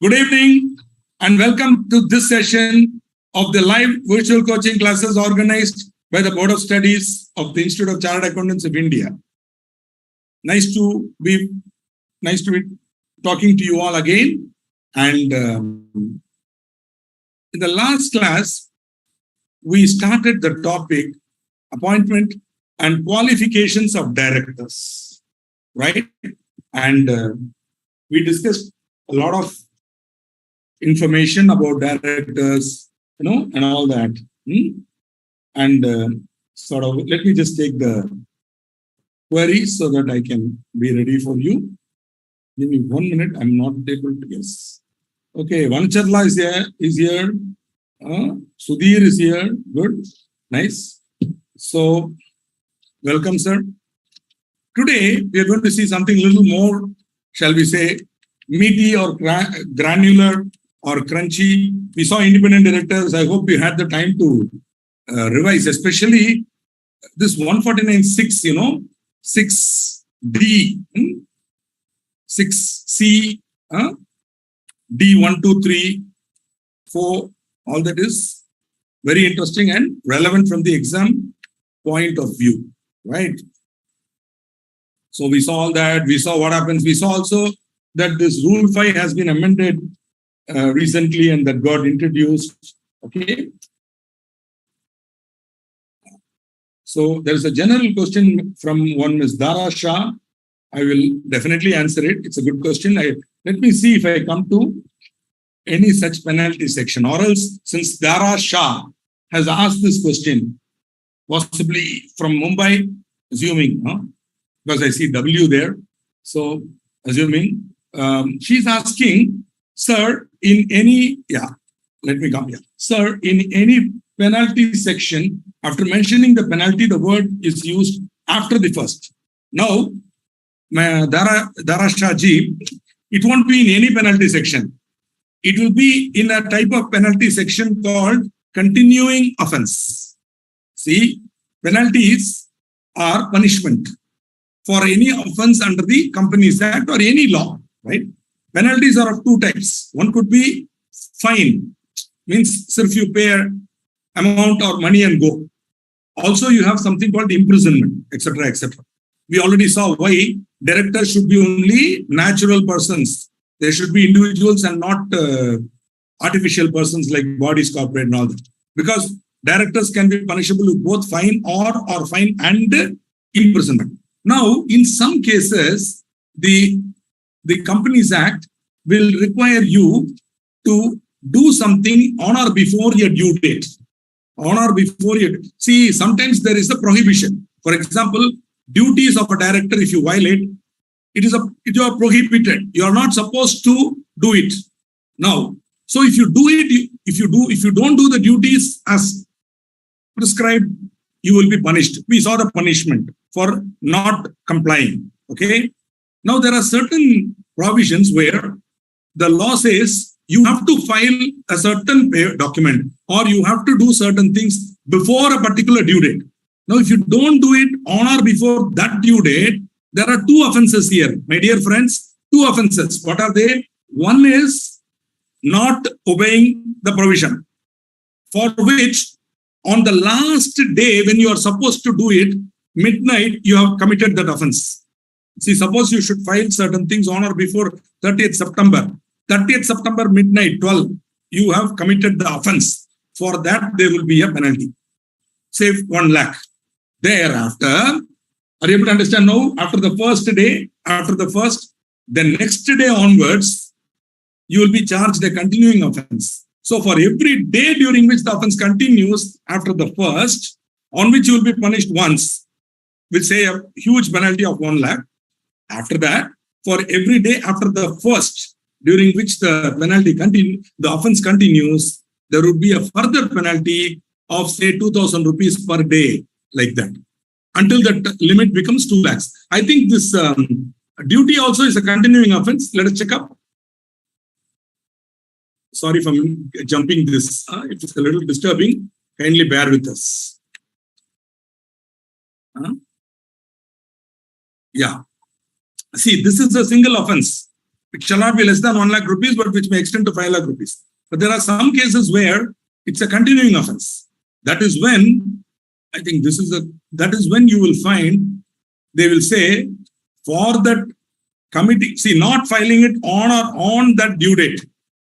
Good evening and welcome to this session of the live virtual coaching classes organized by the Board of Studies of the Institute of Chartered Accountants of India. Nice to be talking to you all again. And in the last class, we started the topic appointment and qualifications of directors, right? And we discussed a lot of information about directors, and all that. And let me just take the query so that I can be ready for you. Give me 1 minute. I'm not able to guess. Okay, Vancharla is here. Sudhir is here. Good. Nice. So, welcome, sir. Today, we are going to see something a little more, shall we say, meaty or granular or crunchy. We saw independent directors. I hope you had the time to revise, especially this 149.6, 6D, 6C, D1, 2, 3, 4, all that is very interesting and relevant from the exam point of view, right? So we saw all that. We saw what happens. We saw also that this Rule 5 has been amended recently and that got introduced. Okay. So there is a general question from one Ms. Dara Shah. I will definitely answer it. It's a good question. Let me see if I come to any such penalty section, or else since Dara Shah has asked this question, possibly from Mumbai, assuming, because I see W there. So assuming, she's asking, sir, in any, Sir, in any penalty section, after mentioning the penalty, the word is used after the first. Now, Dara Shah ji, it won't be in any penalty section. It will be in a type of penalty section called continuing offense. See, penalties are punishment for any offense under the Companies Act or any law, right? Penalties are of two types. One could be fine, means if you pay an amount or money and go. Also, you have something called imprisonment, etc., etc. We already saw why directors should be only natural persons. They should be individuals and not artificial persons like bodies, corporate and all that. Because directors can be punishable with both fine or fine and imprisonment. Now, in some cases, the Companies Act will require you to do something on or before your due date. On or before your... See, sometimes there is a prohibition. For example, duties of a director, if you violate, you are prohibited. You are not supposed to do it. Now, so if you do it, if you don't do the duties as prescribed, you will be punished. We saw the punishment for not complying. Okay. Now there are certain provisions where the law says you have to file a certain document or you have to do certain things before a particular due date. Now, if you don't do it on or before that due date, there are two offenses here, my dear friends. Two offenses. What are they? One is not obeying the provision, for which on the last day when you are supposed to do it, midnight, you have committed that offense. See, suppose you should file certain things on or before 30th September. 30th September, midnight, 12, you have committed the offense. For that, there will be a penalty. Say 1 lakh. Thereafter, are you able to understand now? After the first day, the next day onwards, you will be charged a continuing offense. So for every day during which the offense continues after the first, on which you will be punished once, with say a huge penalty of 1 lakh. After that, for every day after the first, during which the offense continues, there would be a further penalty of say 2,000 rupees per day, like that, until that limit becomes 2 lakhs. I think this duty also is a continuing offense. Let us check up. Sorry for jumping this. If it's a little disturbing, kindly bear with us. Yeah. See, this is a single offense. It shall not be less than 1 lakh rupees, but which may extend to 5 lakh rupees. But there are some cases where it's a continuing offense. That is when, I think that is when you will find, they will say, for that committee, see, not filing it on that due date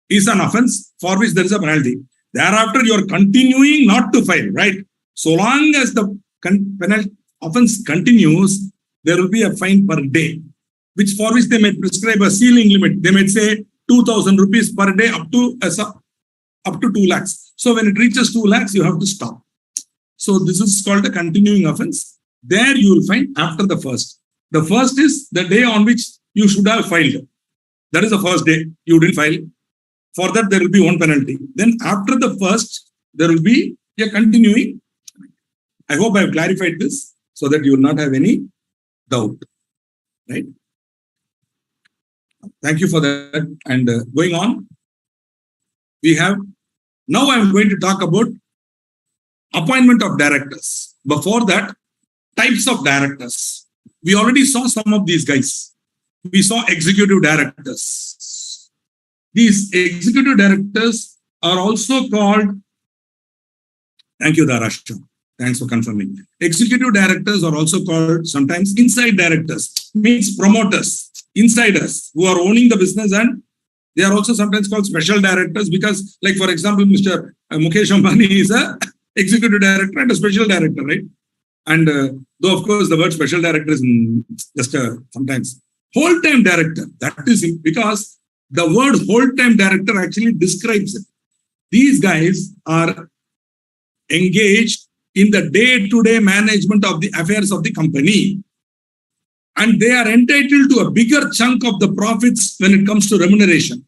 is an offense for which there is a penalty. Thereafter, you are continuing not to file, right? So long as the penalty offense continues, there will be a fine per day, for which they may prescribe a ceiling limit. They may say 2,000 rupees per day up to 2 lakhs. So when it reaches 2 lakhs, you have to stop. So this is called a continuing offense. There you will find after the first. The first is the day on which you should have filed. That is the first day you didn't file. For that, there will be one penalty. Then after the first, there will be a continuing. I hope I have clarified this so that you will not have any doubt. Right? Thank you for that. And going on, we have, now I am going to talk about appointment of directors. Before that, types of directors. We already saw some of these guys. We saw executive directors. These executive directors are also called, thank you, Darasha. Thanks for confirming. Executive directors are also called sometimes inside directors, means promoters, insiders who are owning the business, and they are also sometimes called special directors because, like, for example, Mr. Mukesh Ambani is a executive director and a special director, right? And though, of course, the word special director is just sometimes whole-time director. That is because the word whole-time director actually describes it. These guys are engaged in the day-to-day management of the affairs of the company. And they are entitled to a bigger chunk of the profits when it comes to remuneration.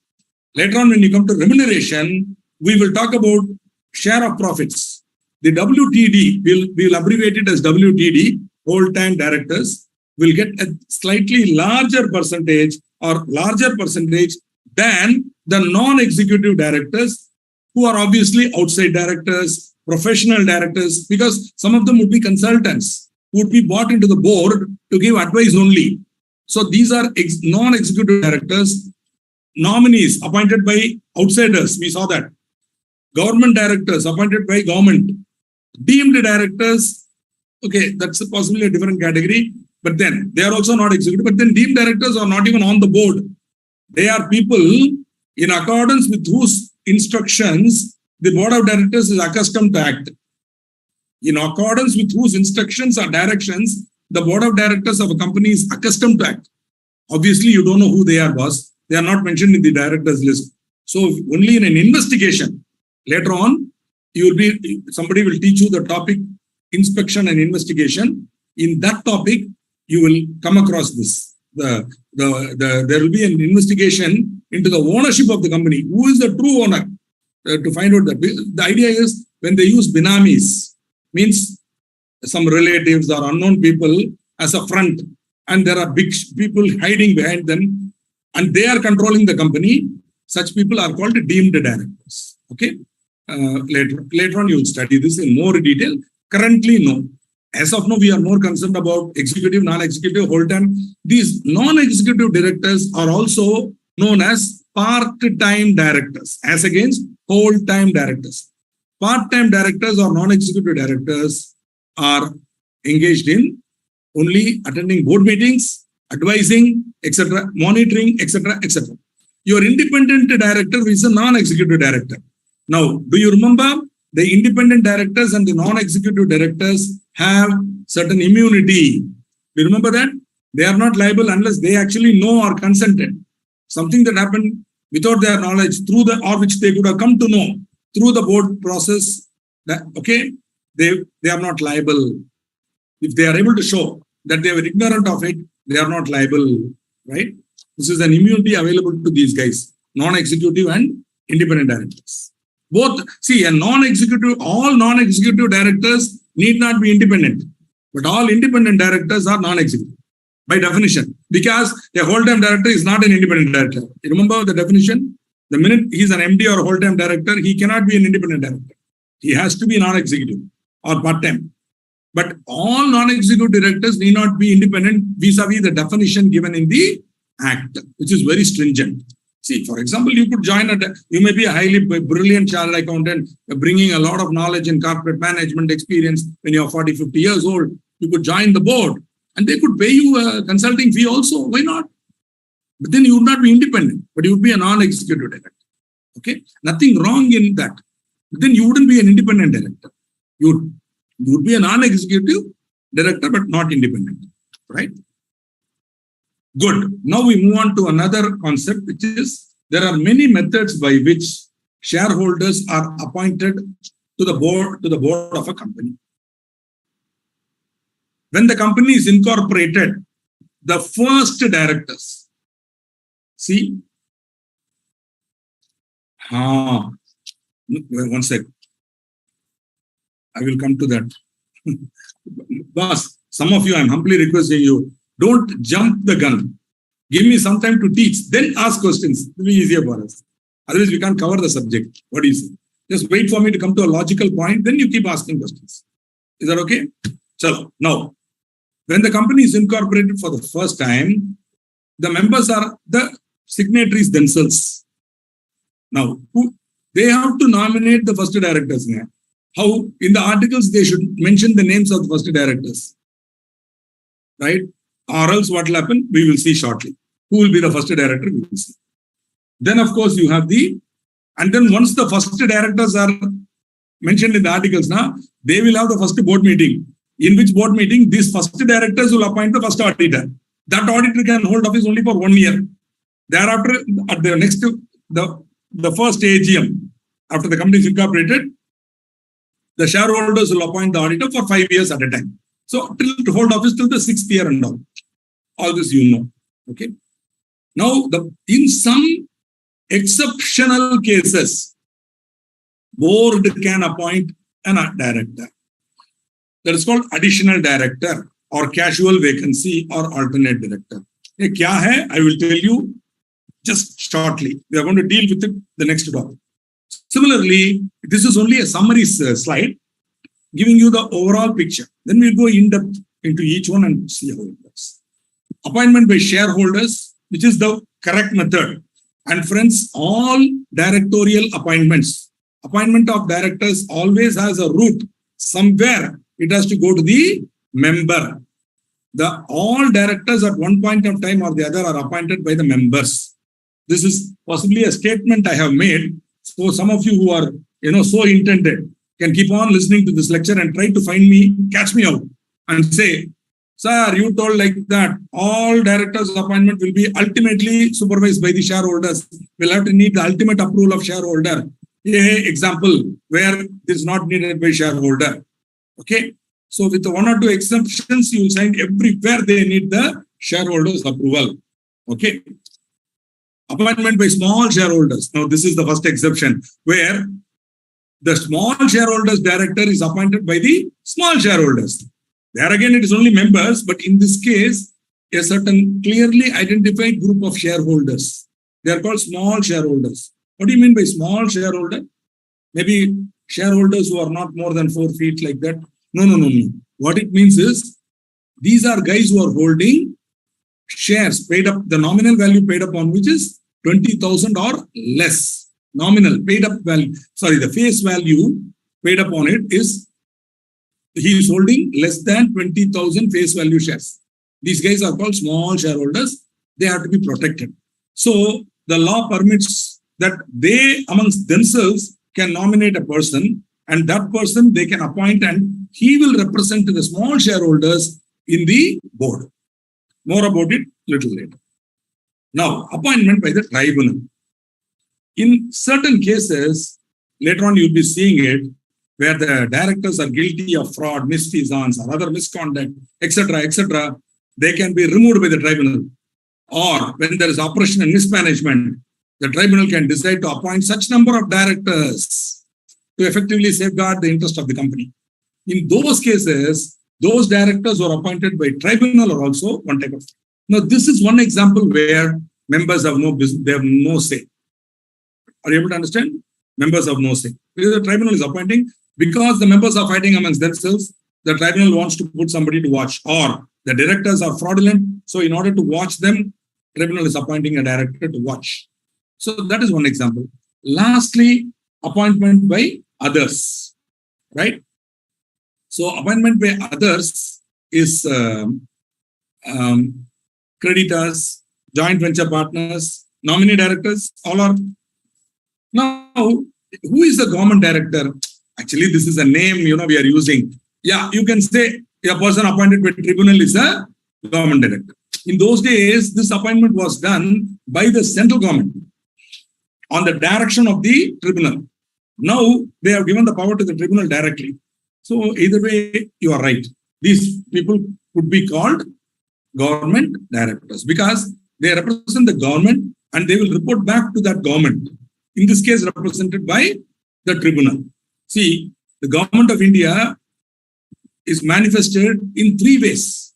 Later on, when you come to remuneration, we will talk about share of profits. The WTD, we'll abbreviate it as WTD, whole-time directors, will get a slightly larger percentage or larger percentage than the non-executive directors, who are obviously outside directors, professional directors, because some of them would be consultants, would be brought into the board to give advice only. So these are non-executive directors, nominees appointed by outsiders. We saw that. Government directors appointed by government. Deemed directors, okay, that's possibly a different category, but then they are also not executive. But then deemed directors are not even on the board. They are people in accordance with whose instructions the board of directors is accustomed to act. In accordance with whose instructions or directions the board of directors of a company is accustomed to act. Obviously, you don't know who they are, boss. They are not mentioned in the directors list. So only in an investigation, later on, somebody will teach you the topic inspection and investigation. In that topic, you will come across this. There will be an investigation into the ownership of the company. Who is the true owner? To find out that. The idea is when they use binamis, means some relatives or unknown people as a front, and there are big people hiding behind them, and they are controlling the company. Such people are called deemed directors. Okay. Later on, you will study this in more detail. Currently, no. As of now, we are more concerned about executive, non-executive, whole-time. These non-executive directors are also known as part-time directors, as against whole-time directors. Part-time directors or non-executive directors are engaged in only attending board meetings, advising, etc., monitoring, etc., etc. Your independent director is a non-executive director. Now, do you remember the independent directors and the non-executive directors have certain immunity? Do you remember that? They are not liable unless they actually know or consented. Something that happened without their knowledge, or which they could have come to know through the board process, okay, they are not liable. If they are able to show that they were ignorant of it, they are not liable, right? This is an immunity available to these guys, non-executive and independent directors. Both, see, all non-executive directors need not be independent, but all independent directors are non-executive by definition, because a whole-time director is not an independent director. You remember the definition? The minute he's an MD or a whole-time director, he cannot be an independent director. He has to be non-executive or part-time. But all non-executive directors need not be independent vis-a-vis the definition given in the Act, which is very stringent. See, for example, you could join you may be a highly brilliant chartered accountant, bringing a lot of knowledge and corporate management experience when you're 40, 50 years old. You could join the board and they could pay you a consulting fee also. Why not? But then you would not be independent, but you would be a non-executive director. Okay? Nothing wrong in that. But then you wouldn't be an independent director. You would be a non-executive director, but not independent. Right? Good. Now we move on to another concept, which is there are many methods by which shareholders are appointed to the board of a company. When the company is incorporated, the first directors, see, one sec. I will come to that. Boss, some of you, I'm humbly requesting you, don't jump the gun. Give me some time to teach, then ask questions. It will be easier for us. Otherwise, we can't cover the subject. What do you say? Just wait for me to come to a logical point, then you keep asking questions. Is that okay? So, now, when the company is incorporated for the first time, the members are the signatories themselves. Now, they have to nominate the first directors. How? In the articles, they should mention the names of the first directors. Right? Or else what will happen? We will see shortly. Who will be the first director? We will see. Then, of course, you have and then once the first directors are mentioned in the articles, they will have the first board meeting. In which board meeting, these first directors will appoint the first auditor. That auditor can hold office only for 1 year. Thereafter, at the next, the first AGM, after the company is incorporated, the shareholders will appoint the auditor for 5 years at a time. So, to hold office till the 6th year and all. All this you know. Okay. Now, in some exceptional cases, board can appoint a director. That is called additional director or casual vacancy or alternate director. Ye kya hai? I will tell you just shortly. We are going to deal with it the next topic. Similarly, this is only a summary slide giving you the overall picture. Then we'll go in depth into each one and see how it works. Appointment by shareholders, which is the correct method. And friends, all directorial appointments, appointment of directors always has a route. Somewhere it has to go to the member. All directors at one point of time or the other are appointed by the members. This is possibly a statement I have made. So some of you who are, so intended can keep on listening to this lecture and try to find me, catch me out and say, sir, you told like that all directors' appointment will be ultimately supervised by the shareholders. We'll have to need the ultimate approval of shareholder. Example where this is not needed by shareholder. Okay. So with the 1 or 2 exceptions, you will find everywhere they need the shareholders' approval. Okay. Appointment by small shareholders. Now, this is the first exception where the small shareholders director is appointed by the small shareholders. There again, it is only members, but in this case, a certain clearly identified group of shareholders. They are called small shareholders. What do you mean by small shareholder? Maybe shareholders who are not more than 4 feet like that. No. What it means is, these are guys who are holding shares paid up, the nominal value paid up on which is 20,000 or less. Nominal paid up value, the face value paid up on it is, he is holding less than 20,000 face value shares. These guys are called small shareholders. They have to be protected. So the law permits that they amongst themselves can nominate a person, and that person they can appoint, and he will represent the small shareholders in the board. More about it little later. Now, appointment by the tribunal. In certain cases, later on you'll be seeing it, where the directors are guilty of fraud, misfeasance, or other misconduct, etc., they can be removed by the tribunal. Or when there is oppression and mismanagement, the tribunal can decide to appoint such number of directors to effectively safeguard the interest of the company. In those cases, those directors who are appointed by tribunal are also one type of. Now, this is one example where members have no business, they have no say. Are you able to understand? Members have no say. Because the tribunal is appointing, because the members are fighting amongst themselves, the tribunal wants to put somebody to watch, or the directors are fraudulent. So in order to watch them, tribunal is appointing a director to watch. So that is one example. Lastly, appointment by others, right? So appointment by others is creditors, joint venture partners, nominee directors, all are. Now, who is the government director? Actually, this is a name, we are using. Yeah, you can say a person appointed by tribunal is a government director. In those days, this appointment was done by the central government on the direction of the tribunal. Now, they have given the power to the tribunal directly. So, either way, you are right. These people could be called government directors because they represent the government and they will report back to that government. In this case, represented by the tribunal. See, the government of India is manifested in three ways.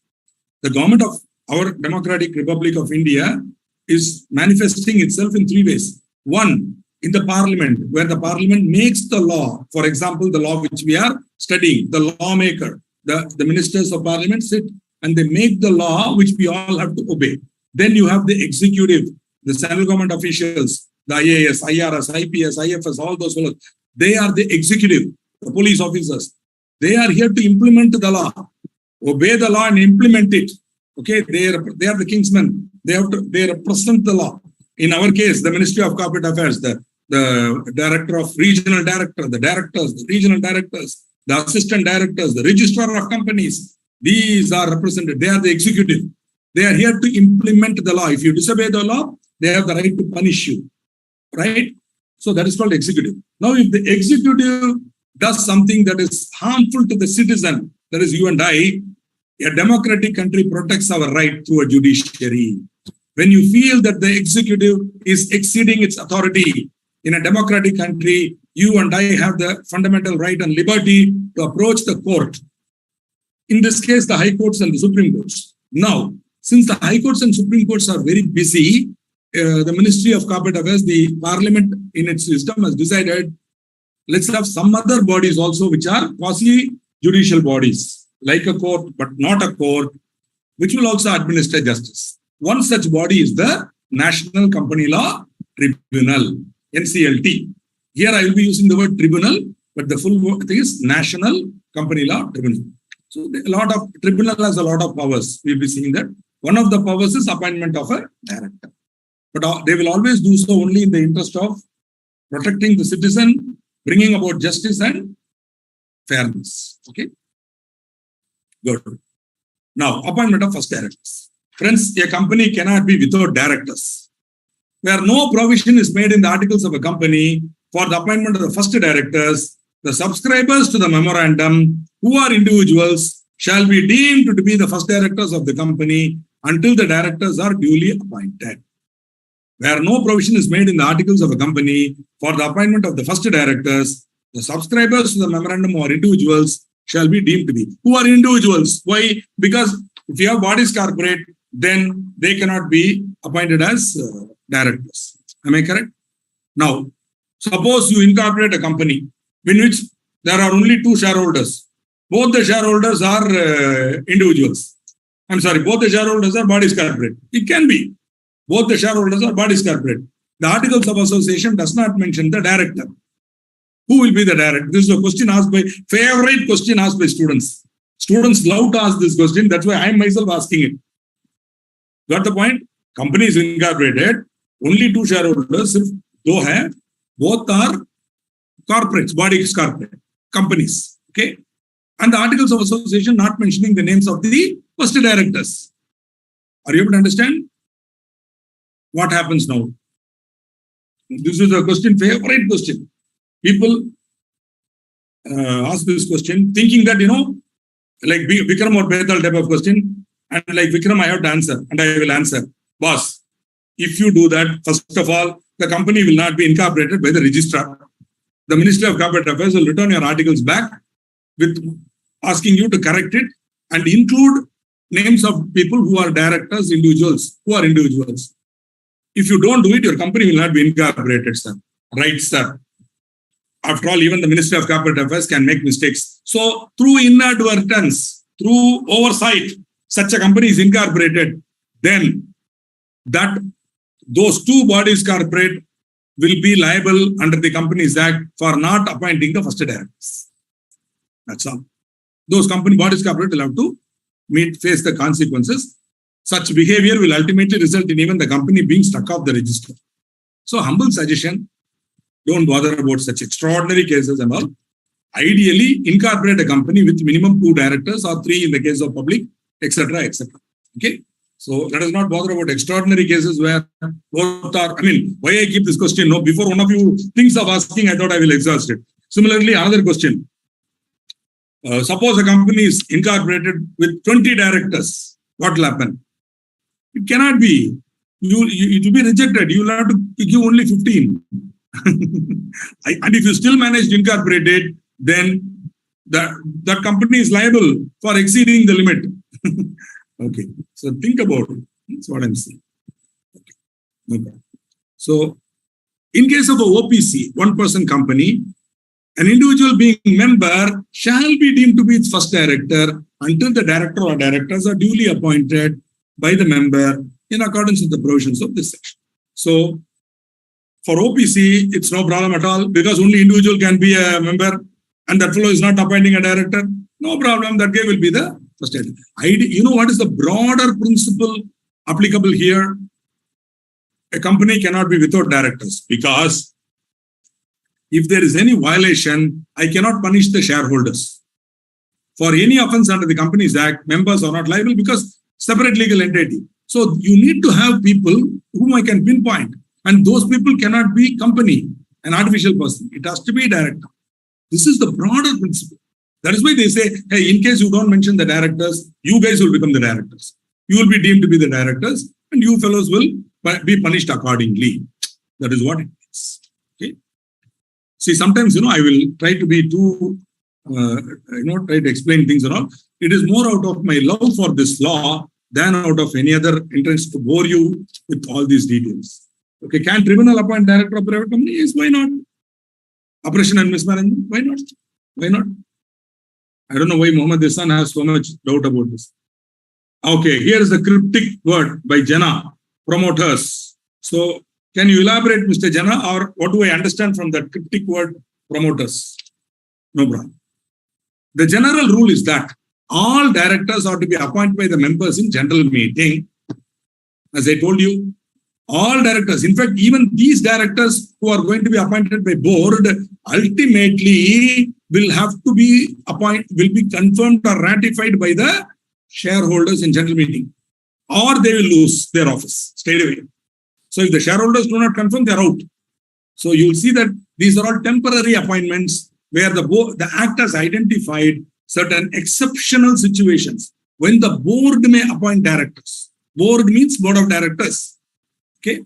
The government of our Democratic Republic of India is manifesting itself in three ways. One, in the parliament, where the parliament makes the law. For example, the law which we are studying, the lawmaker, the ministers of parliament sit and they make the law which we all have to obey. Then you have the executive, the central government officials, the IAS, IRS, IPS, IFS, all those fellows. They are the executive, the police officers. They are here to implement the law, obey the law and implement it. Okay, they are the kingsmen. They represent the law. In our case, the Ministry of Corporate Affairs, the director of regional director, the directors, the regional directors, the assistant directors, the registrar of companies. These are represented. They are the executive. They are here to implement the law. If you disobey the law, they have the right to punish you. Right? So that is called executive. Now, if the executive does something that is harmful to the citizen, that is you and I, a democratic country protects our right through a judiciary. When you feel that the executive is exceeding its authority in a democratic country, you and I have the fundamental right and liberty to approach the court. In this case, the high courts and the Supreme Courts. Now, since the high courts and Supreme Courts are very busy, the Ministry of Corporate Affairs, the Parliament in its wisdom has decided, let's have some other bodies also which are quasi-judicial bodies, like a court, but not a court, which will also administer justice. One such body is the National Company Law Tribunal, NCLT. Here I will be using the word tribunal, but the full word is National Company Law Tribunal. So tribunal has a lot of powers. We'll be seeing that. One of the powers is appointment of a director. But they will always do so only in the interest of protecting the citizen, bringing about justice and fairness. Okay? Good. Now, appointment of first directors. Friends, a company cannot be without directors. Where no provision is made in the articles of a company for the appointment of the first directors, the subscribers to the memorandum, who are individuals, shall be deemed to be the first directors of the company until the directors are duly appointed. Where no provision is made in the articles of a company for the appointment of the first directors, the subscribers to the memorandum who are individuals shall be deemed to be. Who are individuals? Why? Because if you have bodies corporate, then they cannot be appointed as directors. Am I correct? Now, suppose you incorporate a company in which there are only two shareholders. Both the shareholders are individuals. I'm sorry, both the shareholders are bodies corporate. It can be. Both the shareholders are bodies corporate. The Articles of Association does not mention the director. Who will be the director? This is a question asked by, favorite question asked by students. Students love to ask this question. That's why I am myself asking it. Got the point? Company is incorporated. Only two shareholders, both are corporates, bodies corporate, companies. Okay? And the Articles of Association not mentioning the names of the first directors. Are you able to understand? What happens now? This is a question, favorite question. People ask this question thinking that, like Vikram or Bethal type of question, and like Vikram, I have to answer, and I will answer. Boss, if you do that, first of all, the company will not be incorporated by the registrar. The Ministry of Corporate Affairs will return your articles back with asking you to correct it and include names of people who are directors, individuals, who are individuals. If you don't do it, your company will not be incorporated, sir. Right, sir. After all, even the Ministry of Corporate Affairs can make mistakes. So, through inadvertence, through oversight, such a company is incorporated, then that those two bodies corporate will be liable under the Companies Act for not appointing the first directors. That's all. Those company bodies corporate will have to face the consequences. Such behavior will ultimately result in even the company being struck off the register. So humble suggestion, don't bother about such extraordinary cases and all. Ideally, incorporate a company with minimum 2 directors or 3 in the case of public, etc., etc. Okay. So let us not bother about extraordinary cases where both are, why I keep this question? No, before one of you thinks of asking, I thought I will exhaust it. Similarly, another question. Suppose a company is incorporated with 20 directors. What will happen? It cannot be. It will be rejected. You will have to give only 15. And if you still manage to incorporate it, then that company is liable for exceeding the limit. Okay. So think about it. That's what I'm saying. Okay. So in case of a OPC, one-person company, an individual being member shall be deemed to be its first director until the director or directors are duly appointed by the member in accordance with the provisions of this section. So for OPC, it's no problem at all because only individual can be a member and that fellow is not appointing a director. No problem. That guy will be the first director. You know what is the broader principle applicable here? A company cannot be without directors because if there is any violation, I cannot punish the shareholders. For any offense under the Companies Act, members are not liable because separate legal entity. So you need to have people whom I can pinpoint. And those people cannot be company, an artificial person. It has to be director. This is the broader principle. That is why they say, hey, in case you don't mention the directors, you guys will become the directors. You will be deemed to be the directors and you fellows will be punished accordingly. That is what it is. Okay. See, sometimes, I will try to be too, try to explain things and all. It is more out of my love for this law than out of any other interest to bore you with all these details. Okay, can tribunal appoint director of private company? Yes, why not? Operation and mismanagement, why not? Why not? I don't know why Mohammed Hassan has so much doubt about this. Okay, here is the cryptic word by Jana, promoters. So, can you elaborate, Mr. Jana, or what do I understand from that cryptic word, promoters? No problem. The general rule is that all directors are to be appointed by the members in general meeting. As I told you, all directors, in fact, even these directors who are going to be appointed by board, ultimately will have to be confirmed or ratified by the shareholders in general meeting, or they will lose their office straight away. So if the shareholders do not confirm, they are out. So you will see that these are all temporary appointments where the act has identified certain exceptional situations when the board may appoint directors. Board means board of directors. Okay.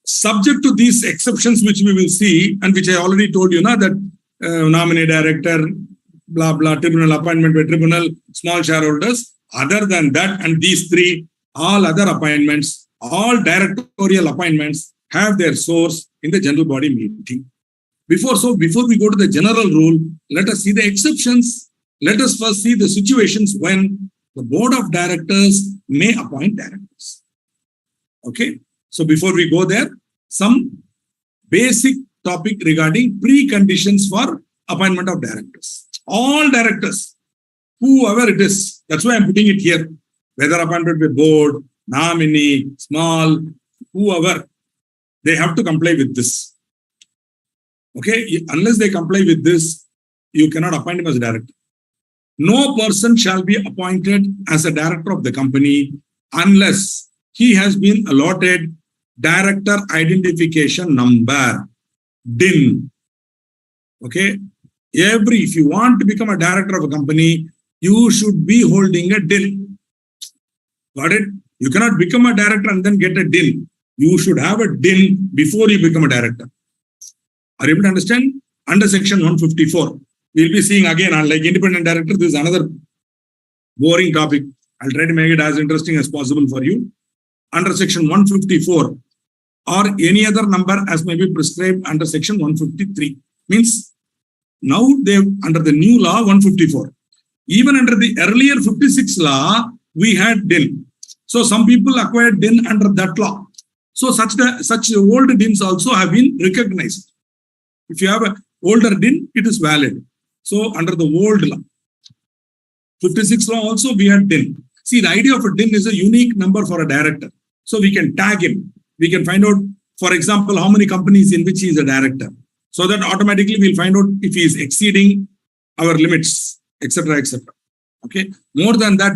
Subject to these exceptions, which we will see, and which I already told you now, that nominee director, blah, blah, tribunal appointment by tribunal, small shareholders. Other than that, and these three, all other appointments, all directorial appointments have their source in the general body meeting. Before we go to the general rule, let us see the exceptions. Let us first see the situations when the board of directors may appoint directors. Okay. So before we go there, some basic topic regarding preconditions for appointment of directors. All directors, whoever it is, that's why I'm putting it here. Whether appointed by board, nominee, small, whoever, they have to comply with this. Okay, unless they comply with this, you cannot appoint him as a director. No person shall be appointed as a director of the company unless he has been allotted Director Identification Number, DIN. Okay, if you want to become a director of a company, you should be holding a DIN. Got it? You cannot become a director and then get a DIN. You should have a DIN before you become a director. Are you able to understand? Under section 154, we'll be seeing again, like independent director, this is another boring topic. I'll try to make it as interesting as possible for you. Under section 154 or any other number as may be prescribed under section 153. Means now they've under the new law 154. Even under the earlier 56 law, we had DIN. So some people acquired DIN under that law. So such old DINs also have been recognized. If you have an older DIN, it is valid. So under the old law, 56 law also we had DIN. See, the idea of a DIN is a unique number for a director. So we can tag him. We can find out, for example, how many companies in which he is a director. So that automatically we'll find out if he is exceeding our limits, etc., etc. Okay. More than that,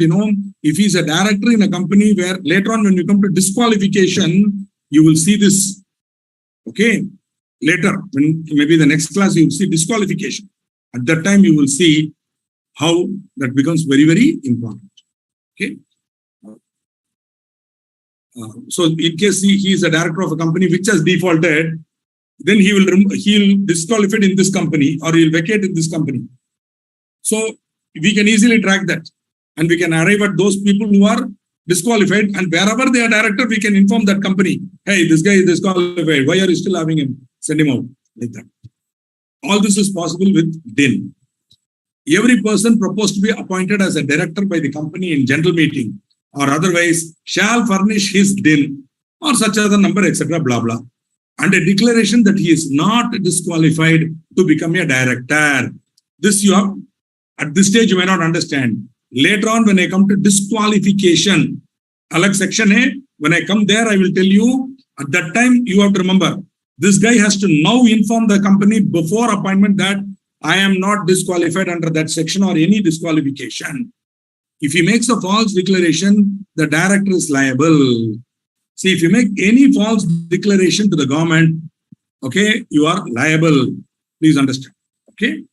if he's a director in a company where later on when you come to disqualification, you will see this. Okay. Later, when maybe the next class, you will see disqualification. At that time, you will see how that becomes very, very important. Okay. So in case he is a director of a company which has defaulted, then he'll disqualify in this company or he'll vacate in this company. So we can easily track that and we can arrive at those people who are disqualified, and wherever they are director, we can inform that company, hey, this guy is disqualified. Why are you still having him? Send him out like that. All this is possible with DIN. Every person proposed to be appointed as a director by the company in general meeting or otherwise shall furnish his DIN or such other number, etc., blah, blah, and a declaration that he is not disqualified to become a director. This you have, at this stage, you may not understand. Later on, when I come to disqualification, alag section A, when I come there, I will tell you, at that time, you have to remember, this guy has to now inform the company before appointment that I am not disqualified under that section or any disqualification. If he makes a false declaration, the director is liable. See, if you make any false declaration to the government, okay, you are liable. Please understand. Okay.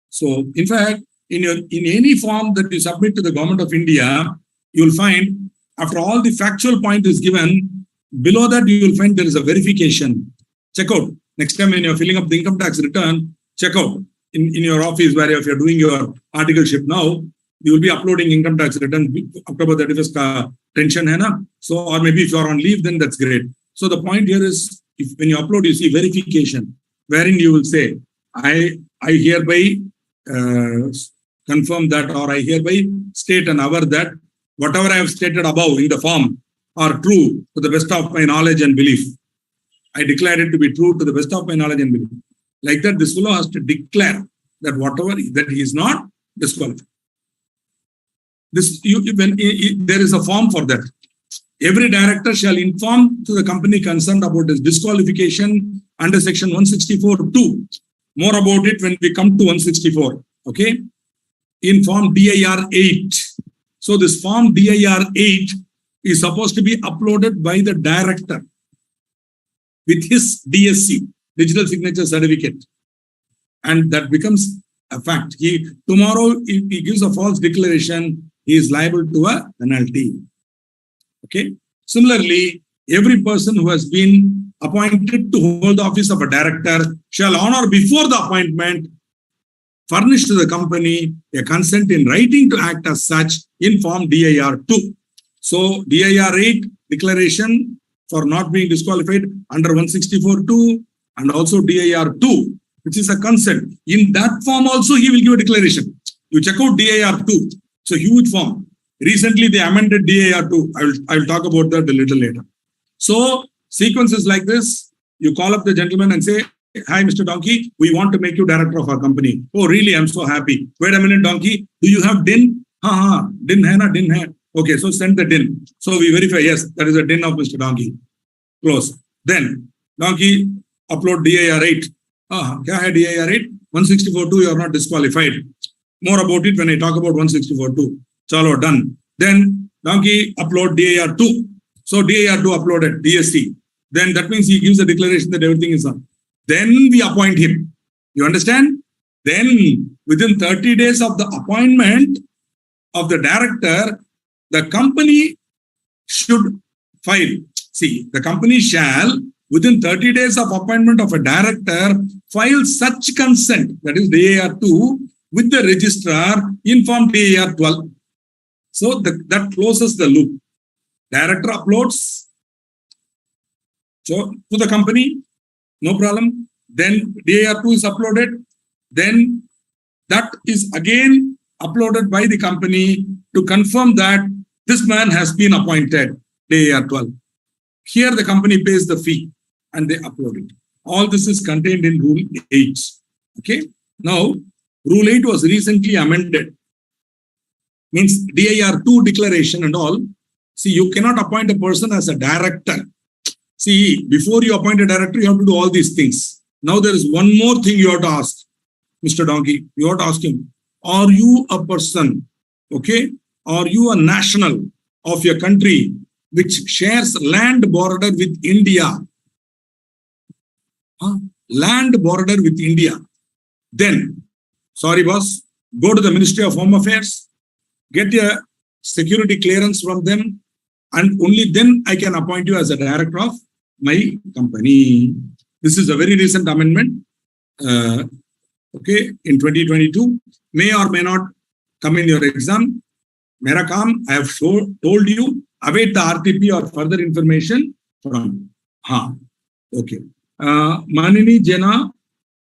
So, in fact, in any form that you submit to the government of India, you will find, after all the factual point is given, below that you will find there is a verification. Check out. Next time when you're filling up the income tax return, check out. In your office where if you're doing your articleship now, you will be uploading income tax return October 31st tension hai na? So, or maybe if you're on leave, then that's great. So the point here is, when you upload, you see verification, wherein you will say, I hereby confirm that, or I hereby state and aver that whatever I have stated above in the form are true to the best of my knowledge and belief. I declare it to be true to the best of my knowledge and belief. Like that, this fellow has to declare that whatever that he is not disqualified. There is a form for that. Every director shall inform to the company concerned about his disqualification under section 164(2). More about it when we come to 164. Okay. In form DIR 8. So this form DIR 8 is supposed to be uploaded by the director with his DSC, digital signature certificate. And that becomes a fact. Tomorrow, if he gives a false declaration, he is liable to a penalty. Okay. Similarly, every person who has been appointed to hold the office of a director shall honor before the appointment furnish to the company a consent in writing to act as such in form DIR 2. So DIR 8 declaration for not being disqualified under 164(2) and also DIR 2, which is a consent. In that form also he will give a declaration. You check out DIR 2. It's a huge form. Recently they amended DIR 2. I will talk about that a little later. So sequence is like this. You call up the gentleman and say, hi, Mr. Donkey, we want to make you director of our company. Oh, really? I'm so happy. Wait a minute, Donkey. Do you have DIN? DIN hai na? DIN hai. Okay, so send the DIN. So we verify, yes, that is a DIN of Mr. Donkey. Close. Then, Donkey, upload DIR 8. Kya hai DIR 8? 164(2), you are not disqualified. More about it when I talk about 164(2). Chalo, done. Then, Donkey, upload DIR 2. So DIR 2 uploaded, DSC. Then that means he gives a declaration that everything is on. Then we appoint him. You understand? Then within 30 days of the appointment of the director, the company should file. See, the company shall, within 30 days of appointment of a director, file such consent, that is DIR 2, with the registrar in form DIR 12. So that closes the loop. Director uploads to the company, no problem. Then DIR 2 is uploaded. Then that is again uploaded by the company to confirm that This man has been appointed, DAR 12. Here the company pays the fee and they upload it. All this is contained in Rule 8. Okay. Now, Rule 8 was recently amended. Means DAR 2 declaration and all. See, you cannot appoint a person as a director. See, before you appoint a director, you have to do all these things. Now there is one more thing you have to ask, Mr. Donkey. You have to ask him, are you a person, okay? Are you a national of your country which shares land border with India? Land border with India. Then, sorry boss, go to the Ministry of Home Affairs, get a security clearance from them, and only then I can appoint you as a director of my company. This is a very recent amendment, okay, in 2022. May or may not come in your exam. Mera kaam, I have told you, await the RTP or further information from. Okay. Manini Jena,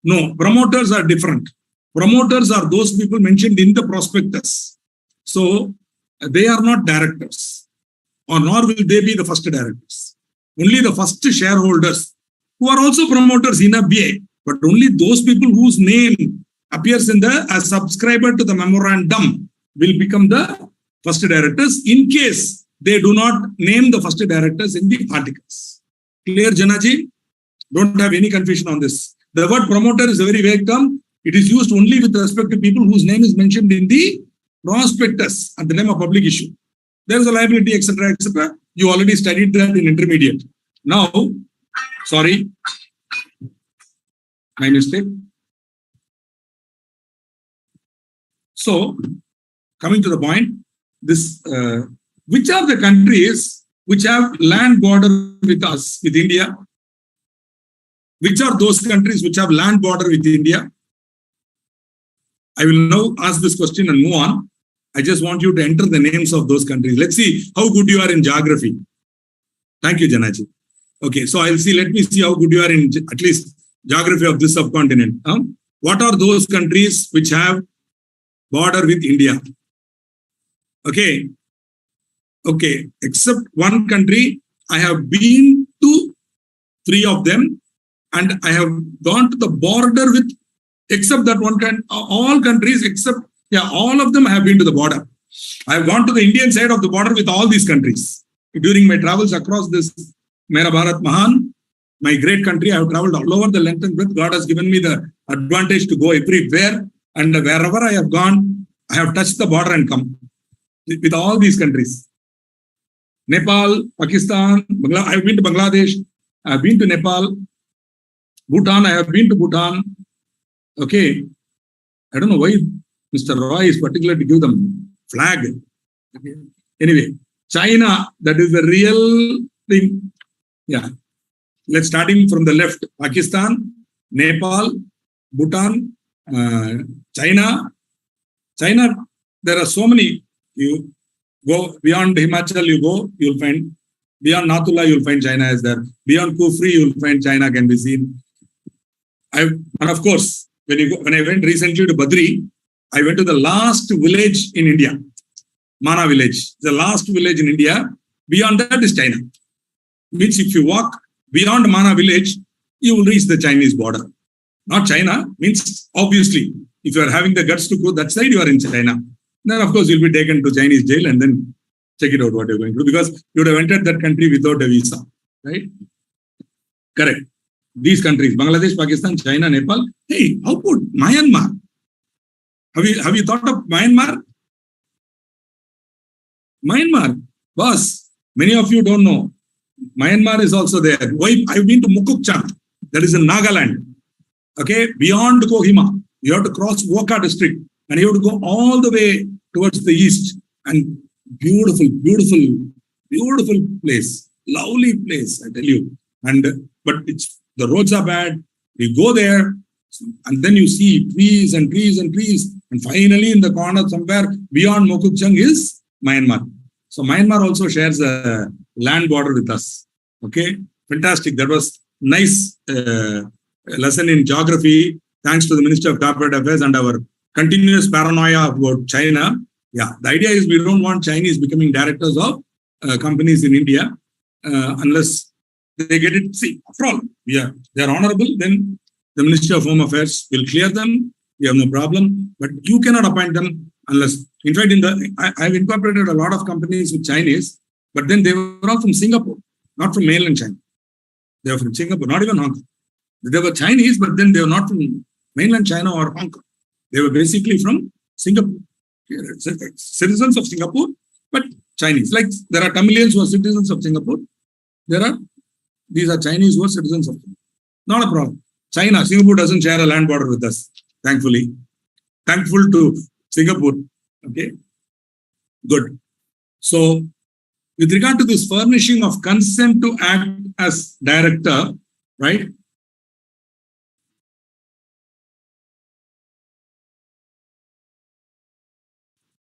no, promoters are different. Promoters are those people mentioned in the prospectus. So they are not directors, or nor will they be the first directors. Only the first shareholders, who are also promoters in a way, but only those people whose name appears in the as subscriber to the memorandum will become the first directors in case they do not name the first directors in the articles. Clear, Janaji? Don't have any confusion on this. The word promoter is a very vague term. It is used only with respect to people whose name is mentioned in the prospectus at the time of public issue. There is a liability, etc., etc. You already studied that in intermediate. Now, sorry, my mistake. So, coming to the point, this which are the countries which have land border with us, with India? Which are those countries which have land border with India? I will now ask this question and move on. I just want you to enter the names of those countries. Let's see how good you are in geography. Thank you, Janaji. Okay, so I'll see, let me see how good you are in at least geography of this subcontinent. What are those countries which have border with India? Okay. Okay, except one country, I have been to 3 of them and I have gone to the border with, except that one country, all countries except, all of them have been to the border. I have gone to the Indian side of the border with all these countries. During my travels across this Mera Bharat Mahan, my great country, I have traveled all over the length and breadth. God has given me the advantage to go everywhere, and wherever I have gone, I have touched the border and come with all these countries. Nepal, Pakistan, I have been to Bangladesh, I have been to Nepal, Bhutan, I have been to Bhutan. Okay, I don't know why Mr. Roy is particular to give them flag. Okay. Anyway, China, that is the real thing. Yeah. Let's starting from the left. Pakistan, Nepal, Bhutan, China. China, there are so many. You go beyond Himachal, you'll find, beyond Nathula, you'll find China is there. Beyond Kufri, you'll find China can be seen. And of course, when I went recently to Badri, I went to the last village in India, Mana village. The last village in India. Beyond that is China. Means if you walk beyond Mana village, you will reach the Chinese border. Not China, means obviously, if you are having the guts to go that side, you are in China. Then of course, you'll be taken to Chinese jail and then check it out what you're going to do, because you would have entered that country without a visa, right? Correct. These countries, Bangladesh, Pakistan, China, Nepal. Hey, how about Myanmar? Have you thought of Myanmar? Myanmar, boss, many of you don't know. Myanmar is also there. I've been to Mukukchang, that is in Nagaland. Okay, beyond Kohima, you have to cross Woka district and you have to go all the way towards the east. And beautiful, beautiful, beautiful place, lovely place, I tell you. But the roads are bad. You go there, and then you see trees and trees and trees. And finally, in the corner somewhere beyond Mokukchung is Myanmar. So Myanmar also shares a land border with us. Okay, fantastic. That was nice lesson in geography. Thanks to the Minister of Corporate Affairs and our continuous paranoia about China. Yeah, the idea is we don't want Chinese becoming directors of companies in India unless they get it. See, after all, they are honorable, then the Ministry of Home Affairs will clear them. We have no problem. But you cannot appoint them unless, in fact, I've incorporated a lot of companies with Chinese, but then they were all from Singapore, not from mainland China. They were from Singapore, not even Hong Kong. They were Chinese, but then they were not from mainland China or Hong Kong. They were basically from Singapore. Citizens of Singapore, but Chinese. Like there are Tamilians who are citizens of Singapore. These are Chinese who are citizens of Singapore. Not a problem. Singapore doesn't share a land border with us, thankfully. Thankful to Singapore. Okay. Good. So, with regard to this furnishing of consent to act as director, right?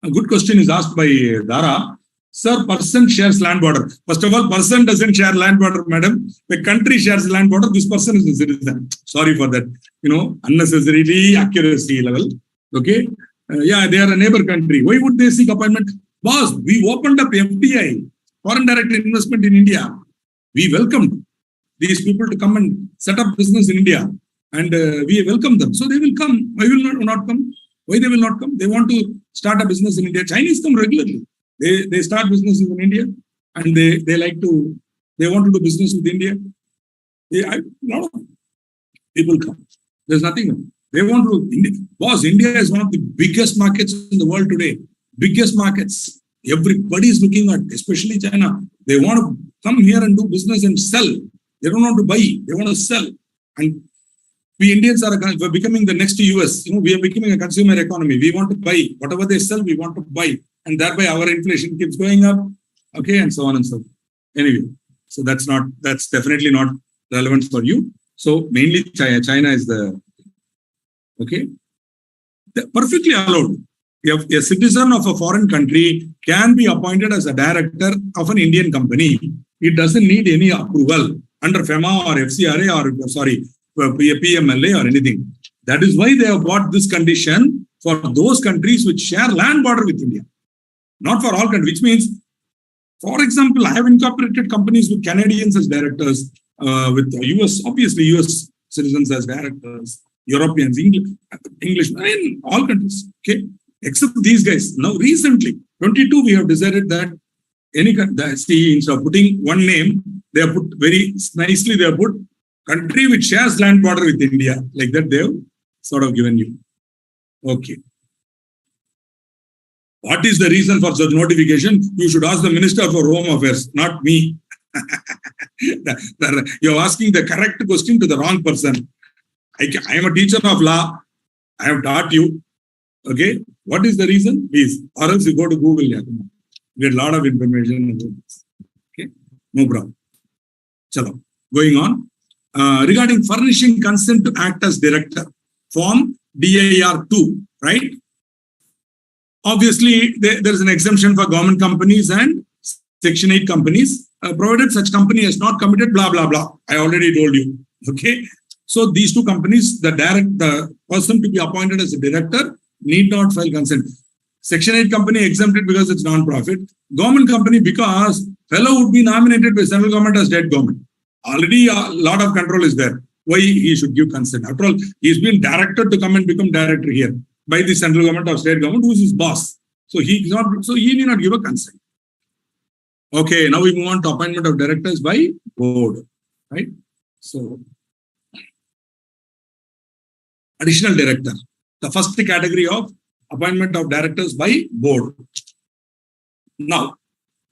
A good question is asked by Dara. Sir, person shares land border. First of all, person doesn't share land border, madam. The country shares land border. This person is a citizen. Sorry for that. Unnecessarily accuracy level. Okay. Yeah, they are a neighbor country. Why would they seek appointment? Boss, we opened up FDI, foreign direct investment in India. We welcomed these people to come and set up business in India. And we welcome them. So they will come. Why will not come? Why they will not come? They want to start a business in India. Chinese come regularly. They start businesses in India and they want to do business with India. A lot of people come. There's nothing wrong. They want to. Boss, India is one of the biggest markets in the world today. Biggest markets. Everybody is looking at, especially China. They want to come here and do business and sell. They don't want to buy. They want to sell. And we Indians are becoming the next US. We are becoming a consumer economy. We want to buy. Whatever they sell, we want to buy. And thereby our inflation keeps going up. Okay, and so on and so forth. Anyway, so that's definitely not relevant for you. So mainly China is okay. Perfectly allowed. If a citizen of a foreign country can be appointed as a director of an Indian company, it doesn't need any approval under FEMA or FCRA or PMLA or anything. That is why they have brought this condition for those countries which share land border with India. Not for all countries, which means, for example, I have incorporated companies with Canadians as directors, with US, obviously US citizens as directors, Europeans, English, all countries, okay, except these guys. Now, recently, 22, we have decided that instead of putting one name, they have put very nicely, they have put country which shares land border with India. Like that, they have sort of given you. Okay. What is the reason for such notification? You should ask the Minister for Home Affairs, not me. You're asking the correct question to the wrong person. I am a teacher of law. I have taught you. Okay. What is the reason? Please. Or else you go to Google. You get a lot of information about this. Okay. No problem. Chalo. Going on. Regarding furnishing consent to act as director, form DIR 2, right? Obviously, there is an exemption for government companies and Section 8 companies, provided such company has not committed blah, blah, blah. I already told you. Okay. So these two companies, the person to be appointed as a director need not file consent. Section 8 company exempted because it's non-profit. Government company because fellow would be nominated by central government as state government. Already a lot of control is there. Why he should give consent? After all, he's been directed to come and become director here by the central government or state government, who is his boss. So he need not give a consent. Okay, now we move on to appointment of directors by board. Right? So additional director. The first category of appointment of directors by board. Now,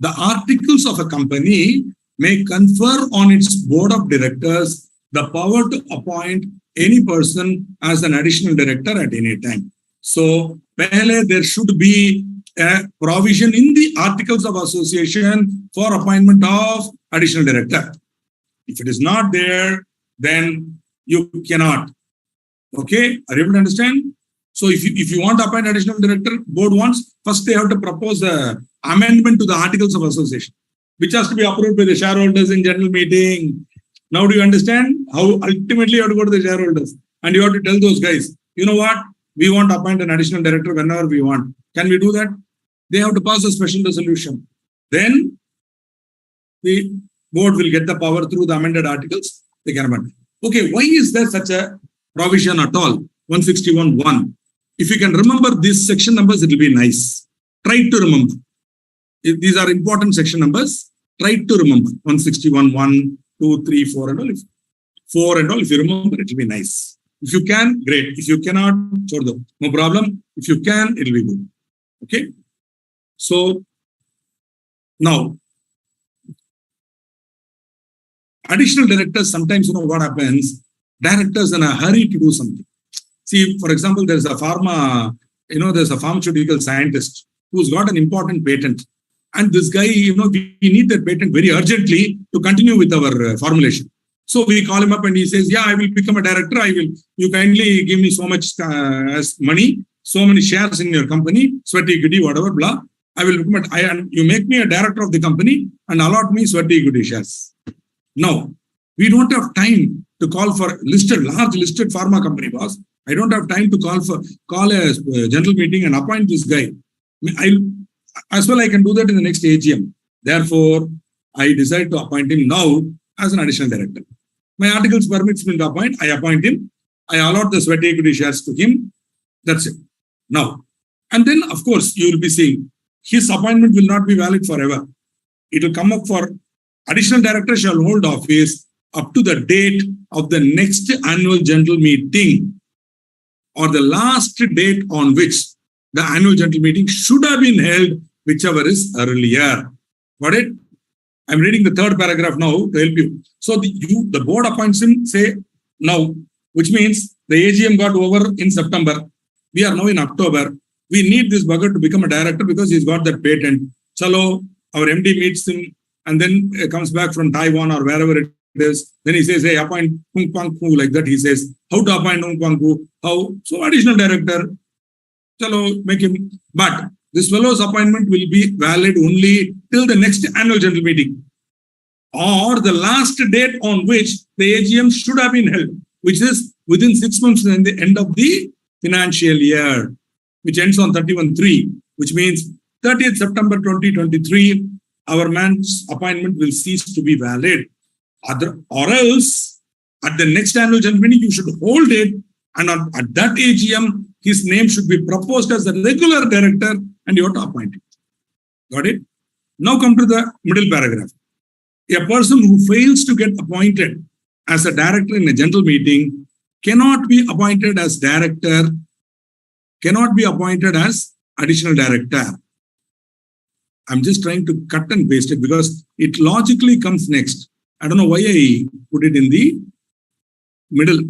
the articles of a company may confer on its board of directors the power to appoint any person as an additional director at any time. So, there should be a provision in the articles of association for appointment of additional director. If it is not there, then you cannot. Okay, are you able to understand? So, if you want to appoint additional director, board wants, first they have to propose an amendment to the articles of association, which has to be approved by the shareholders in general meeting. Now, do you understand how ultimately you have to go to the shareholders and you have to tell those guys, you know what? We want to appoint an additional director whenever we want. Can we do that? they have to pass a special resolution. Then the board will get the power through the amended articles. They can amend. Okay, why is there such a provision at all? 161(1). If you can remember these section numbers, it will be nice. Try to remember. If these are important section numbers, try to remember. 161(1), 2, 3, 4 and all. If 4 and all, if you remember, it will be nice. If you can, great. If you cannot, no problem. If you can, it will be good. Okay. So now, additional directors, sometimes you know what happens, directors in a hurry to do something. See, for example, there's a there's a pharmaceutical scientist who's got an important patent. And this guy, we need that patent very urgently to continue with our formulation. So we call him up and he says, yeah, I will become a director. You kindly give me so much as money, so many shares in your company, sweat equity, whatever, blah. I will become you make me a director of the company and allot me sweat equity shares. Now, we don't have time to call for large listed pharma company, boss. I don't have time to call a general meeting and appoint this guy. As well, I can do that in the next AGM. Therefore, I decide to appoint him now as an additional director. My articles permits me to appoint. I appoint him. I allot the sweat equity shares to him. That's it. Now, and then, of course, you will be seeing his appointment will not be valid forever. It will come up for additional director shall hold office up to the date of the next annual general meeting or the last date on which the annual general meeting should have been held, whichever is earlier. Got it? I'm reading the third paragraph now to help you. So the board appoints him, say, now, which means the AGM got over in September. We are now in October. We need this bugger to become a director because he's got that patent. Chalo, our MD meets him and then comes back from Taiwan or wherever it is. Then he says, hey, appoint Hung Pang Hu, like that. He says, how to appoint Hung Pang Hu? How? So additional director. Chalo, make him. But this fellow's appointment will be valid only till the next annual general meeting or the last date on which the AGM should have been held, which is within 6 months from the end of the financial year, which ends on 31/3, which means 30th September 2023, our man's appointment will cease to be valid. Or else, at the next annual general meeting, you should hold it, and at that AGM, his name should be proposed as a regular director, and you have to appoint him. Got it? Now come to the middle paragraph. A person who fails to get appointed as a director in a general meeting cannot be appointed as director, cannot be appointed as additional director. I'm just trying to cut and paste it because it logically comes next. I don't know why I put it in the middle.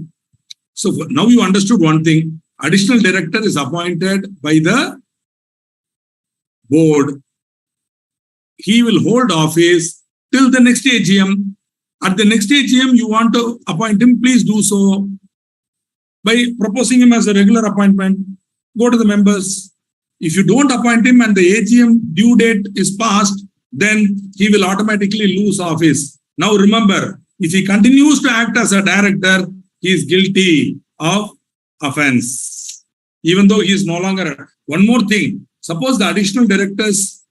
So now you understood one thing. Additional director is appointed by the board. He will hold office till the next AGM. At the next AGM, you want to appoint him, please do so by proposing him as a regular appointment. Go to the members. If you don't appoint him and the AGM due date is passed, then he will automatically lose office. Now remember, if he continues to act as a director, he is guilty of offense. Even though he is no longer. One more thing. Suppose the additional director's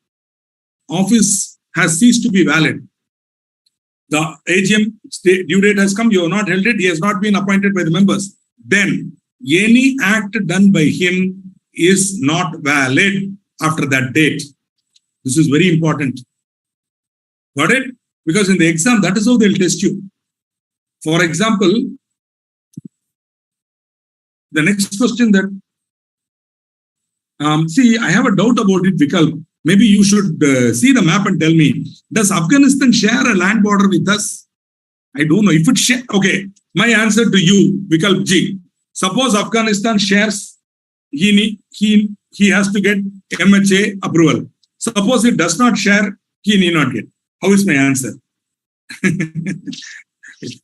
office has ceased to be valid. The AGM due date has come, you have not held it, he has not been appointed by the members. Then any act done by him is not valid after that date. This is very important. Got it? Because in the exam, that is how they'll test you. For example, the next question that, see, I have a doubt about it, Vikalp. Maybe you should see the map and tell me, does Afghanistan share a land border with us? I don't know. If it share, okay, my answer to you, Vikalp Ji, suppose Afghanistan shares, he has to get MHA approval. Suppose it does not share, he need not get. How is my answer?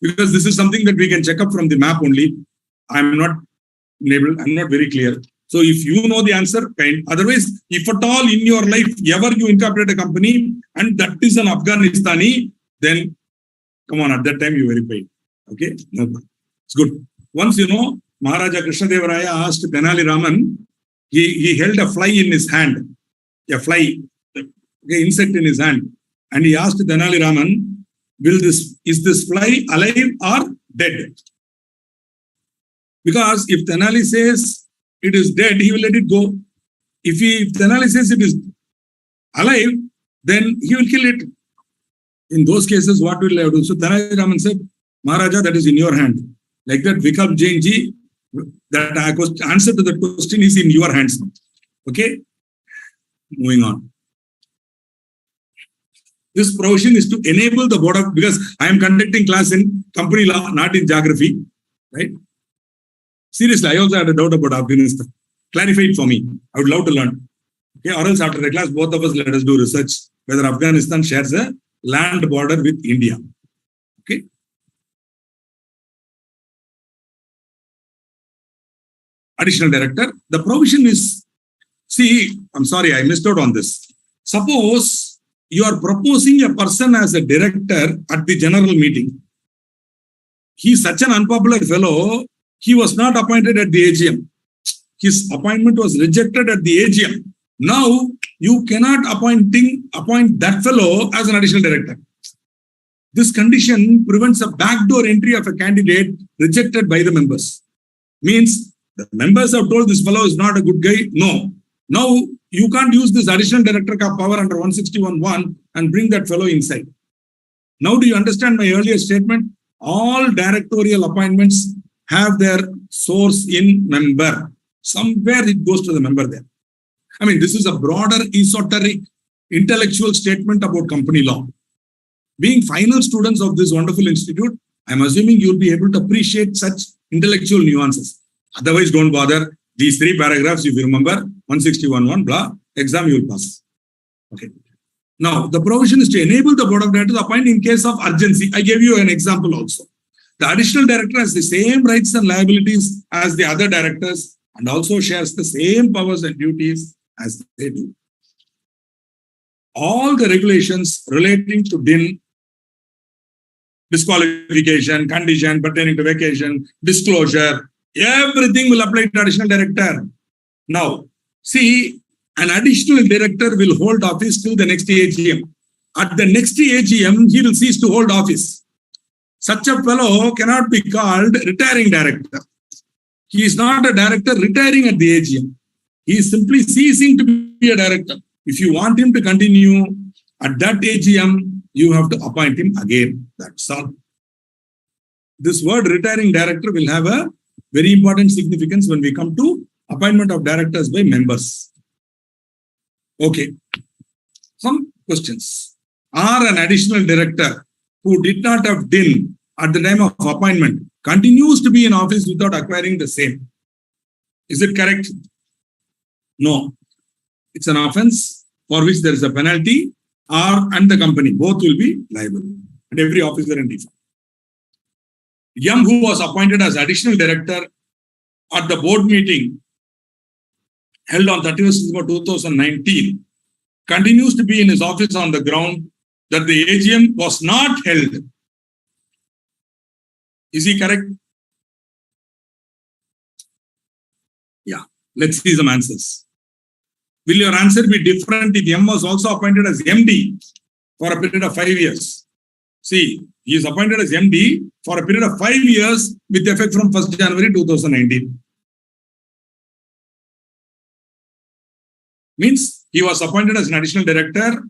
Because this is something that we can check up from the map only. I'm not very clear. So if you know the answer, fine. Otherwise, if at all in your life, ever you incorporate a company and that is an Afghanistani, then come on, at that time you verify. Okay? No problem. It's good. Once you know, Maharaja Krishna Deva Raya asked Tenali Raman, he held a fly in his hand. a fly, okay, insect in his hand, and he asked Tenali Raman, is this fly alive or dead? Because if Tenali says it is dead, he will let it go. If Tenali says it is alive, then he will kill it. In those cases, what will I do? So Tenali Raman said, Maharaja, that is in your hand. Like that, Vikram Jain ji, that answer to that question is in your hands now. Okay? Moving on. This provision is to enable the board of, because I am conducting class in company law, not in geography, right? Seriously, I also had a doubt about Afghanistan. Clarify it for me. I would love to learn. Okay, or else after the class, both of us let us do research whether Afghanistan shares a land border with India. Okay. Additional director. The provision is, see, I'm sorry, I missed out on this. Suppose you are proposing a person as a director at the general meeting. He is such an unpopular fellow, he was not appointed at the AGM. His appointment was rejected at the AGM. Now, you cannot appoint that fellow as an additional director. This condition prevents a backdoor entry of a candidate rejected by the members. Means the members have told this fellow is not a good guy. No. Now, you can't use this additional director power under 161(1) and bring that fellow inside. Now, do you understand my earlier statement? All directorial appointments have their source in member. Somewhere it goes to the member there. I mean, this is a broader, esoteric, intellectual statement about company law. Being final students of this wonderful institute, I'm assuming you'll be able to appreciate such intellectual nuances. Otherwise, don't bother. These 3 paragraphs, if you remember, 161(1), blah, exam you will pass. Okay. Now, the provision is to enable the board of directors to appoint in case of urgency. I gave you an example also. The additional director has the same rights and liabilities as the other directors and also shares the same powers and duties as they do. All the regulations relating to DIN, disqualification, condition pertaining to vacation, disclosure, everything will apply to additional director. Now, see, an additional director will hold office till the next AGM. At the next AGM, he will cease to hold office. Such a fellow cannot be called retiring director. He is not a director retiring at the AGM. He is simply ceasing to be a director. If you want him to continue at that AGM, you have to appoint him again. That's all. This word retiring director will have a very important significance when we come to appointment of directors by members. Okay. Some questions. Are an additional director who did not have DIN at the time of appointment continues to be in office without acquiring the same? Is it correct? No. It's an offense for which there is a penalty, and the company. Both will be liable. And every officer in default. Yam, who was appointed as additional director at the board meeting held on 31st December 2019, continues to be in his office on the ground that the AGM was not held. Is he correct? Yeah. Let's see some answers. Will your answer be different if M was also appointed as MD for a period of 5 years? See, he is appointed as MD for a period of 5 years with effect from 1st January 2019. Means he was appointed as an additional director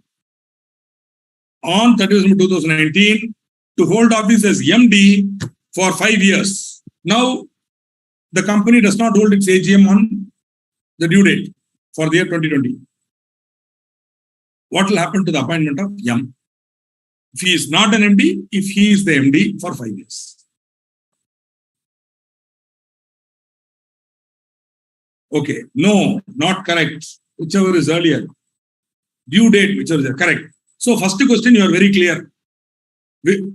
on 30th December 2019 to hold office as MD for 5 years. Now, the company does not hold its AGM on the due date for the year 2020. What will happen to the appointment of M? If he is not an MD, if he is the MD for 5 years. Okay, no, not correct. Whichever is earlier. Due date, whichever is correct. So, first question, you are very clear. Will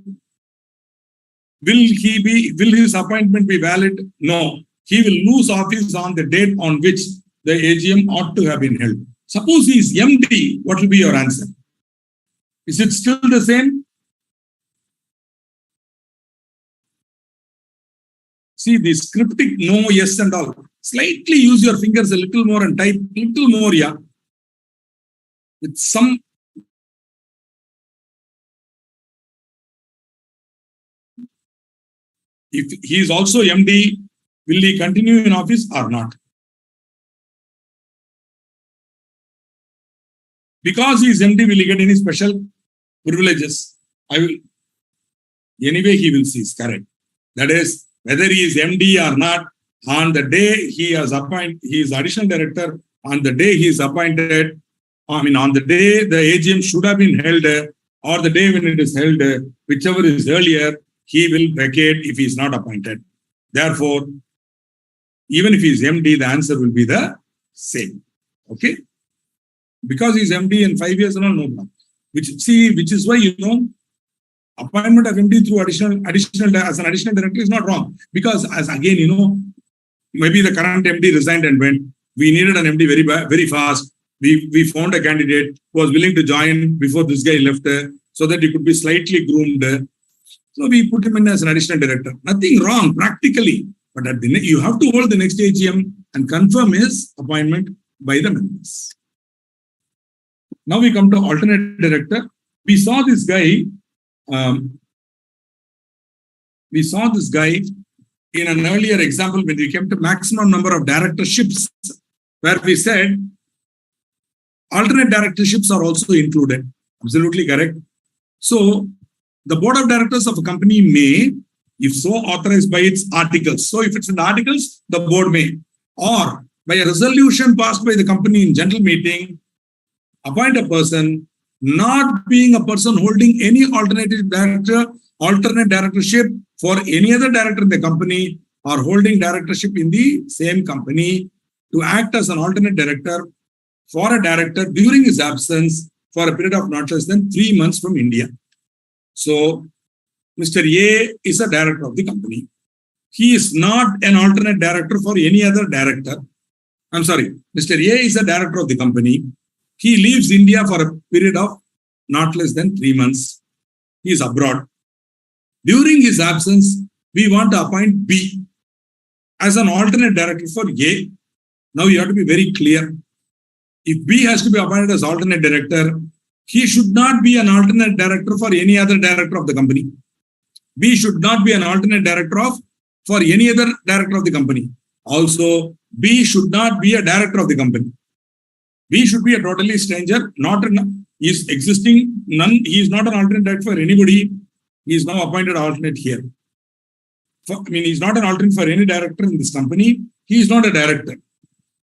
his appointment be valid? No. He will lose office on the date on which the AGM ought to have been held. Suppose he is MD, what will be your answer? Is it still the same? See, this cryptic no, yes and all. Slightly use your fingers a little more and type little more, yeah. with some if he is also MD, will he continue in office or not? Because he is MD, will he get any special privileges? I will. Anyway, he will cease. Correct. That is, whether he is MD or not, on the day he is appointed, he is additional director. On the day he is appointed, on the day the AGM should have been held, or the day when it is held, whichever is earlier, he will vacate if he is not appointed. Therefore, even if he is MD, the answer will be the same. Okay? Because he is MD in 5 years, no problem. Which is why, appointment of MD through additional as an additional director is not wrong. Because as again, maybe the current MD resigned and went. We needed an MD very fast. We found a candidate who was willing to join before this guy left, so that he could be slightly groomed. So we put him in as an additional director. Nothing wrong practically, but you have to hold the next AGM and confirm his appointment by the members. Now we come to alternate director. We saw this guy. In an earlier example when we came to maximum number of directorships, where we said alternate directorships are also included. Absolutely correct. So the board of directors of a company may, if so authorized by its articles. So if it's in the articles, the board may, or by a resolution passed by the company in general meeting, appoint a person not being a person holding any alternate directorship for any other director in the company or holding directorship in the same company to act as an alternate director for a director during his absence for a period of not less than 3 months from India. So, Mr. A is a director of the company. He is not an alternate director for any other director. I'm sorry, Mr. A is a director of the company. He leaves India for a period of not less than 3 months. He is abroad. During his absence, we want to appoint B as an alternate director for A. Now you have to be very clear. If B has to be appointed as alternate director, he should not be an alternate director for any other director of the company. B should not be an alternate director for any other director of the company. Also, B should not be a director of the company. B should be a totally stranger, he is existing, he is not an alternate director for anybody. He is now appointed alternate here. He is not an alternate for any director in this company. He is not a director.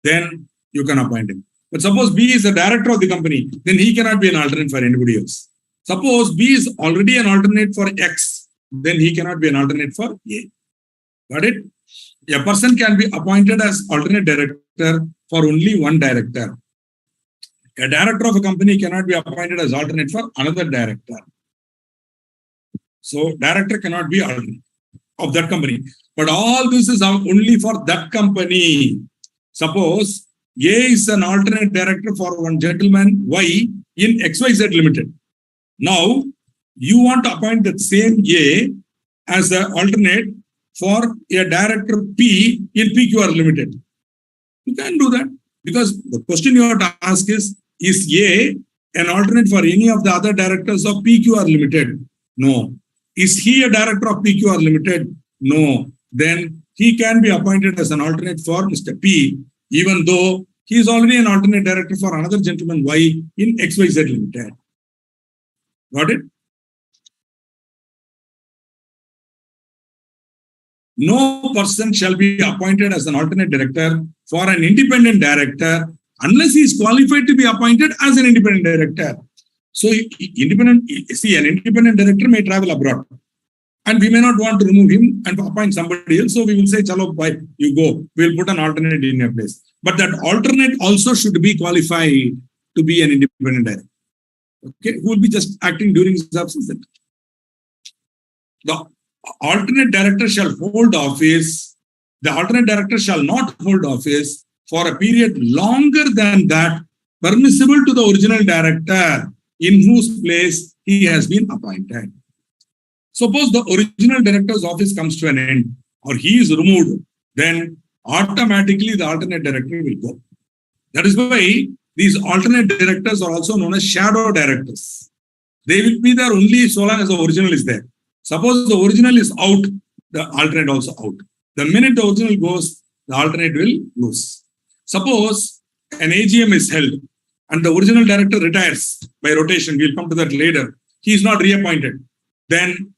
Then you can appoint him. But suppose B is a director of the company, then he cannot be an alternate for anybody else. Suppose B is already an alternate for X, then he cannot be an alternate for A. Got it? A person can be appointed as alternate director for only one director. A director of a company cannot be appointed as alternate for another director. So, director cannot be alternate of that company. But all this is only for that company. Suppose A is an alternate director for one gentleman Y in XYZ Limited. Now, you want to appoint that same A as an alternate for a director P in PQR Limited. You can't do that. Because the question you have to ask is A an alternate for any of the other directors of PQR Limited? No. Is he a director of PQR Limited? No. Then he can be appointed as an alternate for Mr. P, even though he is already an alternate director for another gentleman Y in XYZ Limited. Got it? No person shall be appointed as an alternate director for an independent director unless he is qualified to be appointed as an independent director. So, an independent director may travel abroad and we may not want to remove him and appoint somebody else. So, we will say, chalo, bye, you go. We will put an alternate in your place. But that alternate also should be qualified to be an independent director. Okay, who will be just acting during his absence. The alternate director shall hold office. The alternate director shall not hold office for a period longer than that permissible to the original director in whose place he has been appointed. Suppose the original director's office comes to an end or he is removed, then automatically the alternate director will go. That is why These alternate directors are also known as shadow directors. They will be there only so long as the original is there. Suppose the original is out, the alternate also out. The minute the original goes, the alternate will lose. Suppose an AGM is held and the original director retires by rotation. We'll come to that later. He is not reappointed. Then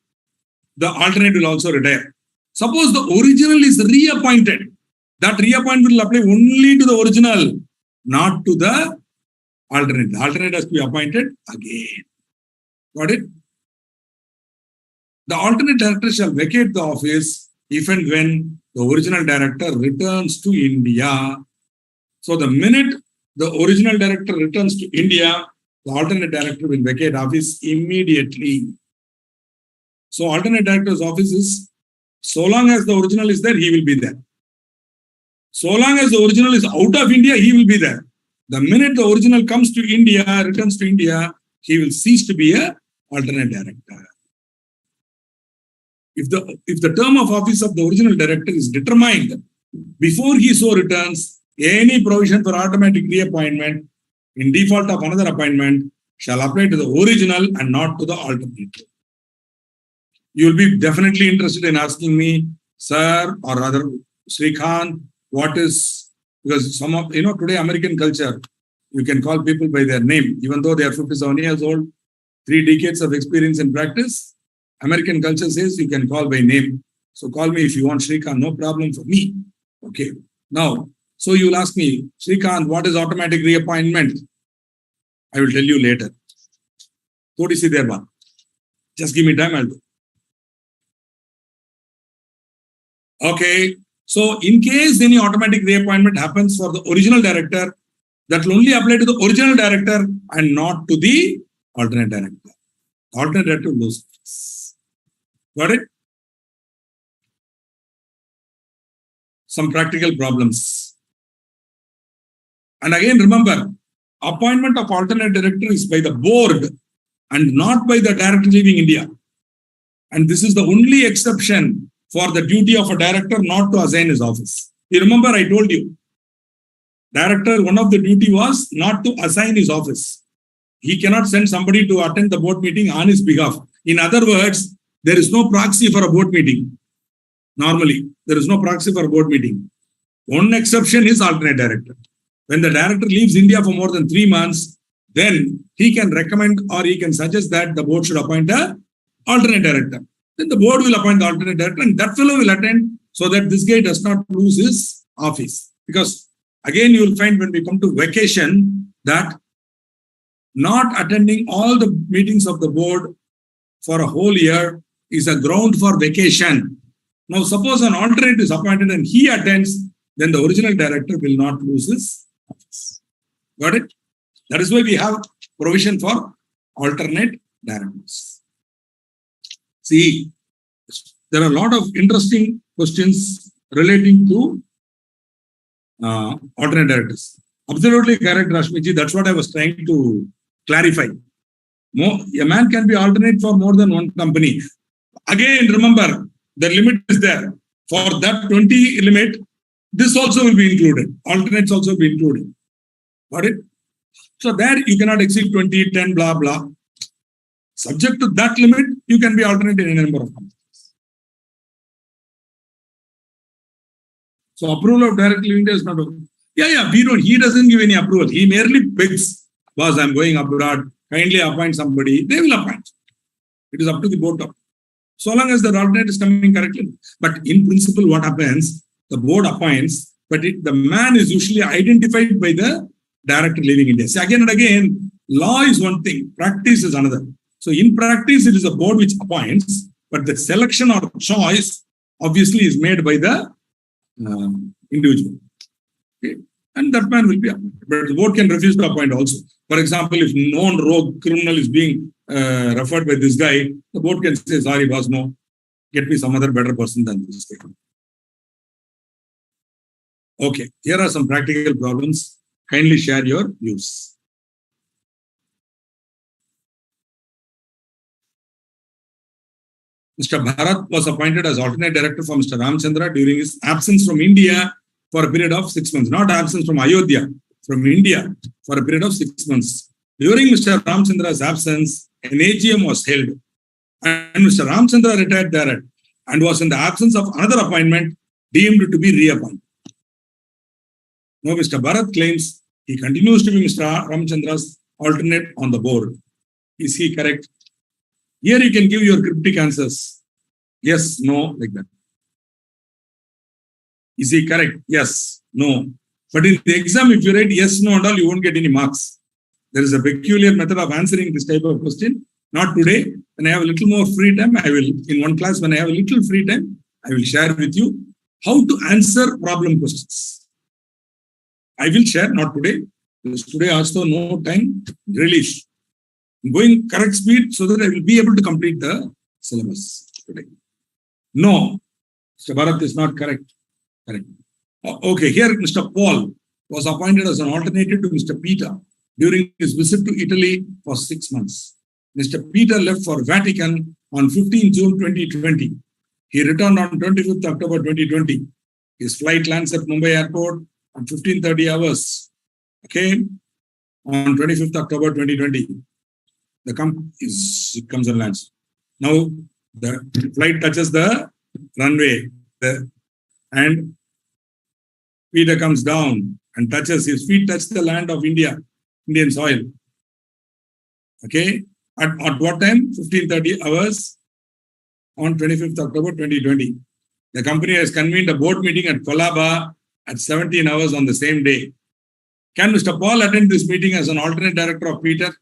the alternate will also retire. Suppose the original is reappointed. That reappointment will apply only to the original, not to the alternate. The alternate has to be appointed again. Got it? The alternate director shall vacate the office if and when the original director returns to India. So the minute the original director returns to India, the alternate director will vacate office immediately. So alternate director's office is, so long as the original is there, he will be there. So long as the original is out of India, he will be there. The minute the original comes to India, returns to India, he will cease to be an alternate director. If the term of office of the original director is determined before he so returns, any provision for automatic reappointment in default of another appointment shall apply to the original and not to the alternate. You will be definitely interested in asking me, sir, or rather, Srikanth, what is, because some of, today American culture, you can call people by their name, even though they are 57 years old, 3 decades of experience in practice. American culture says you can call by name. So call me if you want Srikanth, no problem for me. Okay. Now, so you will ask me, Srikanth, what is automatic reappointment? I will tell you later. Just give me time, I'll do. Okay. So in case any automatic reappointment happens for the original director, that will only apply to the original director and not to the alternate director. Alternate director will lose. Got it? Some practical problems. And again, remember, appointment of alternate director is by the board and not by the director leaving India. And this is the only exception for the duty of a director not to assign his office. You remember I told you, director, one of the duty was not to assign his office. He cannot send somebody to attend the board meeting on his behalf. In other words, there is no proxy for a board meeting. Normally, there is no proxy for a board meeting. One exception is alternate director. When the director leaves India for more than 3 months, then he can recommend or he can suggest that the board should appoint an alternate director. Then the board will appoint the alternate director and that fellow will attend so that this guy does not lose his office. Because again, you will find when we come to vacation that not attending all the meetings of the board for a whole year is a ground for vacation. Now, suppose an alternate is appointed and he attends, then the original director will not lose his office. Got it? That is why we have provision for alternate directors. See, there are a lot of interesting questions relating to alternate directors. Absolutely correct, Rashmiji. That's what I was trying to clarify. A man can be alternate for more than one company. Again, remember, the limit is there. For that 20 limit, this also will be included. Alternates also will be included. Got it? So there you cannot exceed 20, 10, blah, blah. Subject to that limit, you can be alternate in a number of companies. So approval of direct living is not okay. Yeah, he doesn't give any approval. He merely begs, boss, I'm going abroad, kindly appoint somebody. They will appoint. It is up to the board. So long as the alternate is coming correctly. But in principle, what happens? The board appoints, but the man is usually identified by the director leaving India. See, again and again, law is one thing, practice is another. So in practice, it is a board which appoints, but the selection or choice obviously is made by the individual. Okay? And that man will be appointed. But the board can refuse to appoint also. For example, if known rogue criminal is being referred by this guy, the board can say, sorry, boss, no, get me some other better person than this guy. Okay, here are some practical problems. Kindly share your views. Mr. Bharat was appointed as alternate director for Mr. Ramchandra during his absence from India for a period of 6 months, not absence from Ayodhya. from India for a period of 6 months. During Mr. Ramchandra's absence, an AGM was held, and Mr. Ramchandra retired there and was in the absence of another appointment deemed to be reappointed. Now, Mr. Bharat claims he continues to be Mr. Ramchandra's alternate on the board. Is he correct? Here you can give your cryptic answers. Yes, no, like that. Is he correct? Yes, no. But in the exam, if you write yes, no and all, you won't get any marks. There is a peculiar method of answering this type of question. Not today. When I have a little more free time, I will, in one class, when I have a little free time, I will share with you how to answer problem questions. I will share, not today, because today also no time, release. I'm going correct speed so that I will be able to complete the syllabus today. No, Mr. Bharat is not correct. Correct. Okay, here Mr. Paul was appointed as an alternative to Mr. Peter during his visit to Italy for 6 months. Mr. Peter left for Vatican on 15 June 2020. He returned on 25th October 2020. His flight lands at Mumbai airport on 15:30 hours. Okay, on 25th October 2020. The it comes and lands. Now the flight touches the runway, and Peter comes down and touches, his feet touch the land of India, Indian soil. Okay, at what time? 15:30 hours on 25th October 2020. The company has convened a board meeting at Colaba at 17 hours on the same day. Can Mr. Paul attend this meeting as an alternate director of Peter?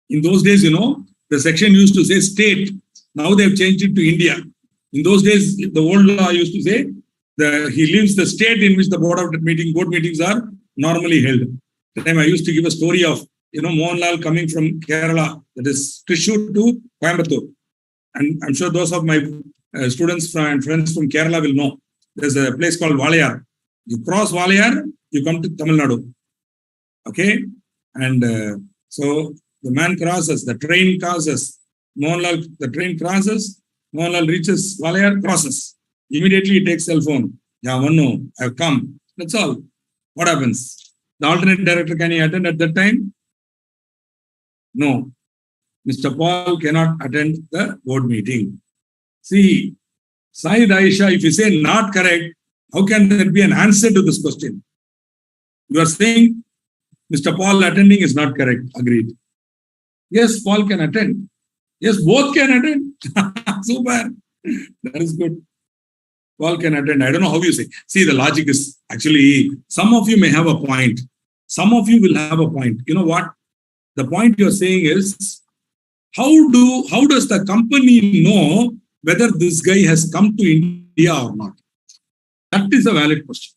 In those days, the section used to say state. Now they've changed it to India. In those days, the old law used to say he leaves the state in which the board meetings are normally held. The time I used to give a story of Mohanlal coming from Kerala, that is Thrissur to Coimbatore. And I'm sure those of my students and friends from Kerala will know. There's a place called Valayar. You cross Valayar, you come to Tamil Nadu. Okay? And so the man crosses, the train crosses. The train crosses, Mohanlal reaches Valayar, crosses. Immediately he takes cell phone. Yeah, no, I've come. That's all. What happens? The alternate director, can he attend at that time? No. Mr. Paul cannot attend the board meeting. See, Saeed Aisha, if you say not correct, how can there be an answer to this question? You are saying Mr. Paul attending is not correct. Agreed. Yes, Paul can attend. Yes, both can attend. Super. That is good. Paul can attend. I don't know how you say. See, the logic is actually, some of you may have a point. Some of you will have a point. You know what? The point you're saying is, how does the company know whether this guy has come to India or not? That is a valid question.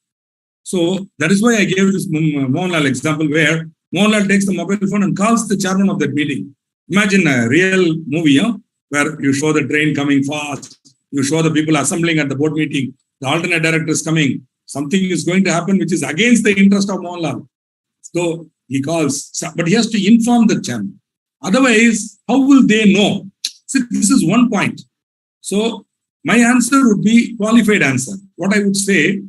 So that is why I gave this Mohanlal example where Mohanlal takes the mobile phone and calls the chairman of that meeting. Imagine a real movie where you show the train coming fast, you show the people assembling at the board meeting, the alternate director is coming, something is going to happen which is against the interest of Mohanlal. So he calls, but he has to inform the chairman. Otherwise, how will they know? See, this is one point. So my answer would be qualified answer. What I would say,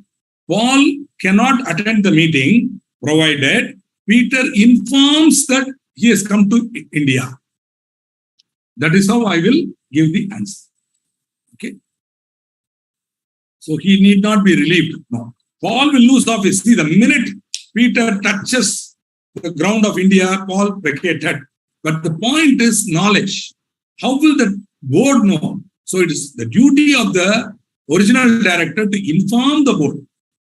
Paul cannot attend the meeting provided Peter informs that he has come to India. That is how I will give the answer. Okay. So he need not be relieved. No. Paul will lose office. See, the minute Peter touches the ground of India, Paul vacated. But the point is knowledge. How will the board know? So it is the duty of the original director to inform the board.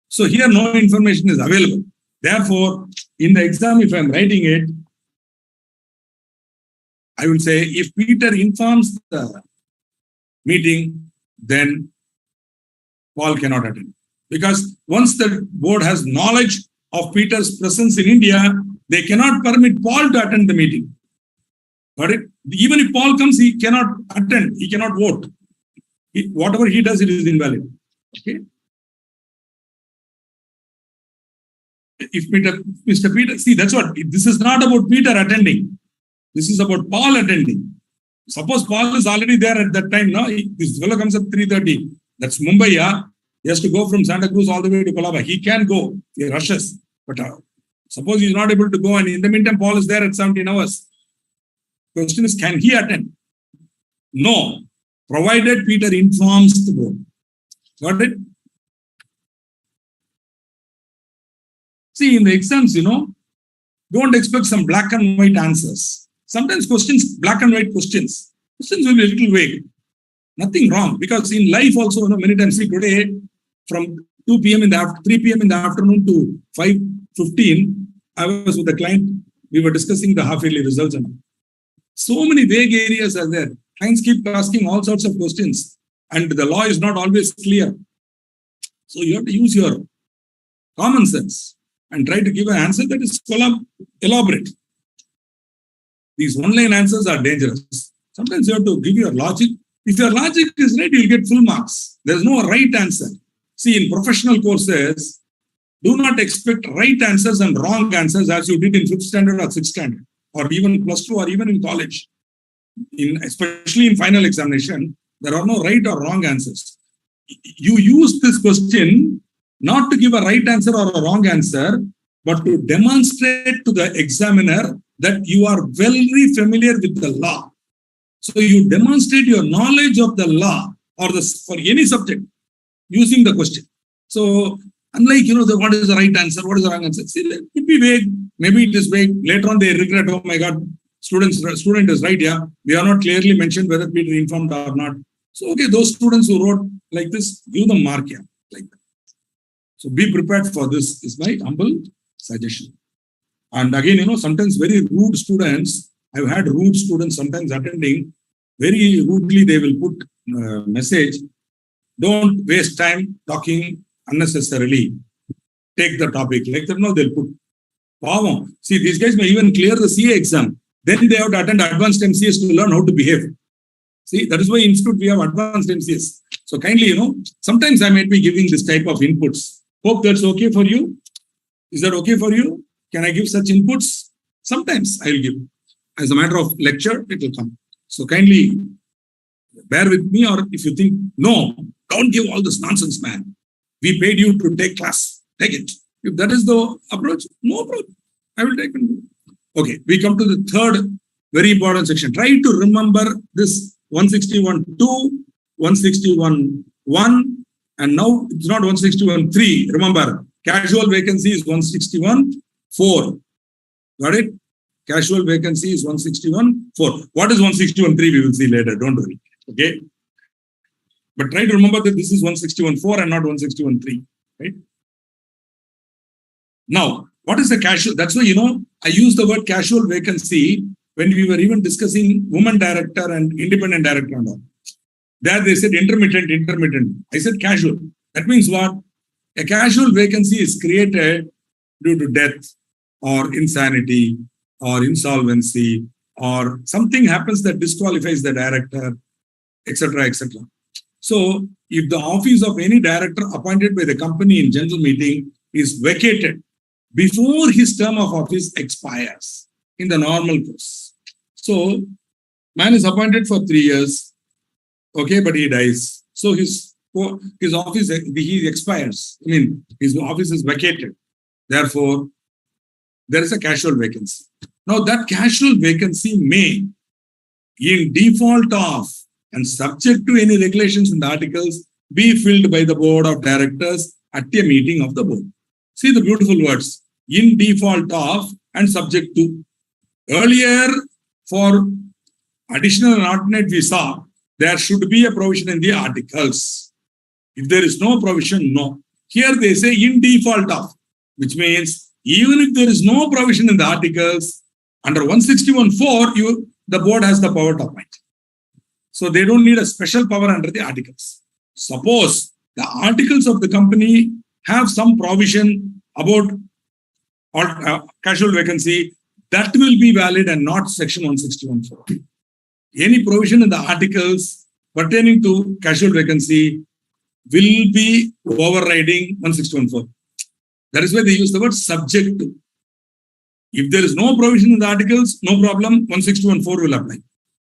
So here no information is available. Therefore, in the exam, if I am writing it, I will say if Peter informs the meeting, then Paul cannot attend. Because once the board has knowledge of Peter's presence in India, they cannot permit Paul to attend the meeting. But even if Paul comes, he cannot attend, he cannot vote. Whatever he does, it is invalid. Okay. if Mr. Peter, see, that's what, this is not about Peter attending. This is about Paul attending. Suppose Paul is already there at that time, no? This fellow comes at 3:30. That's Mumbai, yeah? He has to go from Santa Cruz all the way to Colaba. He can go. He rushes. But suppose he's not able to go, and in the meantime, Paul is there at 17 hours. Question is, can he attend? No. Provided Peter informs the board. Got it? See, in the exams, don't expect some black and white answers. Sometimes questions, black and white questions will be a little vague. Nothing wrong, because in life also, many times, see, today from 2 p.m. 3 p.m. in the afternoon to 5:15, I was with a client. We were discussing the half-yearly results. And so many vague areas are there. Clients keep asking all sorts of questions, and the law is not always clear. So you have to use your common sense and try to give an answer that is elaborate. These one-line answers are dangerous. Sometimes you have to give your logic. If your logic is right, you'll get full marks. There's no right answer. See, in professional courses, do not expect right answers and wrong answers as you did in 5th standard or 6th standard, or even +2, or even in college. Especially in final examination, there are no right or wrong answers. You use this question not to give a right answer or a wrong answer, but to demonstrate to the examiner that you are very familiar with the law. So you demonstrate your knowledge of the law or for any subject using the question. So unlike, what is the right answer, what is the wrong answer? See, it could be vague. Maybe it is vague. Later on they regret, oh my God, student is right, yeah. We are not clearly mentioned whether Peter informed or not. So, okay, those students who wrote like this, give them mark, yeah, like that. So be prepared for this is my humble suggestion. And again, sometimes very rude students, I've had rude students sometimes attending, very rudely they will put message, don't waste time talking unnecessarily. Take the topic. Like that, no, they'll put, wow. See, these guys may even clear the CA exam. Then they have to attend advanced MCS to learn how to behave. See, that is why in institute we have advanced MCS. So kindly, sometimes I might be giving this type of inputs. Hope that's okay for you. Is that okay for you? Can I give such inputs? Sometimes I will give. As a matter of lecture, it will come. So kindly bear with me, or if you think, no, don't give all this nonsense, man. We paid you to take class. Take it. If that is the approach, no problem. I will take it. Okay, we come to the third very important section. Try to remember this 161.2, 161.1, and now it's not 161.3. Remember, casual vacancy is 161.4. Got it? Casual vacancy is 161.4. What is 161.3? We will see later. Don't worry. Okay. But try to remember that this is 161.4 and not 161.3. Right? Now, what is the casual? That's why, I use the word casual vacancy when we were even discussing woman director and independent director and all. There they said intermittent. I said casual. That means what? A casual vacancy is created due to death or insanity or insolvency or something happens that disqualifies the director, etc., etc. So, if the office of any director appointed by the company in general meeting is vacated before his term of office expires in the normal course. So, man is appointed for 3 years, okay, but he dies. So, his office, he expires. I mean, his office is vacated. Therefore, there is a casual vacancy. Now, that casual vacancy may, in default of and subject to any regulations in the articles, be filled by the board of directors at a meeting of the board. See the beautiful words, in default of and subject to. Earlier, for additional and alternate visa, there should be a provision in the articles. If there is no provision, no. Here they say in default of, which means even if there is no provision in the articles, under 161.4, the board has the power to appoint. So they don't need a special power under the articles. Suppose the articles of the company have some provision about casual vacancy, that will be valid and not section 161.4. Any provision in the articles pertaining to casual vacancy will be overriding 161.4. That is why they use the word subject to. If there is no provision in the articles, no problem, 161.4 will apply.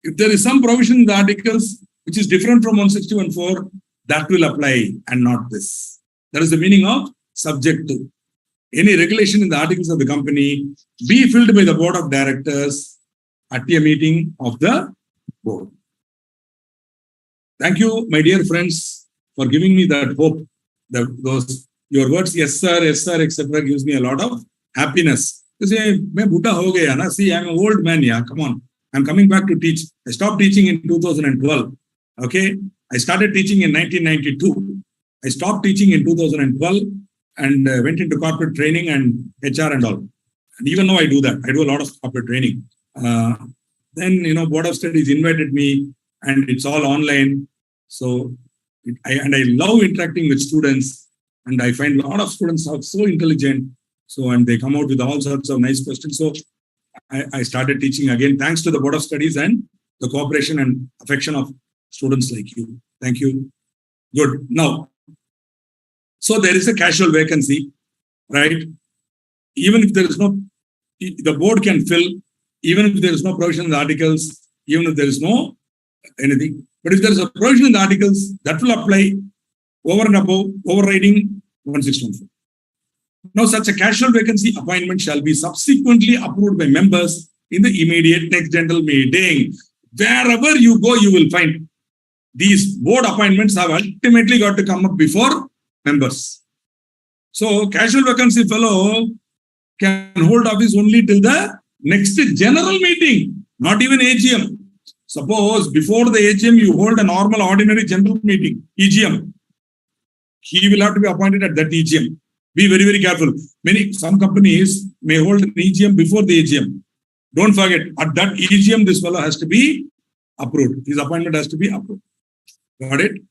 If there is some provision in the articles which is different from 161.4, that will apply and not this. That is the meaning of subject to. Any regulation in the articles of the company be filled by the board of directors at a meeting of the board. Thank you, my dear friends, for giving me that hope. Those your words, yes sir, etc., gives me a lot of happiness. See, I'm an old man, yeah. Come on. I'm coming back to teach. I stopped teaching in 2012. Okay. I started teaching in 1992. I stopped teaching in 2012 and went into corporate training and HR and all. And even now I do that. I do a lot of corporate training. Then, Board of Studies invited me and it's all online. So, I love interacting with students, and I find a lot of students are so intelligent. So, and they come out with all sorts of nice questions. So, I started teaching again, thanks to the Board of Studies and the cooperation and affection of students like you. Thank you. Good. Now, so there is a casual vacancy, right? Even if there is no, the board can fill, even if there is no provision in the articles, even if there is no anything. But if there is a provision in the articles, that will apply over and above, overriding 161.4. Now, such a casual vacancy appointment shall be subsequently approved by members in the immediate next general meeting. Wherever you go, you will find these board appointments have ultimately got to come up before members. So, casual vacancy fellow can hold office only till the next general meeting, not even AGM. Suppose before the AGM, you hold a normal ordinary general meeting, EGM. He will have to be appointed at that EGM. Be very, very careful. Some companies may hold an EGM before the AGM. Don't forget, at that EGM, this fellow has to be approved. His appointment has to be approved. Got it?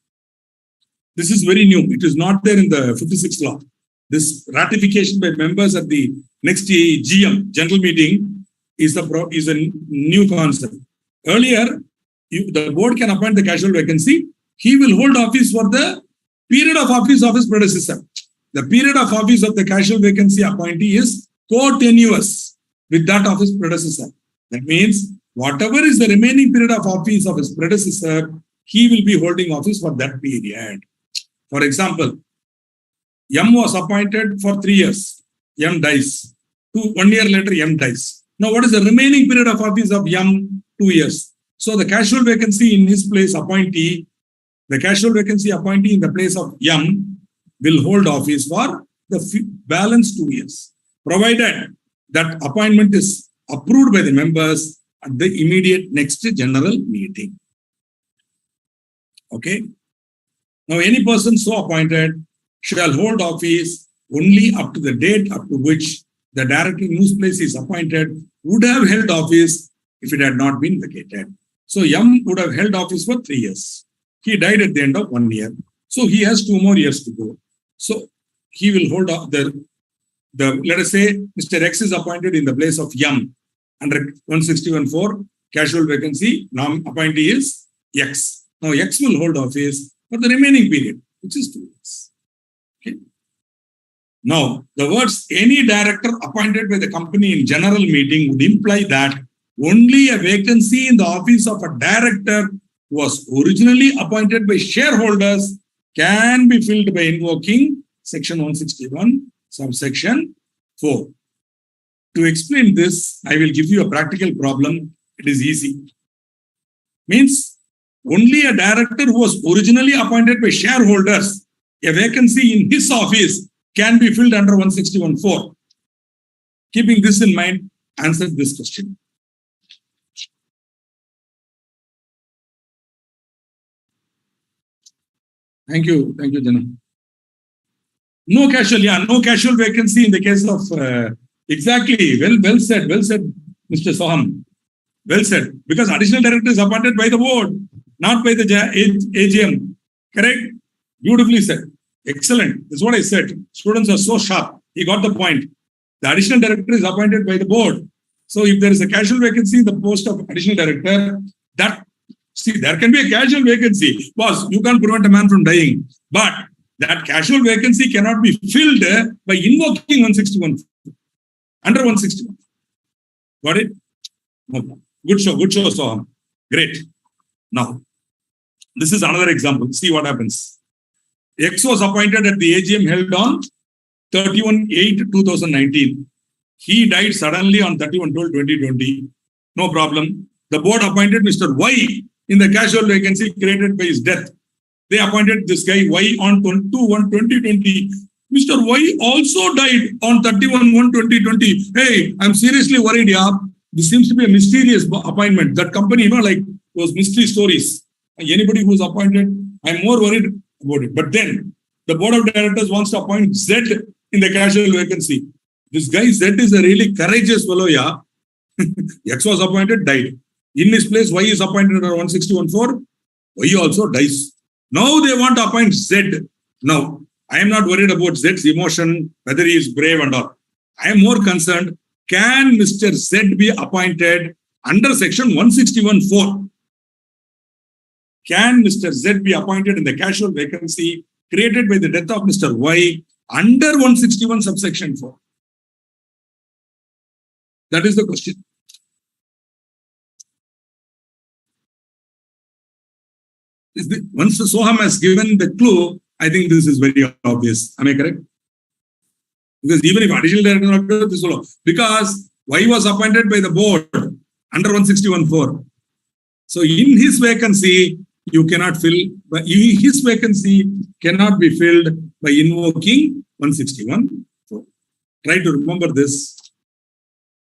This is very new. It is not there in the 56th law. This ratification by members at the next GM, general meeting, is a new concept. Earlier, the board can appoint the casual vacancy. He will hold office for the period of office of his predecessor. The period of office of the casual vacancy appointee is co-tenuous with that of his predecessor. That means, whatever is the remaining period of office of his predecessor, he will be holding office for that period. For example, M was appointed for 3 years. M dies. 1 year later, M dies. Now, what is the remaining period of office of M? 2 years. So, the casual vacancy in his place appointee, the casual vacancy appointee in the place of M will hold office for the balance 2 years, provided that appointment is approved by the members at the immediate next general meeting. Okay. Now, any person so appointed shall hold office only up to the date up to which the director in whose place is appointed would have held office if it had not been vacated. So, M would have held office for 3 years. He died at the end of 1 year. So, he has 2 more years to go. So, he will hold let us say Mr. X is appointed in the place of M under 161.4, casual vacancy, appointee is X. Now, X will hold office for the remaining period, which is 2 years. Okay. Now, the words any director appointed by the company in general meeting would imply that only a vacancy in the office of a director who was originally appointed by shareholders can be filled by invoking section 161, subsection 4. To explain this, I will give you a practical problem. It is easy. Means only a director who was originally appointed by shareholders, a vacancy in his office can be filled under 161.4. Keeping this in mind, answer this question. Thank you, Jana. No casual vacancy in the case of, exactly, well said, Mr. Soham. Well said, because additional director is appointed by the board, not by the AGM. Correct? Beautifully said. Excellent. That's what I said. Students are so sharp. He got the point. The additional director is appointed by the board. So if there is a casual vacancy in the post of additional director, there can be a casual vacancy. Boss, you can't prevent a man from dying. But That casual vacancy cannot be filled by invoking 161. Under 161. Got it? No. Good show, Soham. Great. Now, this is another example. See what happens. X was appointed at the AGM held on 31/8/2019. He died suddenly on 31/12/2020. No problem. The board appointed Mr. Y in the casual vacancy created by his death. They appointed this guy Y on 2/1/2020. Mr. Y also died on 31/1/2020. Hey, I'm seriously worried, yeah. This seems to be a mysterious appointment. That company, like those mystery stories. Anybody who's appointed, I'm more worried about it. But then the board of directors wants to appoint Z in the casual vacancy. This guy Z is a really courageous fellow, yeah. X was appointed, died. In his place, Y is appointed under 161(4). Y also dies. Now they want to appoint Z. Now, I am not worried about Z's emotion, whether he is brave and all. I am more concerned, can Mr. Z be appointed under section 161(4)? Can Mr. Z be appointed in the casual vacancy created by the death of Mr. Y under 161 subsection 4? That is the question. Once Soham has given the clue, I think this is very obvious. Am I correct? Because even if additional director, this will, because Y was appointed by the board under 161(4). So in his vacancy, you cannot fill, but his vacancy cannot be filled by invoking 161(4). Try to remember this.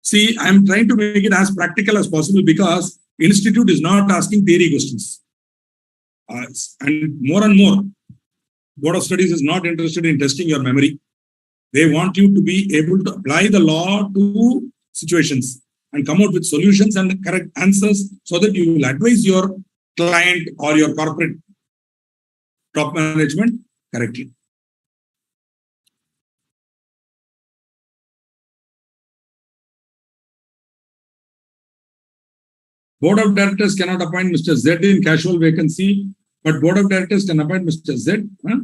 See, I am trying to make it as practical as possible because Institute is not asking theory questions. And more, Board of Studies is not interested in testing your memory. They want you to be able to apply the law to situations and come out with solutions and correct answers so that you will advise your client or your corporate top management correctly. Board of Directors cannot appoint Mr. Z in casual vacancy, but Board of Directors can appoint Mr. Z. Huh?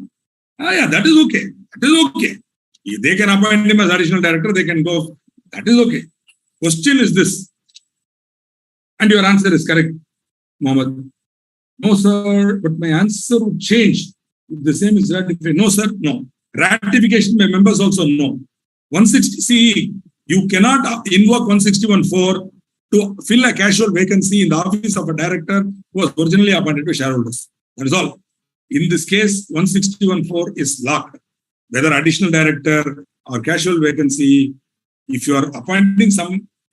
Yeah, that is okay. That is okay. If they can appoint him as additional director, they can go. That is okay. Question is this. And your answer is correct, Mohammed. No, sir, but my answer would change. If the same is ratified. No, sir, no. Ratification by members also no. 160, see, you cannot invoke 161(4) to fill a casual vacancy in the office of a director who was originally appointed by shareholders. That is all. In this case, 161(4) is locked. Whether additional director or casual vacancy, if you are appointing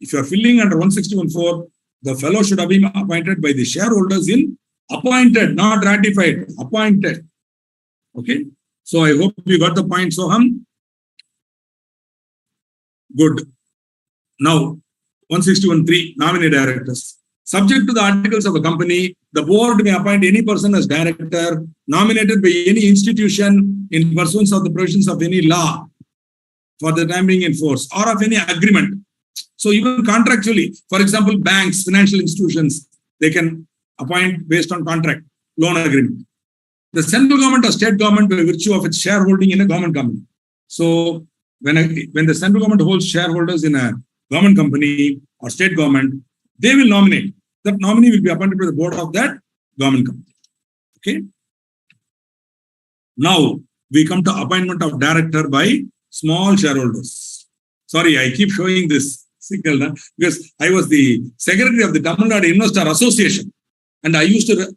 if you are filling under 161(4), the fellow should have been appointed by the shareholders in appointed, not ratified, appointed. Okay. So I hope you got the point, Soham. Good. Now, 161(3), nominee directors. Subject to the articles of a company, the board may appoint any person as director nominated by any institution in pursuance of the provisions of any law for the time being in force or of any agreement. So even contractually, for example, banks, financial institutions, they can appoint based on contract, loan agreement. The central government or state government by virtue of its shareholding in a government company. So when the central government holds shareholders in a government company or state government, they will nominate. That nominee will be appointed by the board of that government company. Okay. Now we come to appointment of director by small shareholders. Sorry, I keep showing this signal because I was the secretary of the Tamil Nadu Investor Association, and I used to,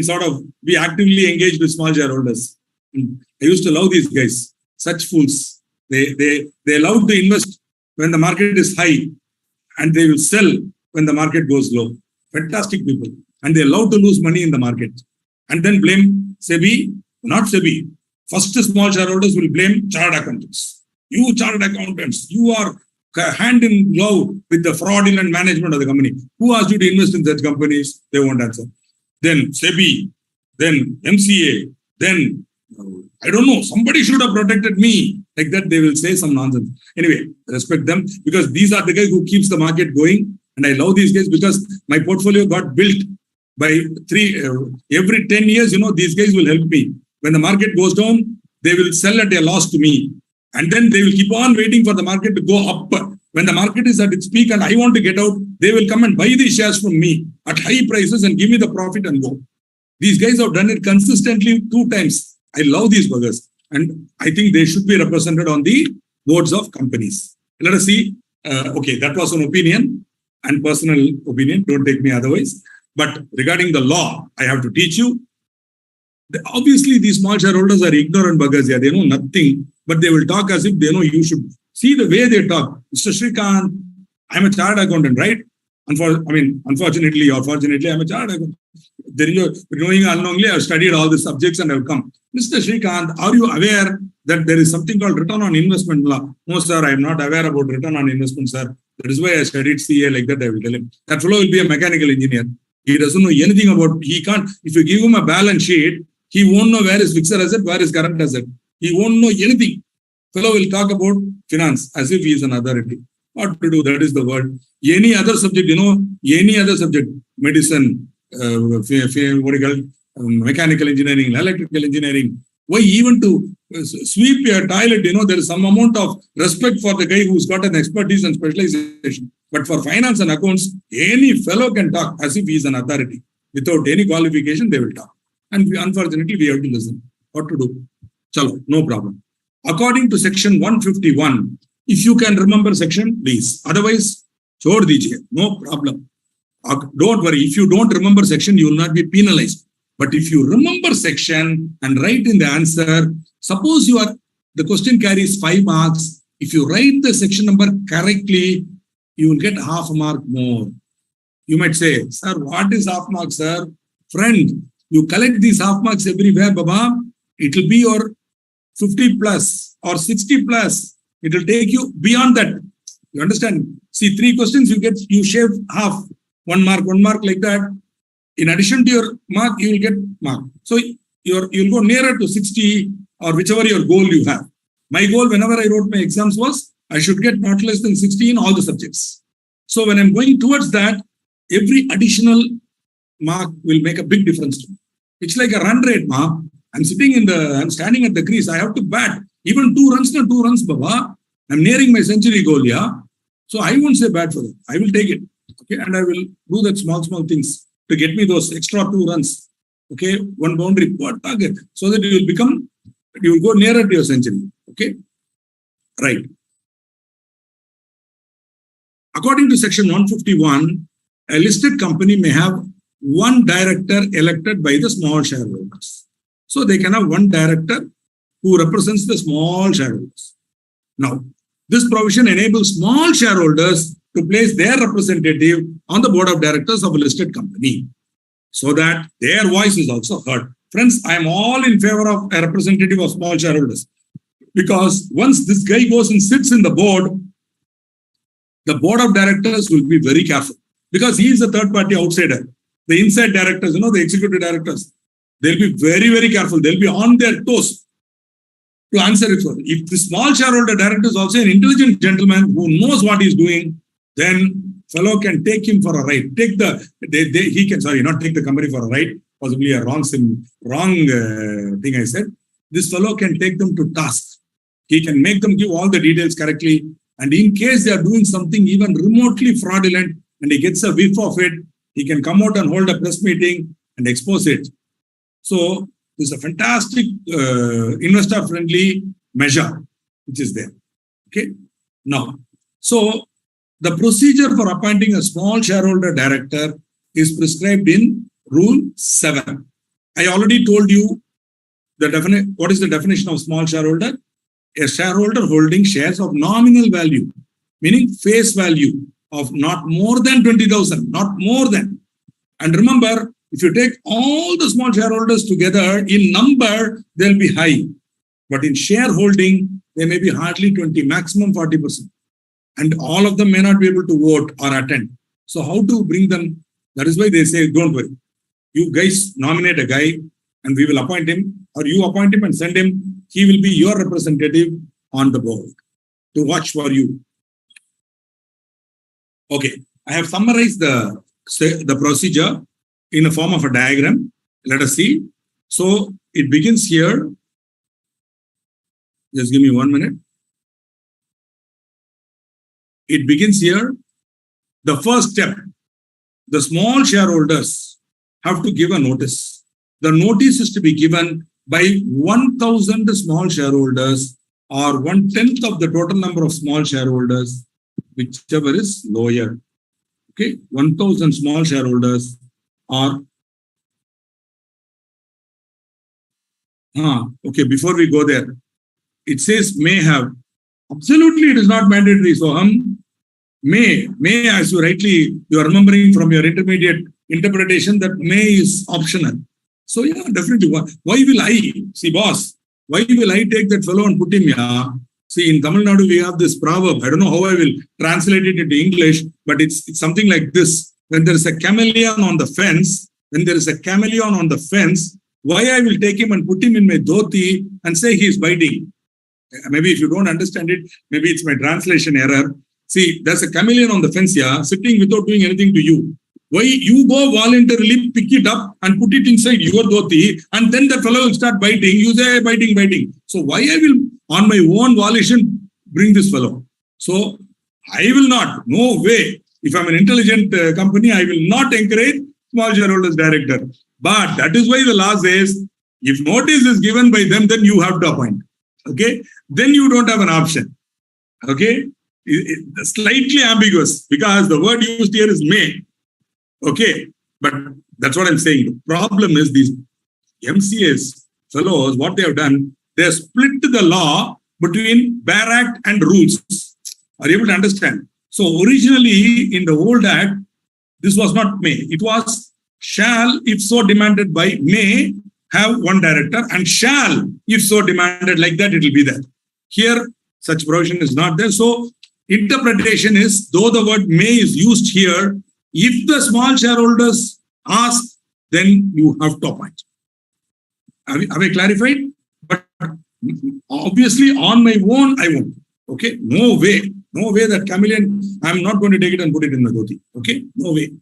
sort of be actively engaged with small shareholders. And I used to love these guys, such fools. They love to invest when the market is high, and they will sell when the market goes low. Fantastic people. And they love to lose money in the market. And then blame SEBI, not SEBI. First, small shareholders will blame chartered accountants. You chartered accountants, you are hand in glove with the fraudulent management of the company. Who asked you to invest in such companies? They won't answer. Then SEBI, then MCA, then I don't know, somebody should have protected me. Like that, they will say some nonsense. Anyway, respect them because these are the guys who keeps the market going. And I love these guys because my portfolio got built by every 10 years, these guys will help me. When the market goes down, they will sell at a loss to me. And then they will keep on waiting for the market to go up. When the market is at its peak and I want to get out, they will come and buy these shares from me at high prices and give me the profit and go. These guys have done it consistently 2 times. I love these buggers. And I think they should be represented on the boards of companies. Let us see. Okay, that was an opinion and personal opinion. Don't take me otherwise. But regarding the law, I have to teach you. Obviously, these small shareholders are ignorant buggers. Yeah, they know nothing, but they will talk as if they know. You should see the way they talk. Mr. Shrikant, I'm a chartered accountant, right? Unfortunately or fortunately, I'm a chartered accountant. Knowing unknowingly, I've studied all the subjects and I've come. Mr. Shrikant, are you aware that there is something called return on investment law? No, sir, I am not aware about return on investment, sir. That is why I studied CEL like that. I will tell him. That fellow will be a mechanical engineer. He doesn't know anything about, he can't, if you give him a balance sheet, he won't know where is fixed asset, where is current asset. He won't know anything. Fellow will talk about finance as if he is an authority. What to do? That is the word. Any other subject, any other subject, medicine, mechanical engineering, electrical engineering. Why even to sweep your toilet, there is some amount of respect for the guy who's got an expertise and specialization. But for finance and accounts, any fellow can talk as if he is an authority. Without any qualification, they will talk. And unfortunately, we have to listen. What to do? Chalo, no problem. According to section 151, if you can remember section, please. Otherwise, chhod dijiye, no problem. Don't worry. If you don't remember section, you will not be penalized. But if you remember section and write in the answer, suppose the question carries 5 marks. If you write the section number correctly, you will get half a mark more. You might say, sir, what is half mark, sir? Friend, you collect these half marks everywhere, Baba. It will be your 50 plus or 60 plus. It will take you beyond that. You understand? See, 3 questions you shave half. 1 mark like that. In addition to your mark, you will get mark. So you'll go nearer to 60 or whichever your goal you have. My goal whenever I wrote my exams was I should get not less than 60 in all the subjects. So when I'm going towards that, every additional mark will make a big difference to me. It's like a run rate, ma. I'm standing at the crease. I have to bat. Even 2 runs, Baba. I'm nearing my century goal, yeah. So I won't say bad for it. I will take it. Okay, and I will do that small things to get me those extra 2 runs. Okay, 1 boundary per target, so that you will go nearer to your century. Okay, right. According to section 151, a listed company may have 1 director elected by the small shareholders. So they can have 1 director who represents the small shareholders. Now, this provision enables small shareholders to place their representative on the board of directors of a listed company so that their voice is also heard. Friends, I am all in favor of a representative of small shareholders because once this guy goes and sits in the board of directors will be very careful because he is a third party outsider. The inside directors, the executive directors, they'll be very, very careful. They'll be on their toes to answer it for. If the small shareholder director is also an intelligent gentleman who knows what he's doing, then fellow can take him for a ride. Not take the company for a ride, possibly a wrong thing I said. This fellow can take them to task. He can make them give all the details correctly. And in case they are doing something even remotely fraudulent and he gets a whiff of it, he can come out and hold a press meeting and expose it. So this is a fantastic investor-friendly measure which is there. Okay. Now, so the procedure for appointing a small shareholder director is prescribed in Rule 7. I already told you what is the definition of small shareholder? A shareholder holding shares of nominal value, meaning face value of not more than 20,000, not more than. And remember, if you take all the small shareholders together, in number, they'll be high. But in shareholding, they may be hardly 20, maximum 40%. And all of them may not be able to vote or attend. So how to bring them? That is why they say, don't worry. You guys nominate a guy and we will appoint him, or you appoint him and send him. He will be your representative on the board to watch for you. Okay, I have summarized the procedure in the form of a diagram. Let us see. So it begins here. Just give me 1 minute. It begins here. The first step, the small shareholders have to give a notice. The notice is to be given by 1,000 small shareholders or 1/10 of the total number of small shareholders, whichever is lower. Okay, 1,000 small shareholders or okay, before we go there, it says may have. Absolutely, it is not mandatory. So, may, as you are remembering from your intermediate interpretation that may is optional. So, yeah, definitely. Why will I? See, boss, why will I take that fellow and put him here? See, in Tamil Nadu, we have this proverb. I don't know how I will translate it into English, but it's something like this. When there is a chameleon on the fence, why I will take him and put him in my dhoti and say he is biting? Maybe if you don't understand it, maybe it's my translation error. See, there's a chameleon on the fence here, sitting without doing anything to you. Why you go voluntarily pick it up and put it inside your dhoti, and then the fellow will start biting. You say, biting. So why I will, on my own volition, bring this fellow? So I will not, no way. If I'm an intelligent company, I will not encourage small shareholders director. But that is why the law says, if notice is given by them, then you have to appoint. Okay? Then you don't have an option. Okay? It's slightly ambiguous because the word used here is may. Okay? But that's what I'm saying. The problem is these MCAs, fellows, what they have done, they have split the law between Bare Act and rules. Are you able to understand? So originally in the old act, this was not may. It was shall, if so demanded by, may have one director, and shall, if so demanded, like that, it will be there. Here, such provision is not there. So interpretation is, though the word may is used here, if the small shareholders ask, then you have to appoint. Have I clarified? But obviously, on my own, I won't. Okay? No way that chameleon, I'm not going to take it and put it in the dhoti. Okay? No way.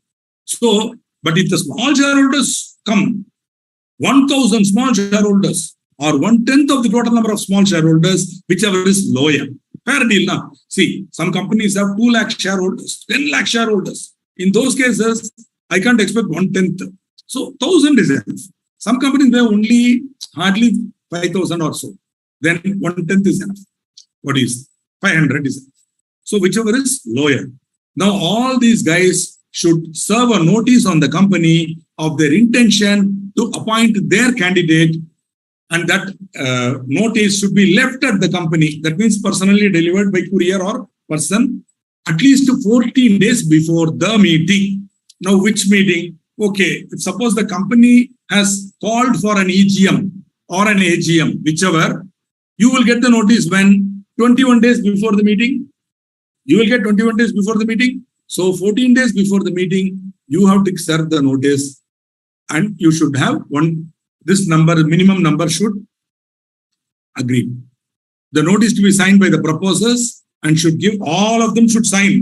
So, but if the small shareholders come, 1,000 small shareholders or 1/10 of the total number of small shareholders, whichever is lower. Fair deal now. See, some companies have 2 lakh shareholders, 10 lakh shareholders. In those cases, I can't expect 1/10. So 1,000 is enough. Some companies have only hardly 5,000 or so. Then 1/10 is enough. What is 500 is enough. So whichever is lower. Now all these guys should serve a notice on the company of their intention to appoint their candidate, and that notice should be left at the company. That means personally delivered by courier or person at least 14 days before the meeting. Now, which meeting? Okay, suppose the company has called for an EGM or an AGM, whichever, you will get the notice when 21 days before the meeting. You will get 21 days before the meeting. So 14 days before the meeting, you have to serve the notice, and you should have this number, minimum number should agree. The notice to be signed by the proposers and should give, all of them should sign.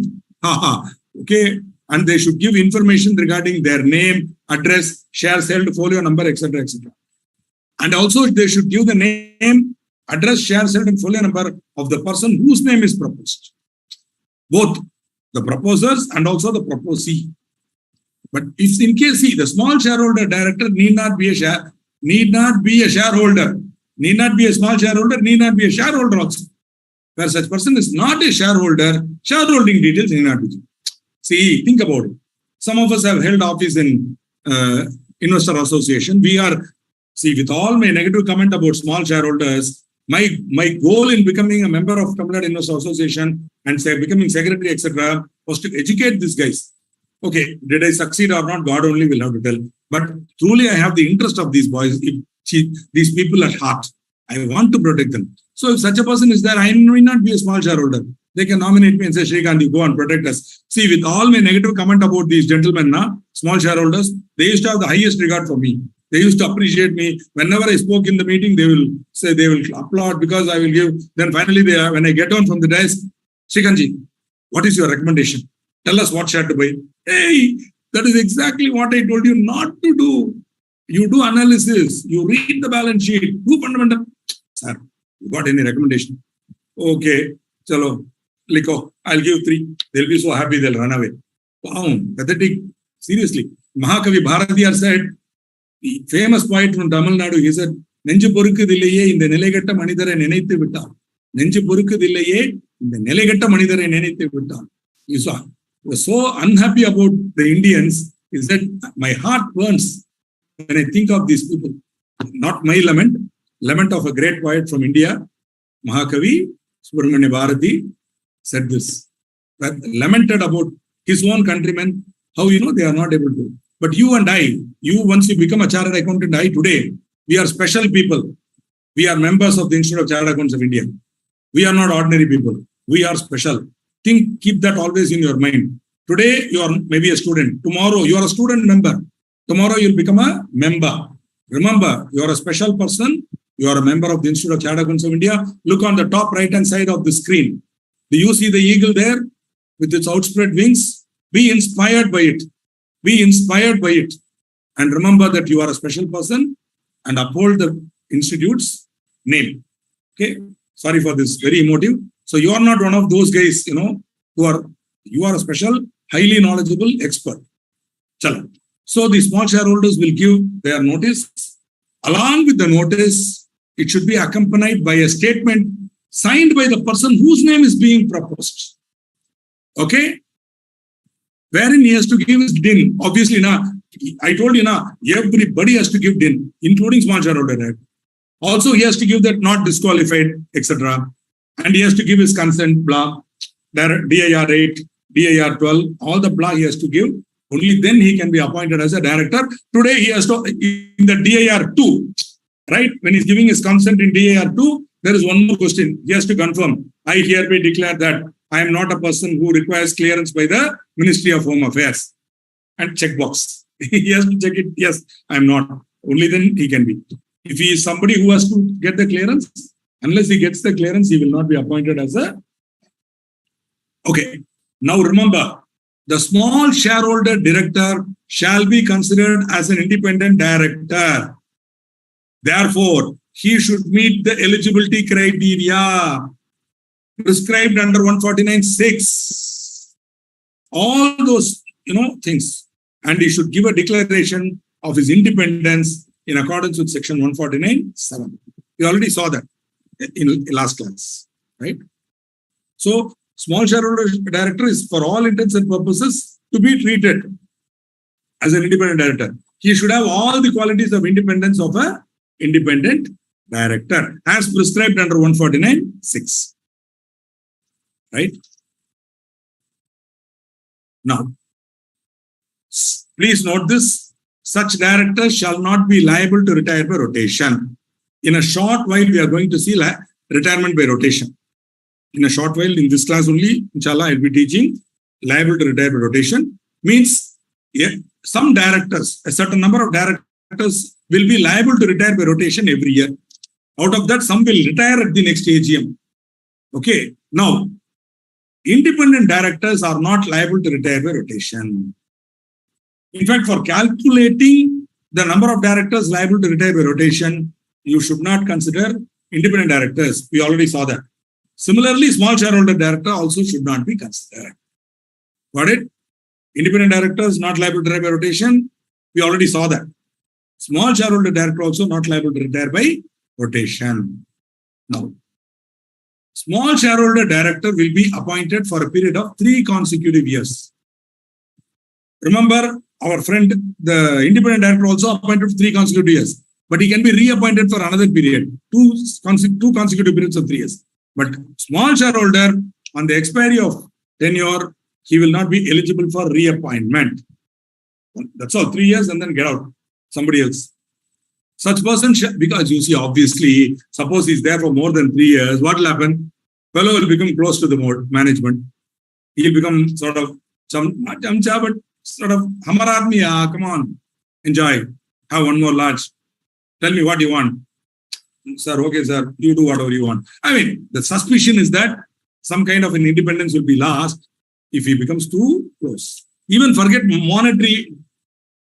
Okay. And they should give information regarding their name, address, shares held, folio number, etc., etc. And also they should give the name, address, shares held, and folio number of the person whose name is proposed. Both the proposers and also the proposee. But if in case, see, the small shareholder director need not be a shareholder, need not be a small shareholder, need not be a shareholder also. Where such person is not a shareholder, shareholding details need not be given. See, think about it. Some of us have held office in investor association. We are, see, with all my negative comment about small shareholders, my goal in becoming a member of Tamil Nadu Investor Association and becoming secretary, etc., was to educate these guys. Okay, did I succeed or not? God only will have to tell. But truly, I have the interest of these boys, these people at heart. I want to protect them. So if such a person is there, I may not be a small shareholder. They can nominate me and say, Shrikant, you go and protect us. See, with all my negative comment about these gentlemen, small shareholders, they used to have the highest regard for me. They used to appreciate me. Whenever I spoke in the meeting, they will say, they will applaud because I will give. Then finally, when I get on from the desk, Shrikantji, what is your recommendation? Tell us what share to buy. Hey, that is exactly what I told you not to do. You do analysis. You read the balance sheet. Do fundamental. Sir, Got any recommendation? Okay, chalo, liko, I'll give 3. They'll be so happy they'll run away. Wow, pathetic. Seriously. Mahakavi Bharatiyar said, the famous poet from Tamil Nadu, he said, Nenju porukudilleeye in the Nelegata Manidara Nenethu vittaan. Nenju porukudilleeye in the Nelegata Manidara Nenethu vittaan. You saw, I was so unhappy about the Indians. He said, my heart burns when I think of these people. Not my lament, lament of a great poet from India, Mahakavi Subramanya Bharati said this. That lamented about his own countrymen, how they are not able to. But you and I, once you become a chartered accountant, today, we are special people. We are members of the Institute of Chartered Accountants of India. We are not ordinary people. We are special. Keep that always in your mind. Today, you are maybe a student. Tomorrow, you are a student member. Tomorrow, you'll become a member. Remember, you are a special person. You are a member of the Institute of Chartered Accountants of India. Look on the top right-hand side of the screen. Do you see the eagle there with its outspread wings? Be inspired by it. Be inspired by it. And remember that you are a special person and uphold the Institute's name. Okay. Sorry for this, very emotive. So you are not one of those guys, you are a special, highly knowledgeable expert. Chala. So the small shareholders will give their notice. Along with the notice, it should be accompanied by a statement signed by the person whose name is being proposed. Okay? Wherein he has to give his DIN. Obviously, I told you, everybody has to give DIN, including small shareholder. Also, he has to give that not disqualified, etc. And he has to give his consent, blah, DIR 8, DIR 12, all the blah he has to give. Only then he can be appointed as a director. Today, he has to, in the DIR 2, right? When he's giving his consent in DIR 2, there is one more question. He has to confirm, I hereby declare that I am not a person who requires clearance by the Ministry of Home Affairs. And checkbox. He has to check it. Yes, I am not. Only then he can be. If he is somebody who has to get the clearance, unless he gets the clearance, he will not be appointed as a... Okay. Now remember, the small shareholder director shall be considered as an independent director. Therefore, he should meet the eligibility criteria prescribed under 149(6). All those, things. And he should give a declaration of his independence in accordance with section 149(7). We already saw that in last class, right? So, small shareholder director is for all intents and purposes to be treated as an independent director. He should have all the qualities of independence of an independent director as prescribed under 149(6). Right? Now, please note this. Such directors shall not be liable to retire by rotation. In a short while, we are going to see retirement by rotation. In a short while, in this class only, inshallah, I'll be teaching liable to retire by rotation. Means some directors, a certain number of directors will be liable to retire by rotation every year. Out of that, some will retire at the next AGM. Okay. Now, independent directors are not liable to retire by rotation. In fact, for calculating the number of directors liable to retire by rotation, you should not consider independent directors. We already saw that. Similarly, small shareholder director also should not be considered. Got it? Independent directors not liable to retire by rotation. We already saw that. Small shareholder director also not liable to retire by rotation. Now, small shareholder director will be appointed for a period of 3 consecutive years. Remember, our friend, the independent director also appointed for 3 consecutive years. But he can be reappointed for another period, two consecutive periods of 3 years. But small shareholder, on the expiry of tenure, he will not be eligible for reappointment. That's all, 3 years and then get out. Somebody else. Such person, because you see, obviously, suppose he's there for more than 3 years, what will happen? Fellow will become close to the management. He'll become sort of, not chamcha, but sort of, hamar aadmi, come on, enjoy, have one more large. Tell me what you want. Sir, okay, sir, you do whatever you want. I mean, the suspicion is that some kind of an independence will be lost if he becomes too close. Even forget monetary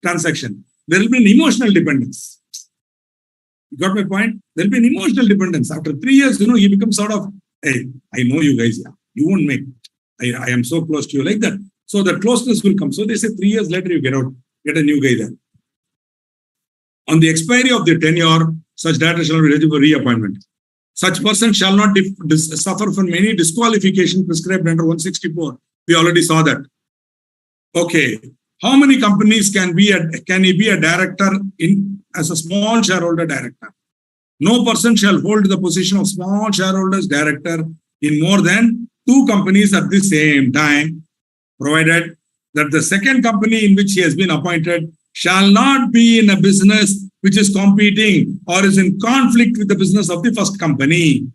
transaction. There will be an emotional dependence. You got my point? There'll be an emotional dependence. After 3 years, he becomes sort of, hey, I know you guys, yeah. You won't make. I am so close to you, like that. So the closeness will come. So they say 3 years later, you get out, get a new guy there. On the expiry of their tenure, such director shall be eligible for reappointment. Such person shall not suffer from any disqualification prescribed under 164. We already saw that. Okay. How many companies can he be a director as a small shareholder director? No person shall hold the position of small shareholders director in more than 2 companies at the same time, provided that the second company in which he has been appointed shall not be in a business which is competing or is in conflict with the business of the first company.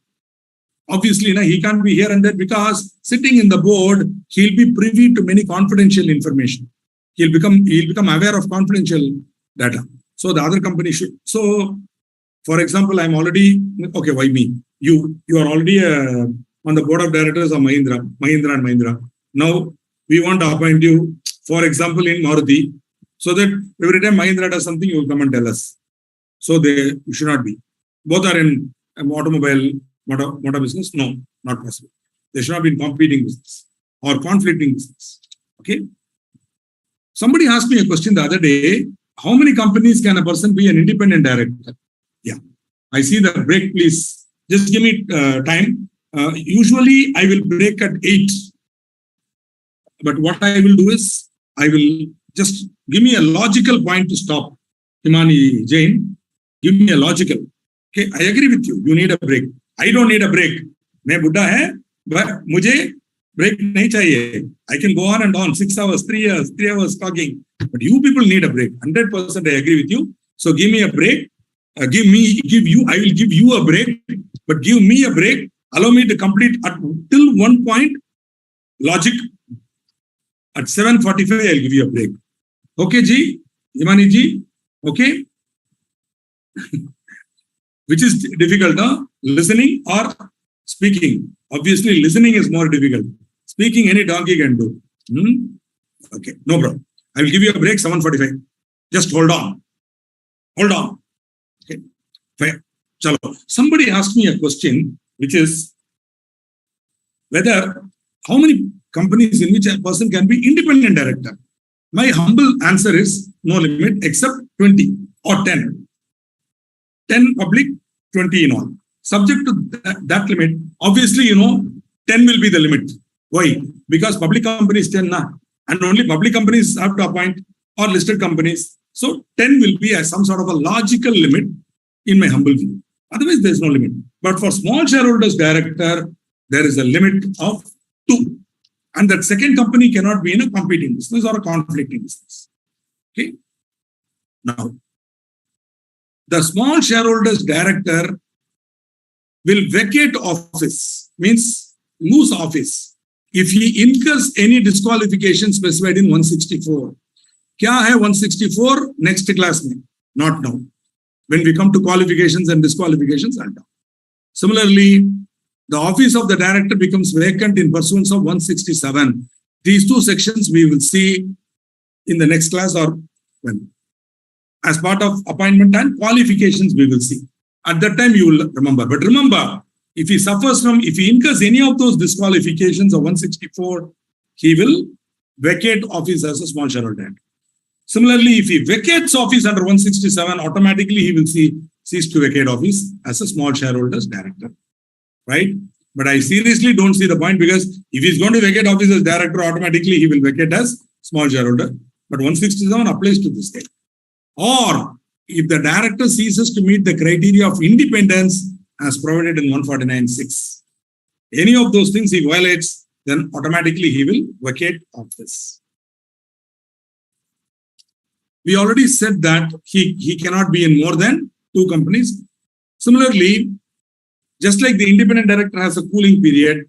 Obviously, he can't be here and there because sitting in the board, he'll be privy to many confidential information. He'll become aware of confidential data. So the other company should. So, for example, I'm already, okay, why me? You are already on the board of directors of Mahindra and Mahindra. Now, we want to appoint you, for example, in Maruti, so that every time Mahindra does something, you will come and tell us. So you should not be. Both are in automobile, motor business. No, not possible. They should not be in competing business or conflicting business. Okay. Somebody asked me a question the other day. How many companies can a person be an independent director? Yeah. I see the break, please. Just give me time. Usually, I will break at 8. But what I will do is, I will just give me a logical point to stop. Himani Jain, give me a logical. Okay, I agree with you. You need a break. I don't need a break. मैं बुढ़ा है, but मुझे break नहीं चाहिए. I can go on and on 6 hours, 3 hours talking. But you people need a break. 100% I agree with you. So give me a break. I will give you a break. But give me a break. Allow me to complete till one point. Logic. At 7:45, I'll give you a break. Okay, Ji? Himani Ji? Okay? Which is difficult, huh? Listening or speaking? Obviously, listening is more difficult. Speaking, any donkey can do. Okay, no problem. I will give you a break, 7:45. Just hold on. Hold on. Okay. Fine. Chalo. Somebody asked me a question, which is whether how many companies in which a person can be independent director. My humble answer is no limit except 20 or 10. 10 public, 20 in all. Subject to that limit, obviously, 10 will be the limit. Why? Because public companies 10, and only public companies have to appoint or listed companies. So 10 will be some sort of a logical limit in my humble view. Otherwise, there is no limit. But for small shareholders director, there is a limit of 2. And that second company cannot be in a competing business or a conflicting business. Okay. Now, the small shareholders director will vacate office, means lose office, if he incurs any disqualification specified in 164. Kya hai 164? Next class mein, not now. When we come to qualifications and disqualifications, I'll talk. Similarly, the office of the director becomes vacant in pursuance of 167. These 2 sections we will see in the next class or when. As part of appointment and qualifications, we will see. At that time, you will remember. But remember, if he incurs any of those disqualifications of 164, he will vacate office as a small shareholder. Similarly, if he vacates office under 167, automatically he will cease to vacate office as a small shareholders director. Right? But I seriously don't see the point, because if he's going to vacate office as director, automatically he will vacate as small shareholder. But 167 applies to this thing. Or if the director ceases to meet the criteria of independence as provided in 149(6), any of those things he violates, then automatically he will vacate office. We already said that he cannot be in more than 2 companies. Similarly, just like the independent director has a cooling period,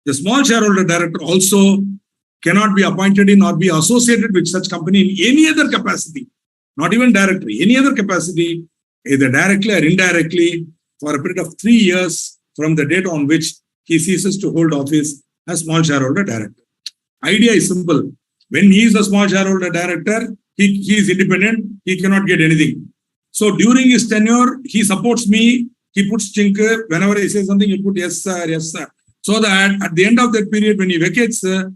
the small shareholder director also cannot be appointed in or be associated with such company in any other capacity, not even directly, any other capacity, either directly or indirectly, for a period of 3 years from the date on which he ceases to hold office as small shareholder director. Idea is simple. When he is a small shareholder director, he is independent, he cannot get anything. So during his tenure, he supports me. He puts chinker. Whenever I say something, he put yes, sir, yes, sir. So that at the end of that period, when he vacates or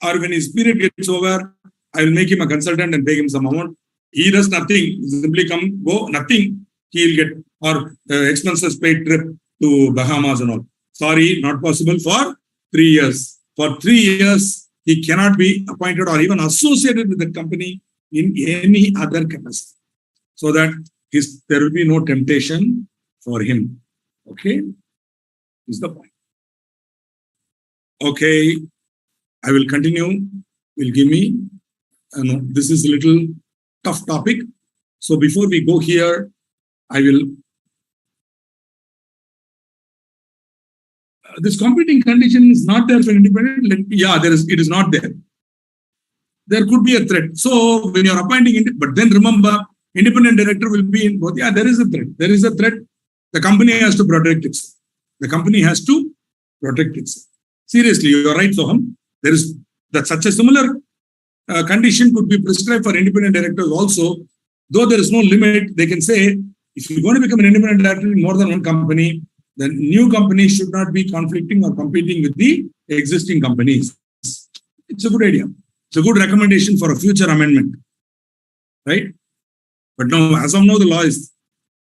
when his period gets over, I will make him a consultant and pay him some amount. He does nothing. Simply come, go, nothing. He'll get or expenses paid trip to Bahamas and all. Sorry, not possible for 3 years. For 3 years, he cannot be appointed or even associated with the company in any other capacity. So that there will be no temptation for him. Okay, is the point. Okay, I will continue. Will give me. No, this is a little tough topic. So before we go here, I will. This competing condition is not there for independent. Yeah, there is. It is not there. There could be a threat. So when you're appointing, but then remember, independent director will be in both. Yeah, there is a threat. There is a threat. The company has to protect itself. The company has to protect itself. Seriously, you're right, Soham. There is that such a similar condition could be prescribed for independent directors also. Though there is no limit, they can say, if you're going to become an independent director in more than one company, then new companies should not be conflicting or competing with the existing companies. It's a good idea. It's a good recommendation for a future amendment, right? But now, as of now, the law is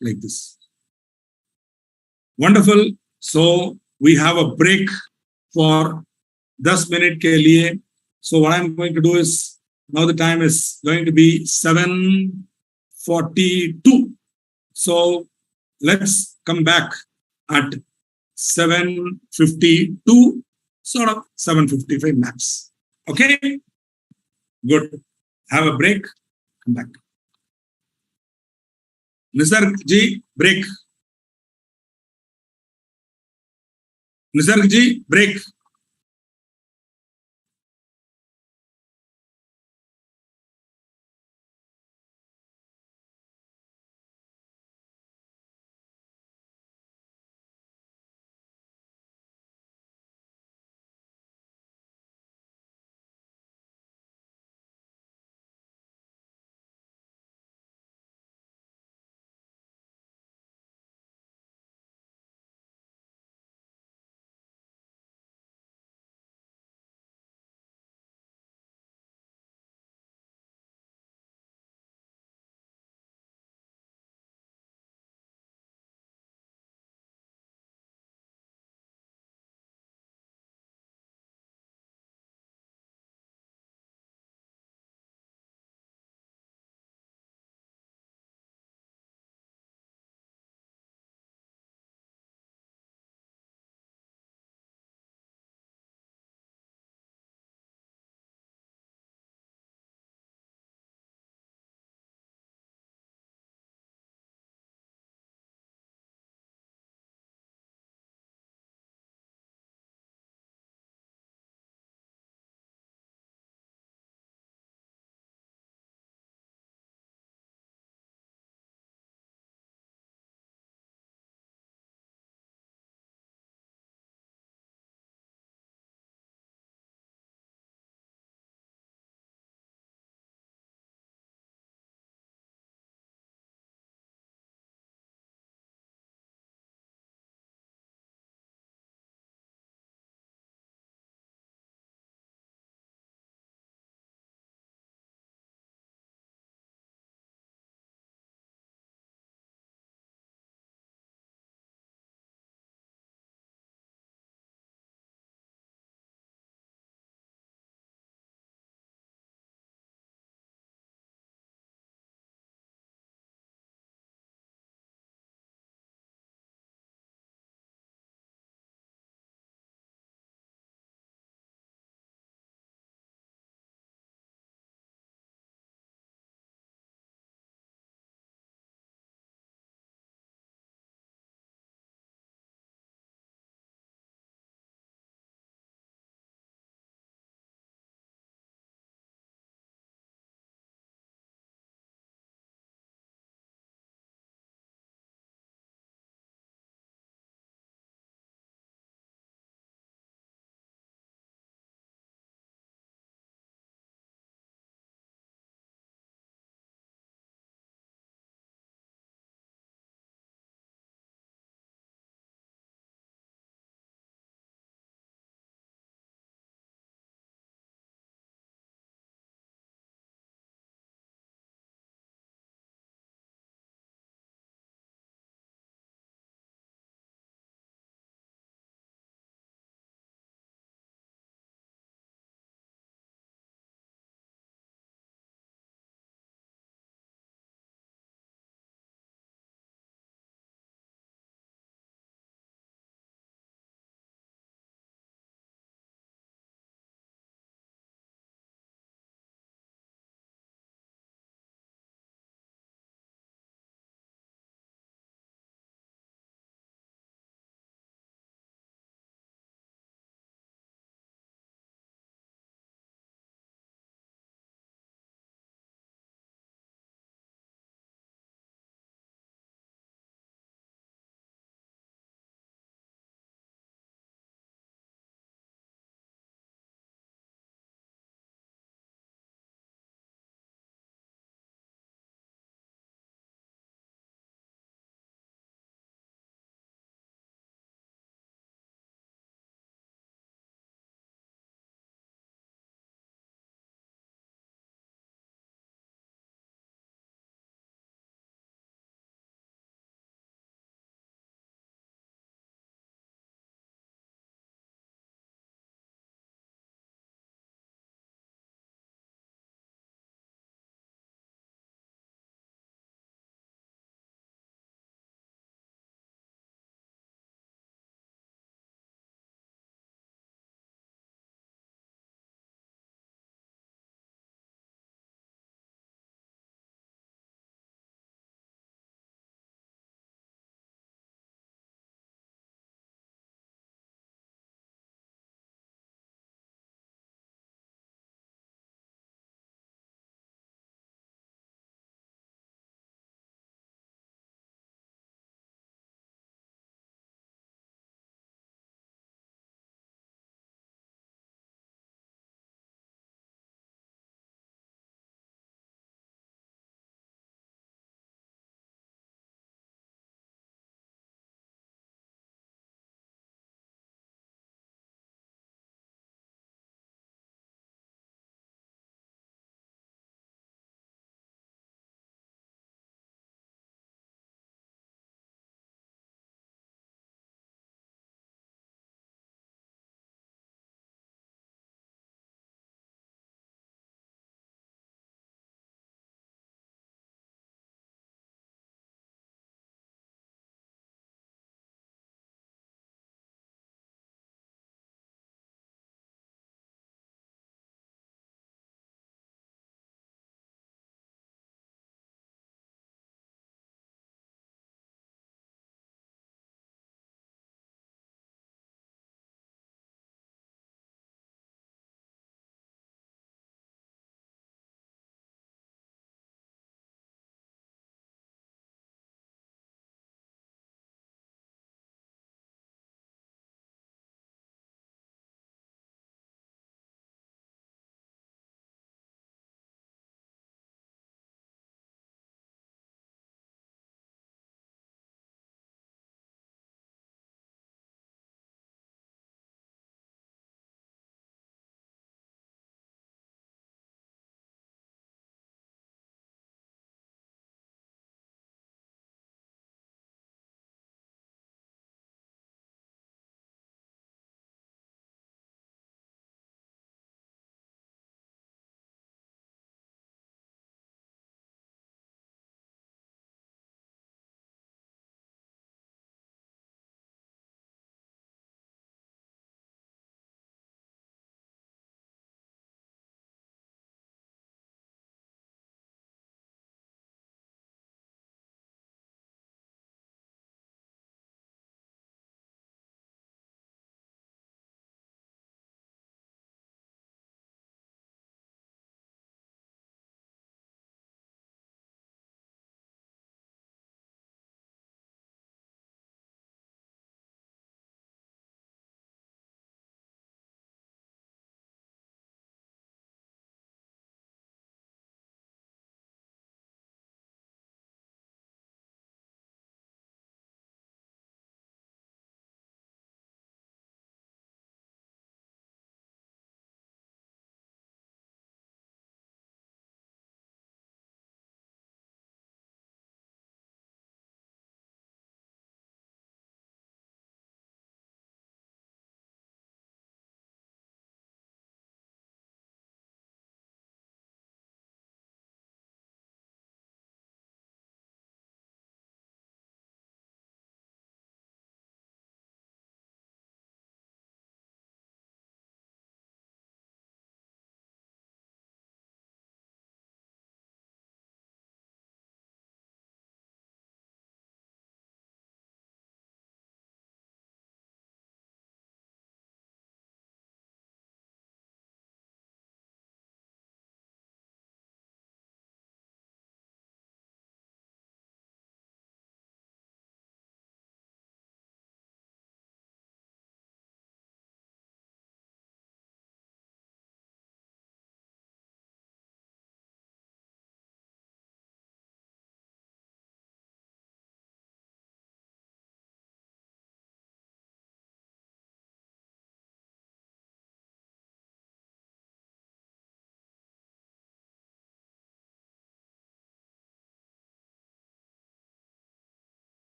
like this. Wonderful. So we have a break for 10 minutes ke liye. So what I'm going to do is, now the time is going to be 7:42. So let's come back at 7:52, sort of 7:55 max. Okay? Good. Have a break. Come back. Nisarg ji, break. Nisarg ji, break.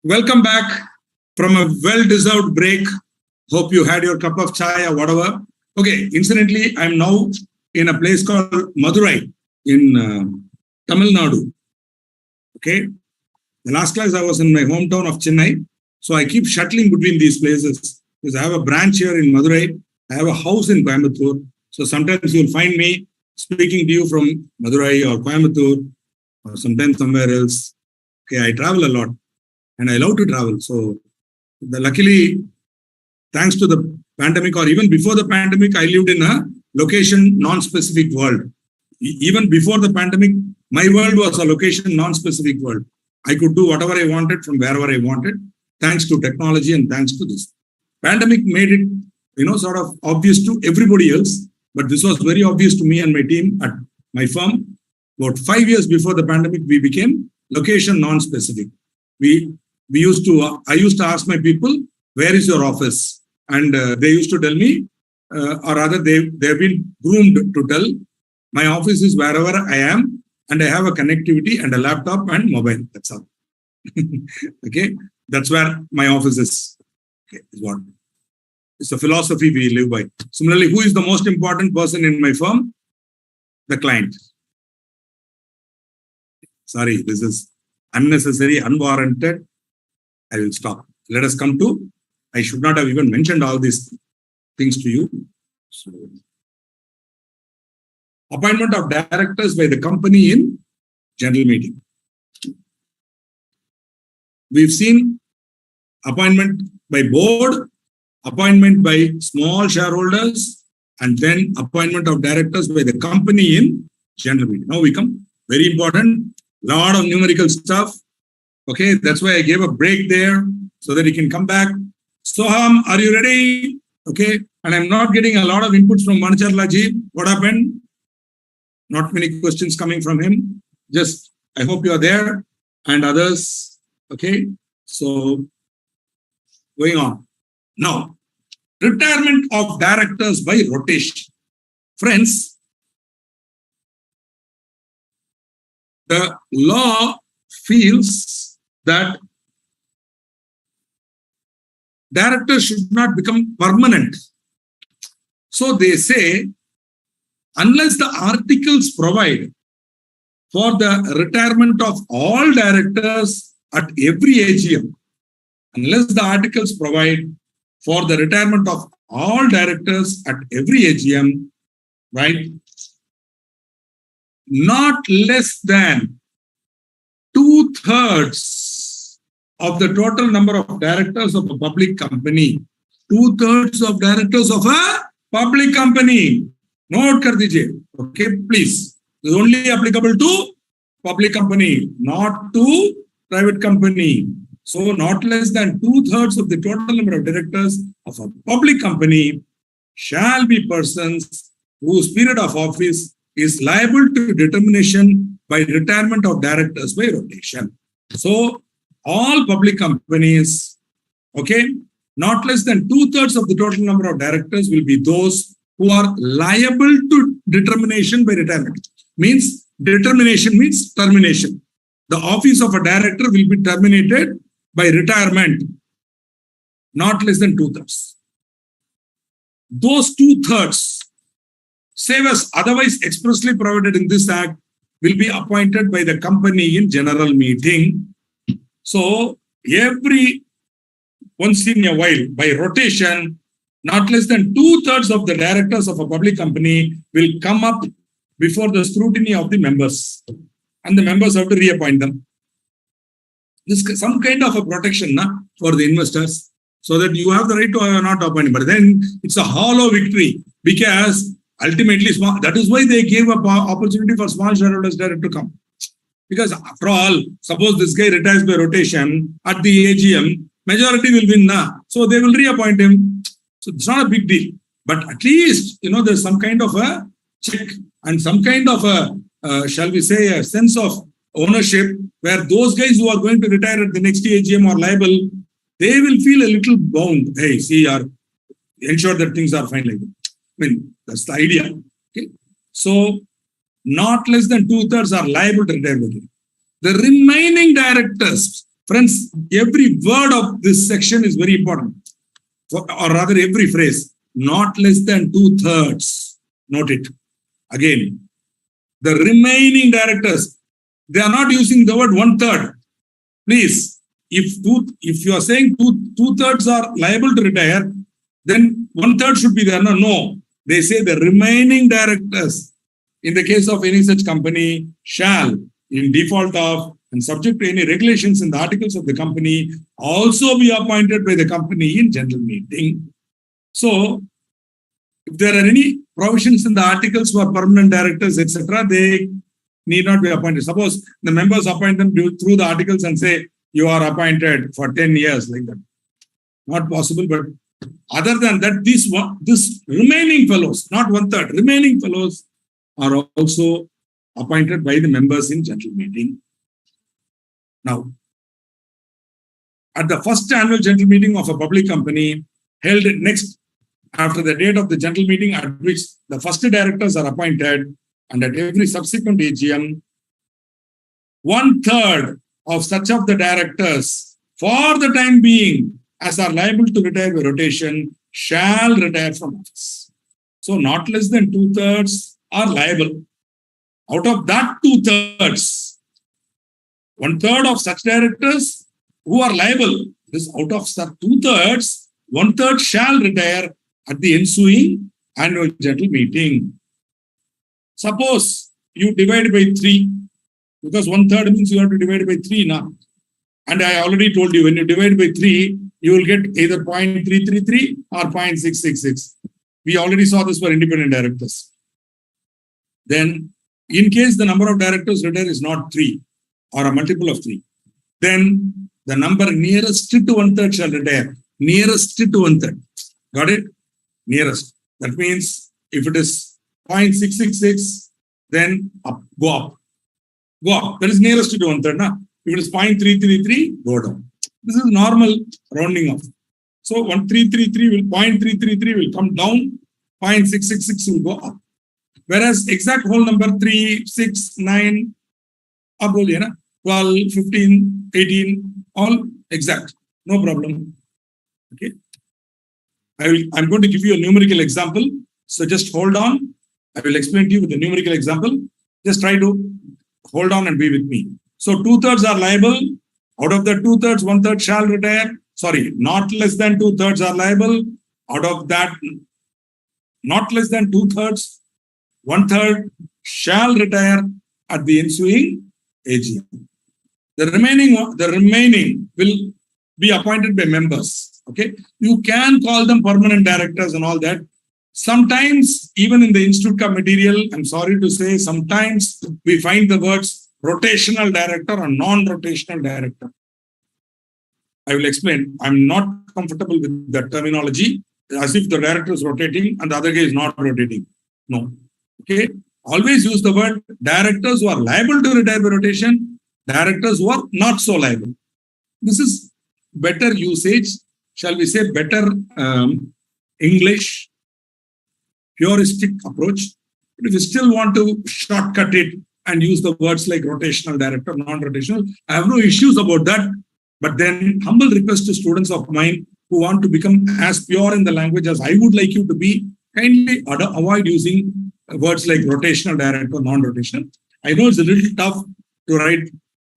Welcome back from a well-deserved break. Hope you had your cup of chai or whatever. Okay, incidentally, I'm now in a place called Madurai in Tamil Nadu. Okay, the last class I was in my hometown of Chennai. So I keep shuttling between these places because I have a branch here in Madurai. I have a house in Coimbatore. So sometimes you'll find me speaking to you from Madurai or Coimbatore or sometimes somewhere else. Okay, I travel a lot and I love to travel. So luckily, thanks to the pandemic or even before the pandemic, I lived in a location non-specific world. Even before the pandemic, my world was a location non-specific world. I could do whatever I wanted from wherever I wanted, thanks to technology and thanks to this. Pandemic made it, sort of obvious to everybody else, but this was very obvious to me and my team at my firm. About 5 years before the pandemic, we became location non-specific. I used to ask my people, where is your office? And they used to tell me, or rather they've been groomed to tell, my office is wherever I am, and I have a connectivity and a laptop and mobile. That's all. Okay, that's where my office is. Okay, is what it's the philosophy we live by. Similarly, who is the most important person in my firm? The client. Sorry, this is unnecessary, unwarranted. I will stop. Let us come to, I should not have even mentioned all these things to you. So, appointment of directors by the company in general meeting. We've seen appointment by board, appointment by small shareholders, and then appointment of directors by the company in general meeting. Now we come, very important, lot of numerical stuff. Okay, that's why I gave a break there so that you can come back. Soham, are you ready? Okay, and I'm not getting a lot of inputs from Mancharlaji. What happened? Not many questions coming from him. Just, I hope you are there and others. Okay, so going on. Now, retirement of directors by rotation. Friends, the law feels that directors should not become permanent. So they say, unless the articles provide for the retirement of all directors at every AGM, unless the articles provide for the retirement of all directors at every AGM, right, not less than 2/3 of the total number of directors of a public company. 2/3 of directors of a public company. Note kar dijiye. Okay, please. This is only applicable to public company, not to private company. So not less than 2/3 of the total number of directors of a public company shall be persons whose period of office is liable to determination by retirement of directors by rotation. So all public companies, okay, not less than 2/3 of the total number of directors will be those who are liable to determination by retirement. Means determination means termination. The office of a director will be terminated by retirement, not less than 2/3. Those 2/3, save as otherwise expressly provided in this act, will be appointed by the company in general meeting. So every once in a while, by rotation, not less than 2/3 of the directors of a public company will come up before the scrutiny of the members, and the members have to reappoint them. This is some kind of a protection for the investors, so that you have the right to not appoint. But then it's a hollow victory, because ultimately, that is why they gave an opportunity for small shareholders direct to come. Because after all, suppose this guy retires by rotation at the AGM, majority will win so they will reappoint him. So it's not a big deal. But at least, there's some kind of a check and some kind of a, shall we say, a sense of ownership, where those guys who are going to retire at the next AGM are liable, they will feel a little bound. Hey, see, ensure that things are fine like that. I mean, that's the idea. Okay. So, not less than 2/3 are liable to retire. The remaining directors, Friends, every word of this section is very important, or rather every phrase, not less than 2/3. Note it. Again, the remaining directors, they are not using the word 1/3. Please, if you are saying two-thirds are liable to retire, then 1/3 should be there. No. They say the remaining directors, in the case of any such company, shall, in default of and subject to any regulations in the articles of the company, also be appointed by the company in general meeting. So, if there are any provisions in the articles for permanent directors, etc., they need not be appointed. Suppose the members appoint them through the articles and say, you are appointed for 10 years, like that. Not possible, but other than that, this remaining fellows, not 1/3, remaining fellows are also appointed by the members in general meeting. Now, at the first annual general meeting of a public company held next after the date of the general meeting at which the first directors are appointed, and at every subsequent AGM, 1/3 of such of the directors, for the time being, as are liable to retire by rotation, shall retire from office. So not less than 2/3 are liable. Out of that 2/3, 1/3 of such directors who are liable, this out of such 2/3, 1/3 shall retire at the ensuing annual general meeting. Suppose you divide by 3, because 1/3 means you have to divide by 3 now. And I already told you, when you divide by 3, you will get either 0.333 or 0.666. We already saw this for independent directors. Then, in case the number of directors retire is not 3 or a multiple of 3, then the number nearest to 1/3 shall retire. Nearest to 1/3. Got it? Nearest. That means if it is 0.666, then go up. Go up. That is nearest to 1/3. Now, if it is 0.333, go down. This is normal rounding off. So 0.333 will come down, 0.666 will go up. Whereas exact whole number 3, 6, 9, up 12, 15, 18, all exact. No problem. Okay. I'm going to give you a numerical example. So just hold on. I will explain to you with a numerical example. Just try to hold on and be with me. So 2/3 are liable. Out of the 2/3, 1/3 shall retire. Sorry, not less than 2/3 are liable. Out of that, not less than 2/3, 1/3 shall retire at the ensuing AGM. The remaining will be appointed by members. Okay, you can call them permanent directors and all that. Sometimes, even in the Institute Cup material, I'm sorry to say, sometimes we find the words rotational director or non-rotational director. I will explain. I'm not comfortable with that terminology, as if the director is rotating and the other guy is not rotating. No. Okay. Always use the word directors who are liable to retire by rotation, directors who are not so liable. This is better usage, shall we say, better English, puristic approach. But if you still want to shortcut it and use the words like rotational director, non-rotational, I have no issues about that. But then humble request to students of mine who want to become as pure in the language as I would like you to be, kindly avoid using words like rotational director, non-rotational. I know it's a little tough to write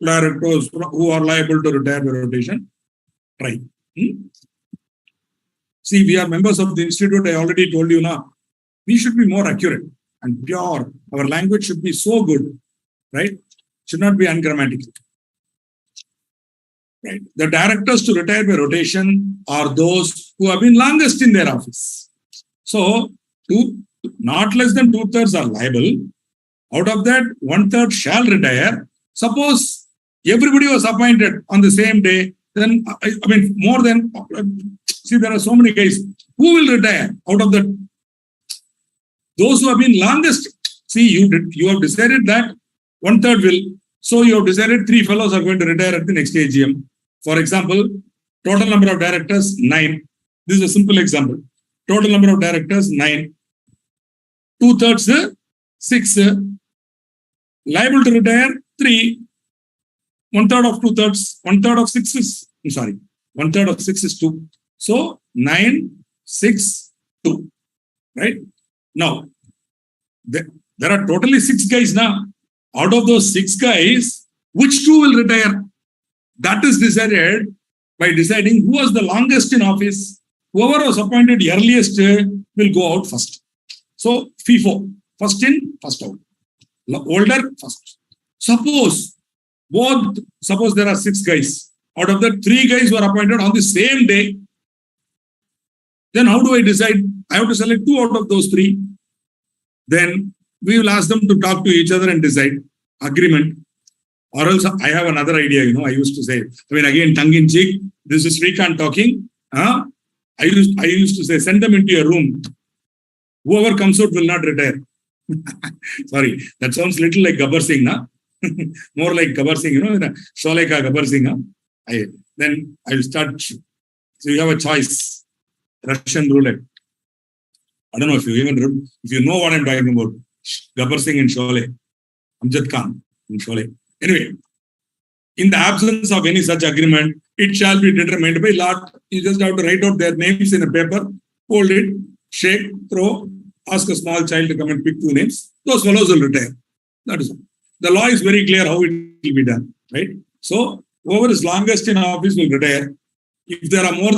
directors who are liable to retire by rotation. Try. See, we are members of the institute. I already told you now. We should be more accurate and pure. Our language should be so good, right? Should not be ungrammatical. Right. The directors to retire by rotation are those who have been longest in their office. So, not less than 2/3 are liable. Out of that, 1/3 shall retire. Suppose everybody was appointed on the same day, then, I mean, more than, see, there are so many guys. Who will retire out of that? Those who have been longest. See, you have decided that 1/3 will. So, you have decided 3 fellows are going to retire at the next AGM. For example, total number of directors, 9. This is a simple example. Total number of directors, 9. 2/3, 6. Liable to retire, 3. 1/3 of 2/3, 1/3 of 6 is, I'm sorry, 1/3 of 6 is 2. So 9, 6, 2. Right? Now, there are totally 6 guys now. Out of those 6 guys, which 2 will retire? That is decided by deciding who was the longest in office. Whoever was appointed earliest will go out first. So FIFO, first in, first out. Older, first. Suppose there are 6 guys. Out of the 3 guys were appointed on the same day. Then how do I decide? I have to select 2 out of those 3. Then we will ask them to talk to each other and decide. Agreement. Or else I have another idea, I used to say, again, tongue in cheek, this is Srikanth talking. I used to say, send them into a room. Whoever comes out will not retire. Sorry, that sounds little like Gabbar Singh, na? More like Gabbar Singh, Sholay ka Gabbar Singh. Then I will start. So you have a choice. Russian roulette. I don't know if you know what I'm talking about. Gabbar Singh and Sholay. Amjad Khan and Sholay. Anyway, in the absence of any such agreement, it shall be determined by lot. You just have to write out their names in a paper, hold it, shake, throw, ask a small child to come and pick 2 names. Those fellows will retire. That is all. The law is very clear how it will be done, right? So whoever is longest in office will retire. If there are if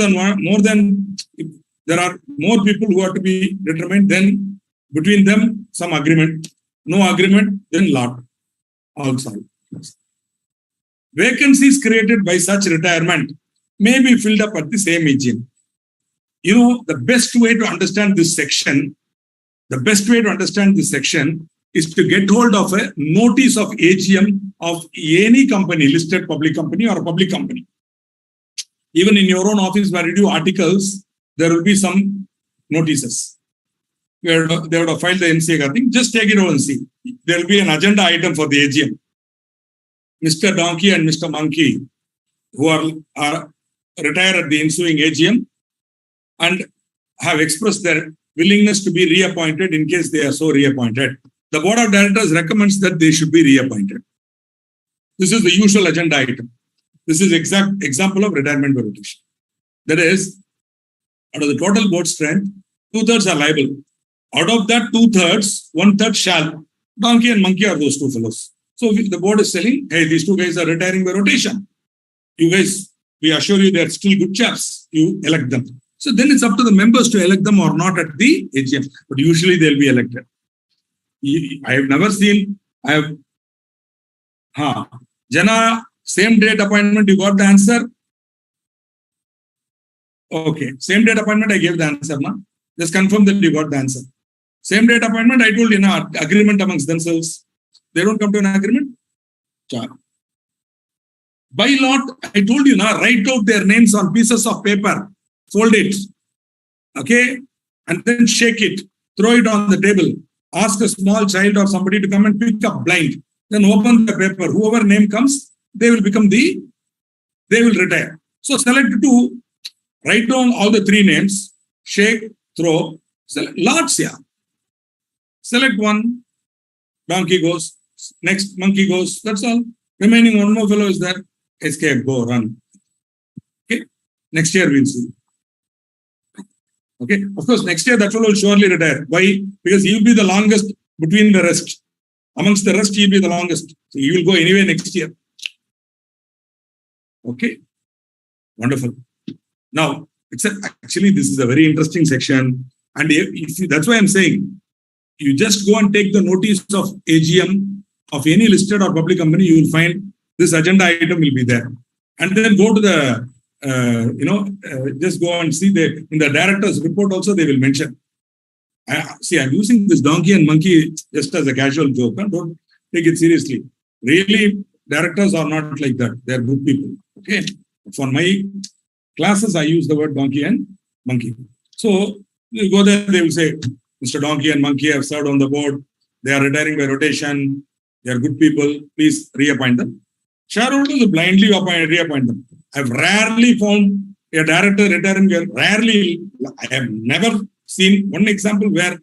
there are more people who are to be determined, then between them some agreement. No agreement, then lot. All solved. Vacancies created by such retirement may be filled up at the same AGM. The best way to understand this section is to get hold of a notice of AGM of any company, listed public company or a public company. Even in your own office where you do articles, there will be some notices. Where they would have filed the NCA thing. Just take it over and see. There will be an agenda item for the AGM. Mr. Donkey and Mr. Monkey, who are retired at the ensuing AGM and have expressed their willingness to be reappointed in case they are so reappointed. The Board of Directors recommends that they should be reappointed. This is the usual agenda item. This is exact example of retirement by rotation. That is, out of the total board strength, 2/3 are liable. Out of that 2/3, 1/3 shall. Donkey and Monkey are those 2 fellows. So the board is telling, hey, these 2 guys are retiring by rotation. You guys, we assure you they are still good chaps. You elect them. So then it's up to the members to elect them or not at the AGM. But usually they'll be elected. I have never seen, Jana, same date appointment, you got the answer? Okay, same date appointment, I gave the answer. Na? Just confirm that you got the answer. Same date appointment, I told you, agreement amongst themselves. They don't come to an agreement. By lot, I told you, write out their names on pieces of paper, fold it, okay, and then shake it, throw it on the table, ask a small child or somebody to come and pick up blind, then open the paper. Whoever name comes, they will retire. So select 2, write down all the 3 names, shake, throw, select lots, Select 1, Donkey goes, next Monkey goes, that's all. Remaining 1 more fellow is there, escape, go, run. Okay, next year we'll see. Okay, of course, next year that fellow will surely retire. Why? Because he will be the longest between the rest. Amongst the rest, he will be the longest. So he will go anyway next year. Okay, wonderful. Now, actually, this is a very interesting section. And that's why I'm saying, you just go and take the notice of AGM of any listed or public company, you will find this agenda item will be there. And then go to the, just go and see in the director's report also, they will mention. I'm using this Donkey and Monkey just as a casual joke. Don't take it seriously. Really, directors are not like that. They are good people. Okay. For my classes, I use the word Donkey and Monkey. So you go there, they will say, Mr. Donkey and Monkey have served on the board. They are retiring by rotation. They are good people. Please reappoint them. Shareholders will blindly reappoint them. I've rarely found a director retiring. I have never seen one example where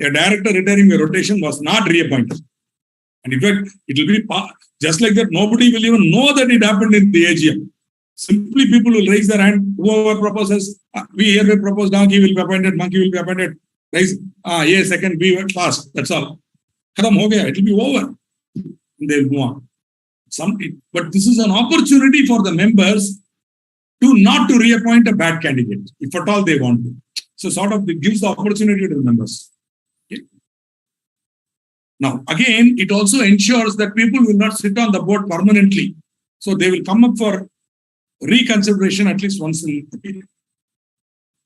a director retiring by rotation was not reappointed. And in fact, it will be Just like that, nobody will even know that it happened in the AGM. Simply people will raise their hand. Whoever proposes, we hereby propose donkey will be appointed, monkey will be appointed. Raise, yeah, second, B passed. That's all. Khatam ho gaya. It will be over. And they will move on. But this is an opportunity for the members to not to reappoint a bad candidate, if at all they want to. So sort of it gives the opportunity to the members. Okay. Now, again, it also ensures that people will not sit on the board permanently. So they will come up for reconsideration at least once in the period.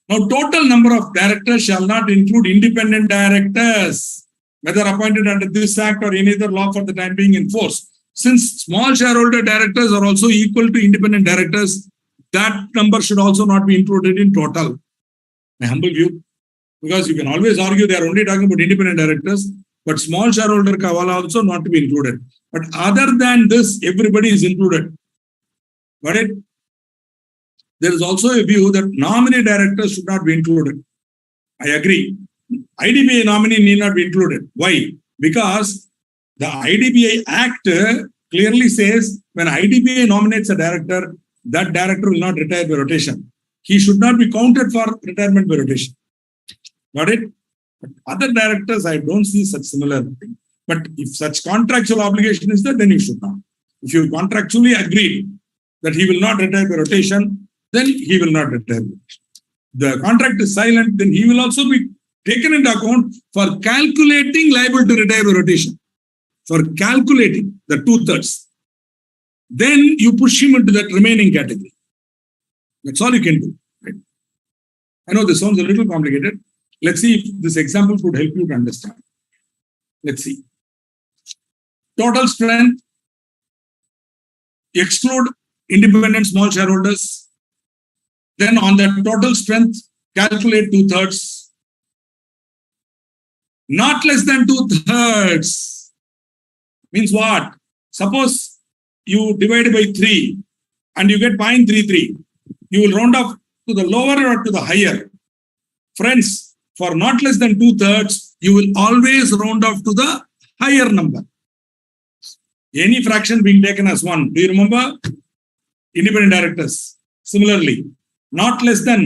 Now, total number of directors shall not include independent directors, whether appointed under this act or any other law for the time being in force. Since small shareholder directors are also equal to independent directors, that number should also not be included in total. My humble view, because you can always argue they are only talking about independent directors, but small shareholder kavala also not to be included. But other than this, everybody is included. Got it? There is also a view that nominee directors should not be included. I agree. IDBI nominee need not be included. Why? Because the IDBI Act clearly says when IDBI nominates a director, that director will not retire by rotation. He should not be counted for retirement by rotation. Got it? But other directors, I don't see such similar thing. But if such contractual obligation is there, then you should not. If you contractually agree that he will not retire by rotation, then he will not retire. The contract is silent, then he will also be taken into account for calculating liable to retire by rotation. For calculating the 2/3. Then you push him into that remaining category. That's all you can do. Right? I know this sounds a little complicated. Let's see if this example could help you to understand. Let's see. Total strength, exclude independent small shareholders. Then on the total strength, calculate 2/3. Not less than 2/3. Means what? Suppose you divide by 3 and you get 0.33. You will round off to the lower or to the higher. Friends, for not less than 2/3, you will always round off to the higher number. Any fraction being taken as 1. Do you remember? Independent directors. Similarly, not less than,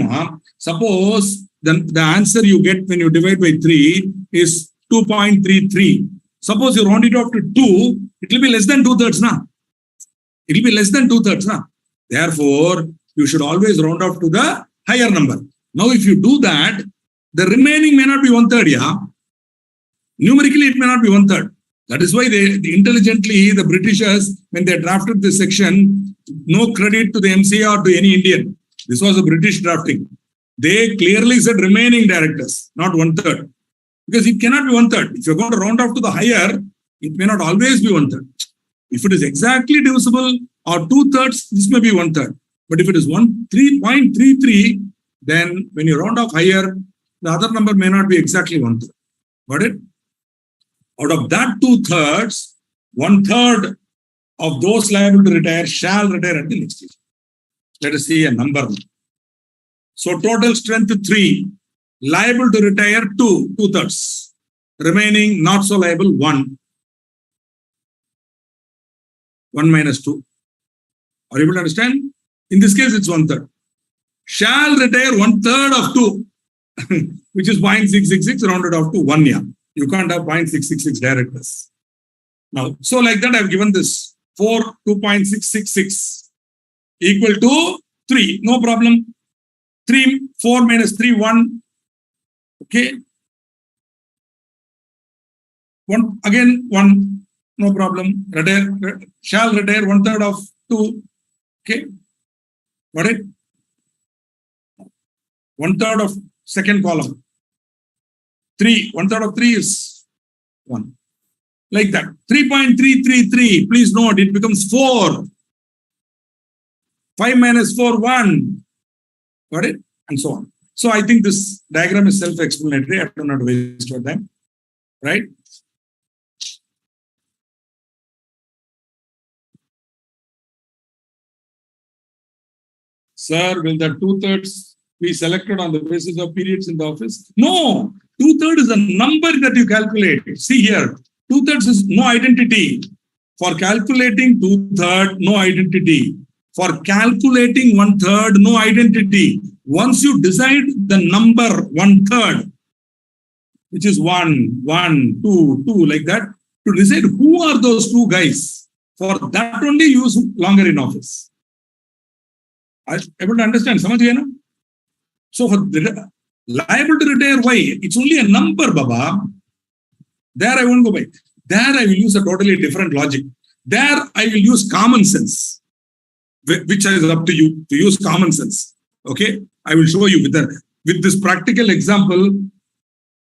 suppose the answer you get when you divide by 3 is 2.33. Suppose you round it off to 2, it will be less than 2/3 now. It will be less than 2/3 now. Therefore, you should always round off to the higher number. Now, if you do that, the remaining may not be 1/3, yeah? Numerically, it may not be 1/3. That is why they intelligently, the Britishers, when they drafted this section, no credit to the MCA or to any Indian. This was a British drafting. They clearly said remaining directors, not 1/3. Because it cannot be 1/3. If you're going to round off to the higher, it may not always be 1/3. If it is exactly divisible or 2/3, this may be 1/3. But if it is 3.33, then when you round off higher, the other number may not be exactly 1/3. Got it? Out of that 2/3, 1/3 of those liable to retire shall retire at the next stage. Let us see a number. So total strength 3, liable to retire 2, 2/3. Remaining not so liable 1. 1 minus 2. Are you able to understand? In this case, it's 1/3. Shall retire 1/3 of 2, which is 0.666 rounded off to 1 year. You can't have 0.666 directors. Now, so like that, I've given this 4, 2.666 equal to 3. No problem. 3, 4 minus 3, 1. Okay. 1, again, 1. No problem. Shall retire 1/3 of 2. Okay. Got it? 1/3 of second column. 3. 1/3 of 3 is 1. Like that. 3.333. Please note, it becomes 4. 5 minus 4, 1. Got it? And so on. So I think this diagram is self-explanatory. I do not waste your time. Right? Sir, will the 2/3 be selected on the basis of periods in the office? No. 2/3 is a number that you calculate. See here. 2/3 is no identity. For calculating 2/3, no identity. For calculating 1/3, no identity. Once you decide the number 1/3, which is 1, 1, 2, 2, like that, to decide who are those two guys. For that only use longer in office. I able to understand? Samajh gaya na? So for liable to retire, why? It's only a number, Baba. There I won't go by. There I will use a totally different logic. There I will use common sense, which is up to you to use common sense. Okay, I will show you with this practical example.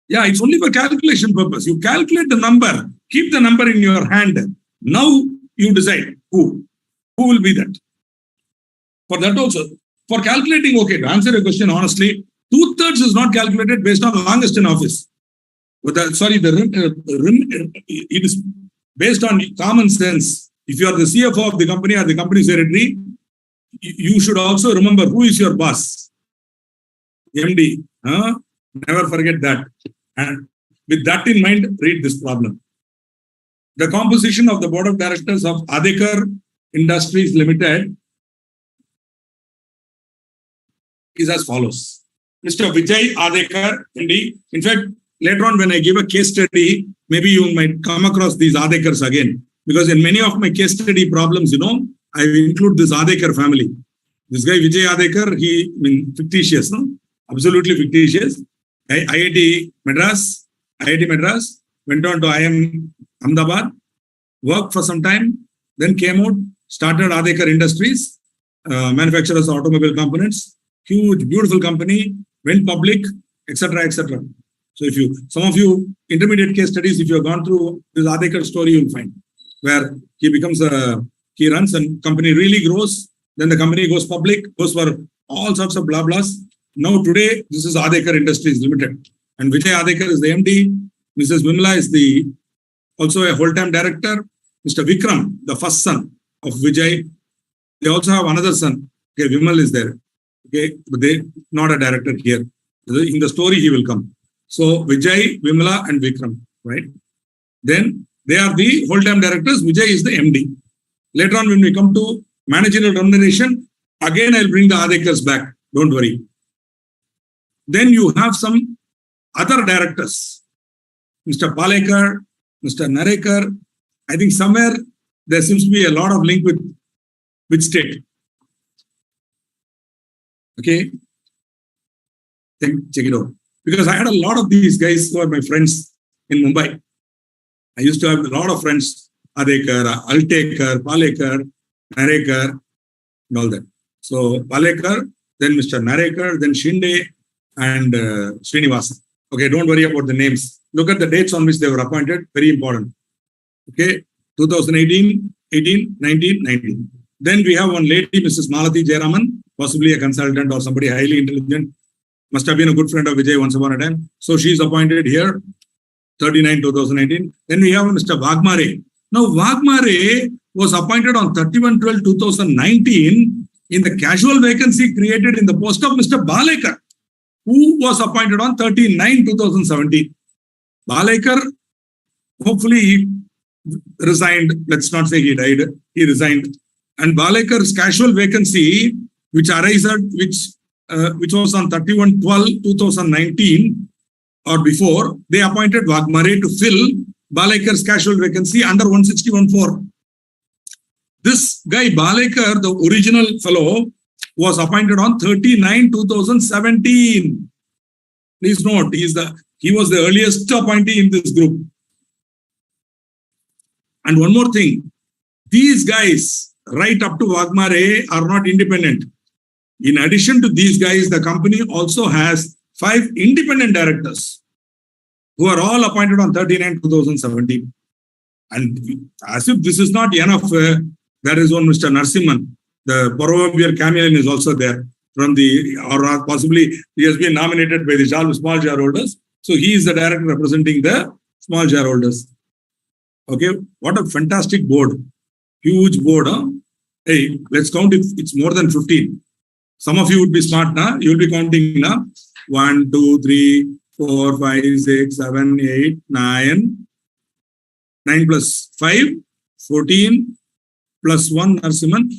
Yeah, it's only for calculation purpose. You calculate the number, keep the number in your hand. Now you decide who will be that. For that also, for calculating, okay, to answer your question honestly, 2/3 is not calculated based on longest in office. It is based on common sense. If you are the CFO of the company or the company secretary, you should also remember who is your boss. MD. Never forget that. And with that in mind, read this problem. The composition of the board of directors of Adekar Industries Limited is as follows. Mr. Vijay Adekar, MD. In fact, later on when I give a case study, maybe you might come across these Adekars again. Because in many of my case study problems, I include this Adekar family. This guy, Vijay Adekar, fictitious, no? Absolutely fictitious. IIT Madras, went on to IIM Ahmedabad, worked for some time, then came out, started Adekar Industries, manufacturers of automobile components, huge, beautiful company, went public, etc., etc. So some of you intermediate case studies, if you have gone through this Adekar story, you will find where he runs and company really grows, then the company goes public, goes for all sorts of blah blahs. Now today, this is Adekar Industries Limited. And Vijay Adekar is the MD. Mrs. Vimla is also a whole-time director. Mr. Vikram, the first son of Vijay. They also have another son. Okay, Vimal is there. Okay, but they not a director here. In the story, he will come. So Vijay, Vimla, and Vikram, right? Then they are the whole-time directors. Vijay is the MD. Later on, when we come to managerial remuneration, again I'll bring the Adekars back. Don't worry. Then you have some other directors. Mr. Palekar, Mr. Narekar. I think somewhere there seems to be a lot of link with which state. Okay. Check it out. Because I had a lot of these guys who are my friends in Mumbai. I used to have a lot of friends. Adekar, Altekar, Palekar, Narekar, and all that. So Palekar, then Mr. Narekar, then Shinde, and Srinivasan. Okay, don't worry about the names. Look at the dates on which they were appointed. Very important. Okay, 2018, 18, 19, 19. Then we have one lady, Mrs. Malati Jayaraman, possibly a consultant or somebody highly intelligent. Must have been a good friend of Vijay once upon a time. So she is appointed here, 39, 2019. Then we have Mr. Vagmare. Now, Vagmare was appointed on 31/12/2019 in the casual vacancy created in the post of Mr. Balekar, who was appointed on 39/2017. Balekar, hopefully he resigned. Let's not say he died. He resigned. And Balekar's casual vacancy, which was on 31/12/2019 or before, they appointed Vagmare to fill Balekar's casual vacancy under 161(4). This guy, Balekar, the original fellow, was appointed on 39/2017. Please note, he was the earliest appointee in this group. And one more thing, these guys, right up to Vagmare, are not independent. In addition to these guys, the company also has 5 independent directors who are all appointed on 39/2017. And as if this is not enough, there is one Mr. Narsimhan, the proverbial chameleon is also there from or possibly he has been nominated by the small shareholders. So he is the director representing the small shareholders. Okay, what a fantastic board. Huge board. Huh? Hey, let's count it. It's more than 15. Some of you would be smart now. You will be counting now. 1, 2, 3, 4, 5, 6, 7, 8, 9. 9 plus 5, 14 plus 1 Narasimhan,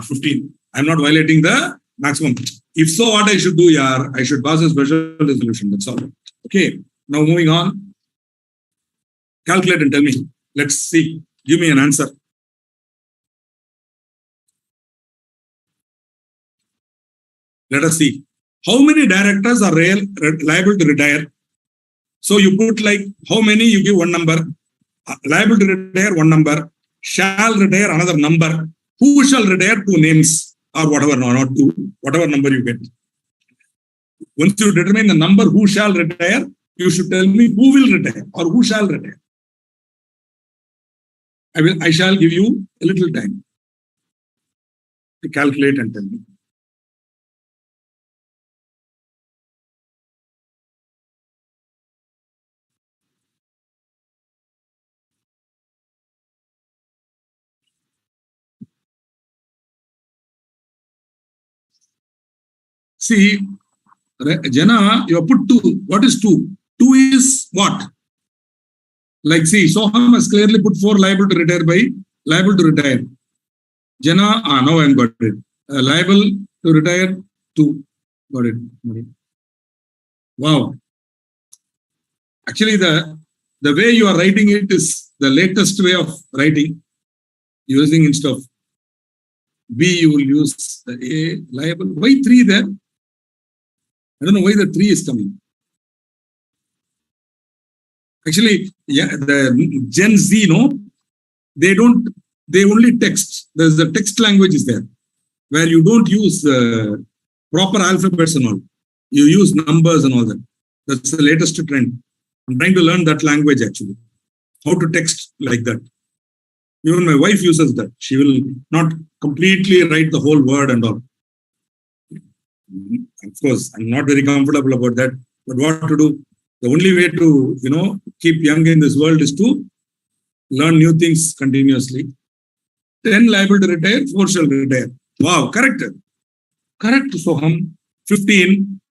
15. I'm not violating the maximum. If so, what I should do, yaar, I should pass a special resolution. That's all. Okay. Now moving on. Calculate and tell me. Let's see. Give me an answer. Let us see. How many directors are liable to retire? So you put like how many, you give one number. Liable to retire, one number. Shall retire, another number. Who shall retire, two names or whatever, no, not two, whatever number you get. Once you determine the number who shall retire, you should tell me who will retire or who shall retire. I shall give you a little time to calculate and tell me. See, Jana, you have put 2. What is 2? 2 is what? Like, see, Soham has clearly put 4 liable to retire by liable to retire. Jana, now I got it. Liable to retire 2. Got it. Wow. Actually, the way you are writing it is the latest way of writing. Using instead of B, you will use the A, liable. Why 3 there? I don't know why the 3 is coming. Actually, yeah, the Gen Z, no, they only text. There's the text language is there, where you don't use proper alphabets and all. You use numbers and all that. That's the latest trend. I'm trying to learn that language actually. How to text like that. Even my wife uses that. She will not completely write the whole word and all. Of course, I'm not very comfortable about that. But what to do? The only way to, keep young in this world is to learn new things continuously. 10 liable to retire, 4 shall retire. Wow, correct. Correct, Soham. 15,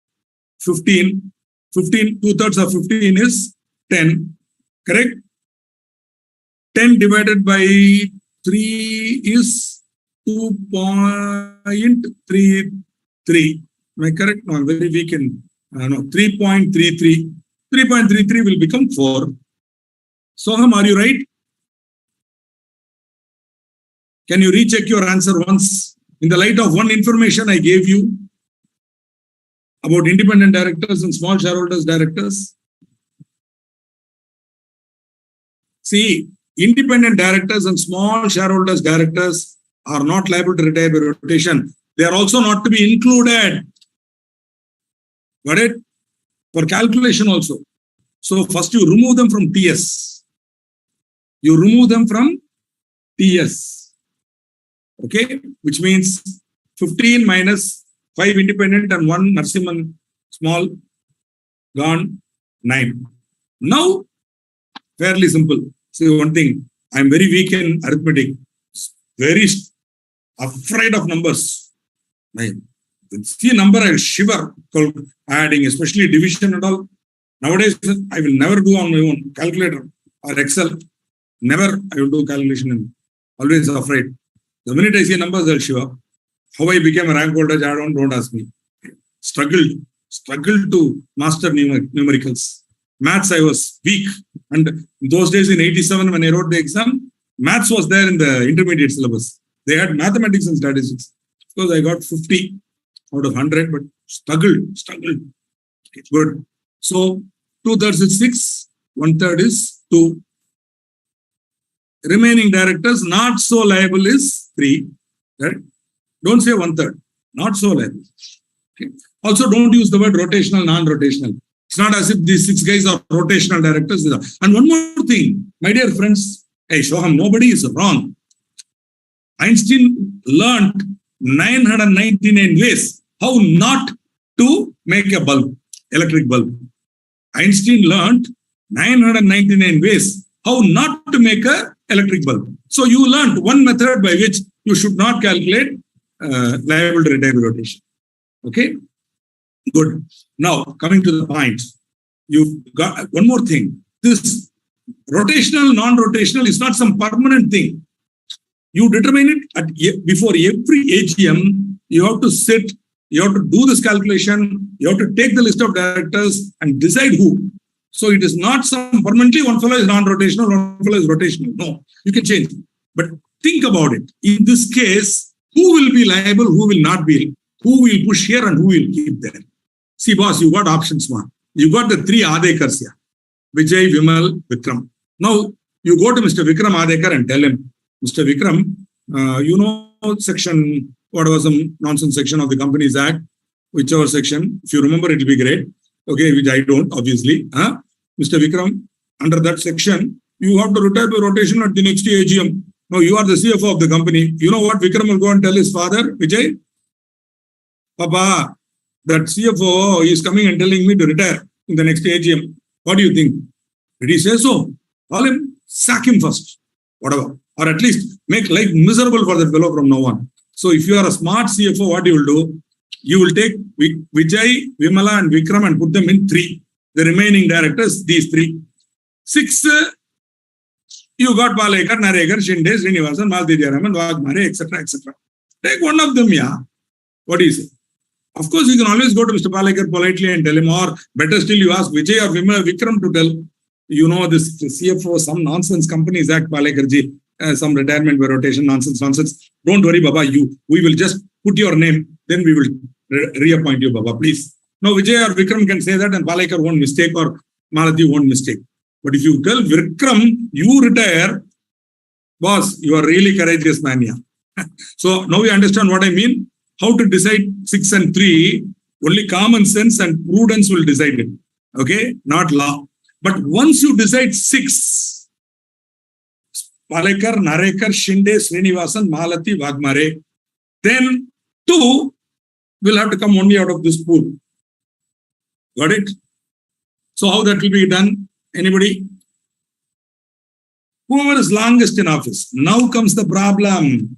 2/3 of 15 is 10. Correct? 10 divided by 3 is 2.33. Am I correct? No, I'm very weak in 3.33. 3.33 will become 4. Soham, are you right? Can you recheck your answer once? In the light of one information I gave you about independent directors and small shareholders directors. See, independent directors and small shareholders directors are not liable to retire by rotation. They are also not to be included. Got it? For calculation also. So first you remove them from TS. You remove them from TS. Okay? Which means 15 minus 5 independent and 1 Narasimhan small, gone 9. Now, fairly simple. See, one thing, I'm very weak in arithmetic. Very afraid of numbers. See a number, I shiver, adding, especially division and all. Nowadays, I will never do on my own calculator or Excel. Never I will do calculation. Always afraid. The minute I see numbers, I'll shiver. How I became a rank holder, don't ask me. Struggled to master numericals. Maths, I was weak. And in those days in 87, when I wrote the exam, maths was there in the intermediate syllabus. They had mathematics and statistics. Of course, I got 50 out of 100, but struggled. It's good. So 2/3 is 6, 1/3 is 2. Remaining directors not so liable is 3. Right? Don't say 1/3. Not so liable. Okay. Also, don't use the word rotational, non-rotational. It's not as if these 6 guys are rotational directors. And one more thing, my dear friends, hey, Soham, nobody is wrong. Einstein learned 999 ways how not to make a bulb, electric bulb. Einstein learned 999 ways how not to make a electric bulb. So you learned one method by which you should not calculate liable to retire rotation. Okay? Good. Now, coming to the point, you've got one more thing. This rotational, non-rotational is not some permanent thing. You determine it before every AGM. You have to sit, you have to do this calculation, you have to take the list of directors and decide who. So it is not some permanently one fellow is non-rotational, one fellow is rotational. No, you can change. But think about it. In this case, who will be liable, who will not be, who will push here and who will keep there. See, boss, you got options one. You got the three Adekars here. Vijay, Vimal, Vikram. Now, you go to Mr. Vikram Adekar and tell him, Mr. Vikram, section, what was some nonsense section of the Companies Act, whichever section, if you remember, it will be great. Okay, which I don't, obviously. Mr. Vikram, under that section, you have to retire by rotation at the next AGM. Now, you are the CFO of the company. You know what Vikram will go and tell his father, Vijay? Papa, that CFO is coming and telling me to retire in the next AGM. What do you think? Did he say so? Call him, sack him first. Whatever. Or at least make life miserable for that fellow from now on. So if you are a smart CFO, what you will do? You will take Vijay, Vimala and Vikram and put them in 3. The remaining directors, these 3. 6, you got Palekar, Narekar, Shinde, Srinivasan, Malti Jayaraman, Vagmare, etc., etc. Take one of them, yeah. What do you say? Of course, you can always go to Mr. Palekar politely and tell him, or better still, you ask Vijay or Vikram to tell, this CFO, some nonsense Companies Act, Palekarji, some retirement by rotation, nonsense. Don't worry, Baba, we will just put your name, then we will reappoint you, Baba, please. Now, Vijay or Vikram can say that and Palekar won't mistake or Malati won't mistake. But if you tell Vikram, you retire, boss, you are really courageous man, yeah. So now we understand what I mean. How to decide 6 and 3, only common sense and prudence will decide it. Okay, not law. But once you decide 6, Palekar, Narekar, Shinde, Srinivasan, Malati, Vagmare, then 2 will have to come only out of this pool. Got it? So how that will be done? Anybody? Whoever is longest in office. Now comes the problem.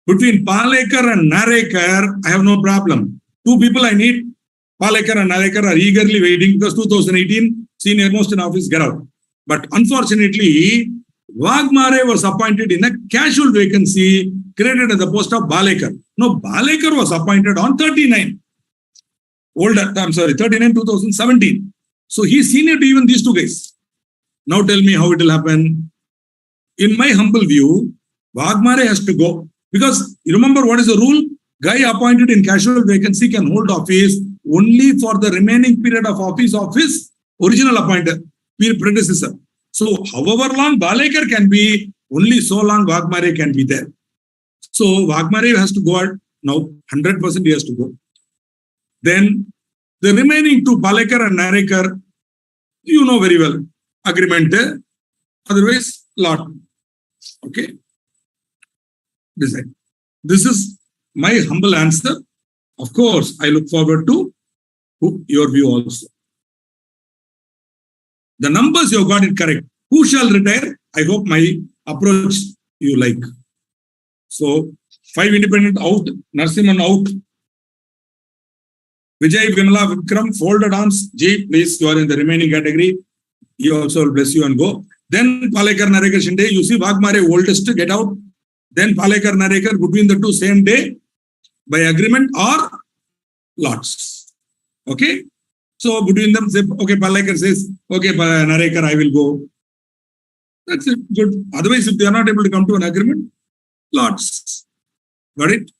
Between Palekar and Narekar, I have no problem. 2 people I need. Palekar and Narekar are eagerly waiting because 2018, senior most in office, get out. But unfortunately, Vagmare was appointed in a casual vacancy created at the post of Balekar. No, Balekar was appointed on 39. 39, 2017. So he's senior to even these 2 guys. Now tell me how it will happen. In my humble view, Vagmare has to go. Because you remember what is the rule? Guy appointed in casual vacancy can hold office only for the remaining period of office of his original appointed predecessor. So however long Balekar can be, only so long Vagmare can be there. So Vagmare has to go out now, 100% he has to go. Then the remaining 2, Palekar and Narekar, you know very well, agreement there. Otherwise, lot. Okay. Decide. This is my humble answer. Of course, I look forward to your view also. The numbers you have got it correct. Who shall retire? I hope my approach you like. So 5 independent out, Narsimhan out. Vijay, Vimala, Vikram, folded arms. G, please, you are in the remaining category. He also will bless you and go. Then Palekar, Narekar, Shinde. You see Vagmare oldest, get out. Then Palekar, Narekar, between the 2 same day, by agreement or lots. Okay? So between them, say, okay, Palekar says, okay, Narekar, I will go. That's it. Good. Otherwise, if they are not able to come to an agreement, lots. Got it?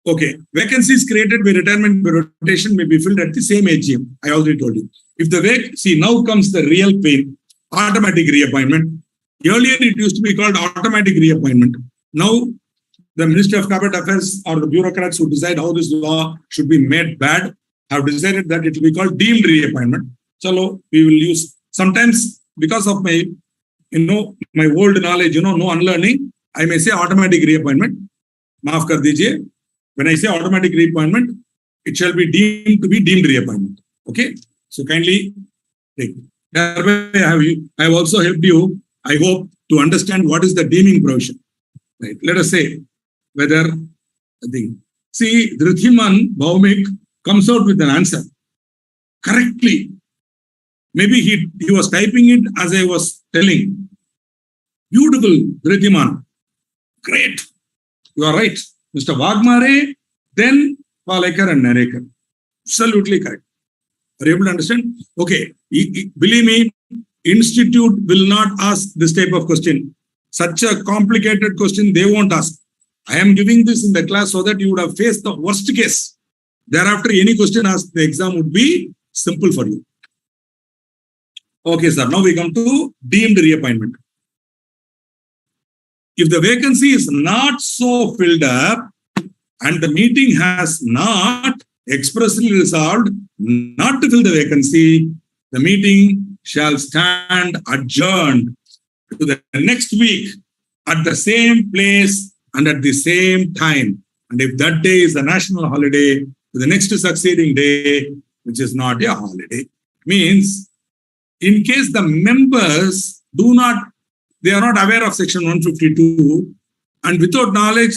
Okay. Vacancies created by retirement by rotation may be filled at the same AGM. I already told you. If the see, now comes the real pain. Automatic reappointment. Earlier, it used to be called automatic reappointment. Now, the Ministry of Cabinet Affairs or the bureaucrats who decide how this law should be made bad have decided that it will be called deemed reappointment. So, we will use, sometimes because of my, my old knowledge, no unlearning, I may say automatic reappointment. Maaf kar dijiye. When I say automatic reappointment, it shall be deemed to be deemed reappointment. Okay? So, kindly take it. I have also helped you, I hope, to understand what is the deeming provision. Right? Let us say whether see, Dhrithiman Bhaumik comes out with an answer correctly. Maybe he was typing it as I was telling. Beautiful, Dhridiman. Great. You are right. Mr. Wagmare, then Palekar and Narekar. Absolutely correct. Are you able to understand? Okay. Believe me, institute will not ask this type of question. Such a complicated question they won't ask. I am giving this in the class so that you would have faced the worst case. Thereafter, any question asked, the exam would be simple for you. Okay, sir. Now we come to deemed reappointment. If the vacancy is not so filled up and the meeting has not expressly resolved not to fill the vacancy, the meeting shall stand adjourned to the next week at the same place and at the same time. And if that day is a national holiday, to the next succeeding day, which is not a holiday. Means, in case the members they are not aware of section 152, and without knowledge,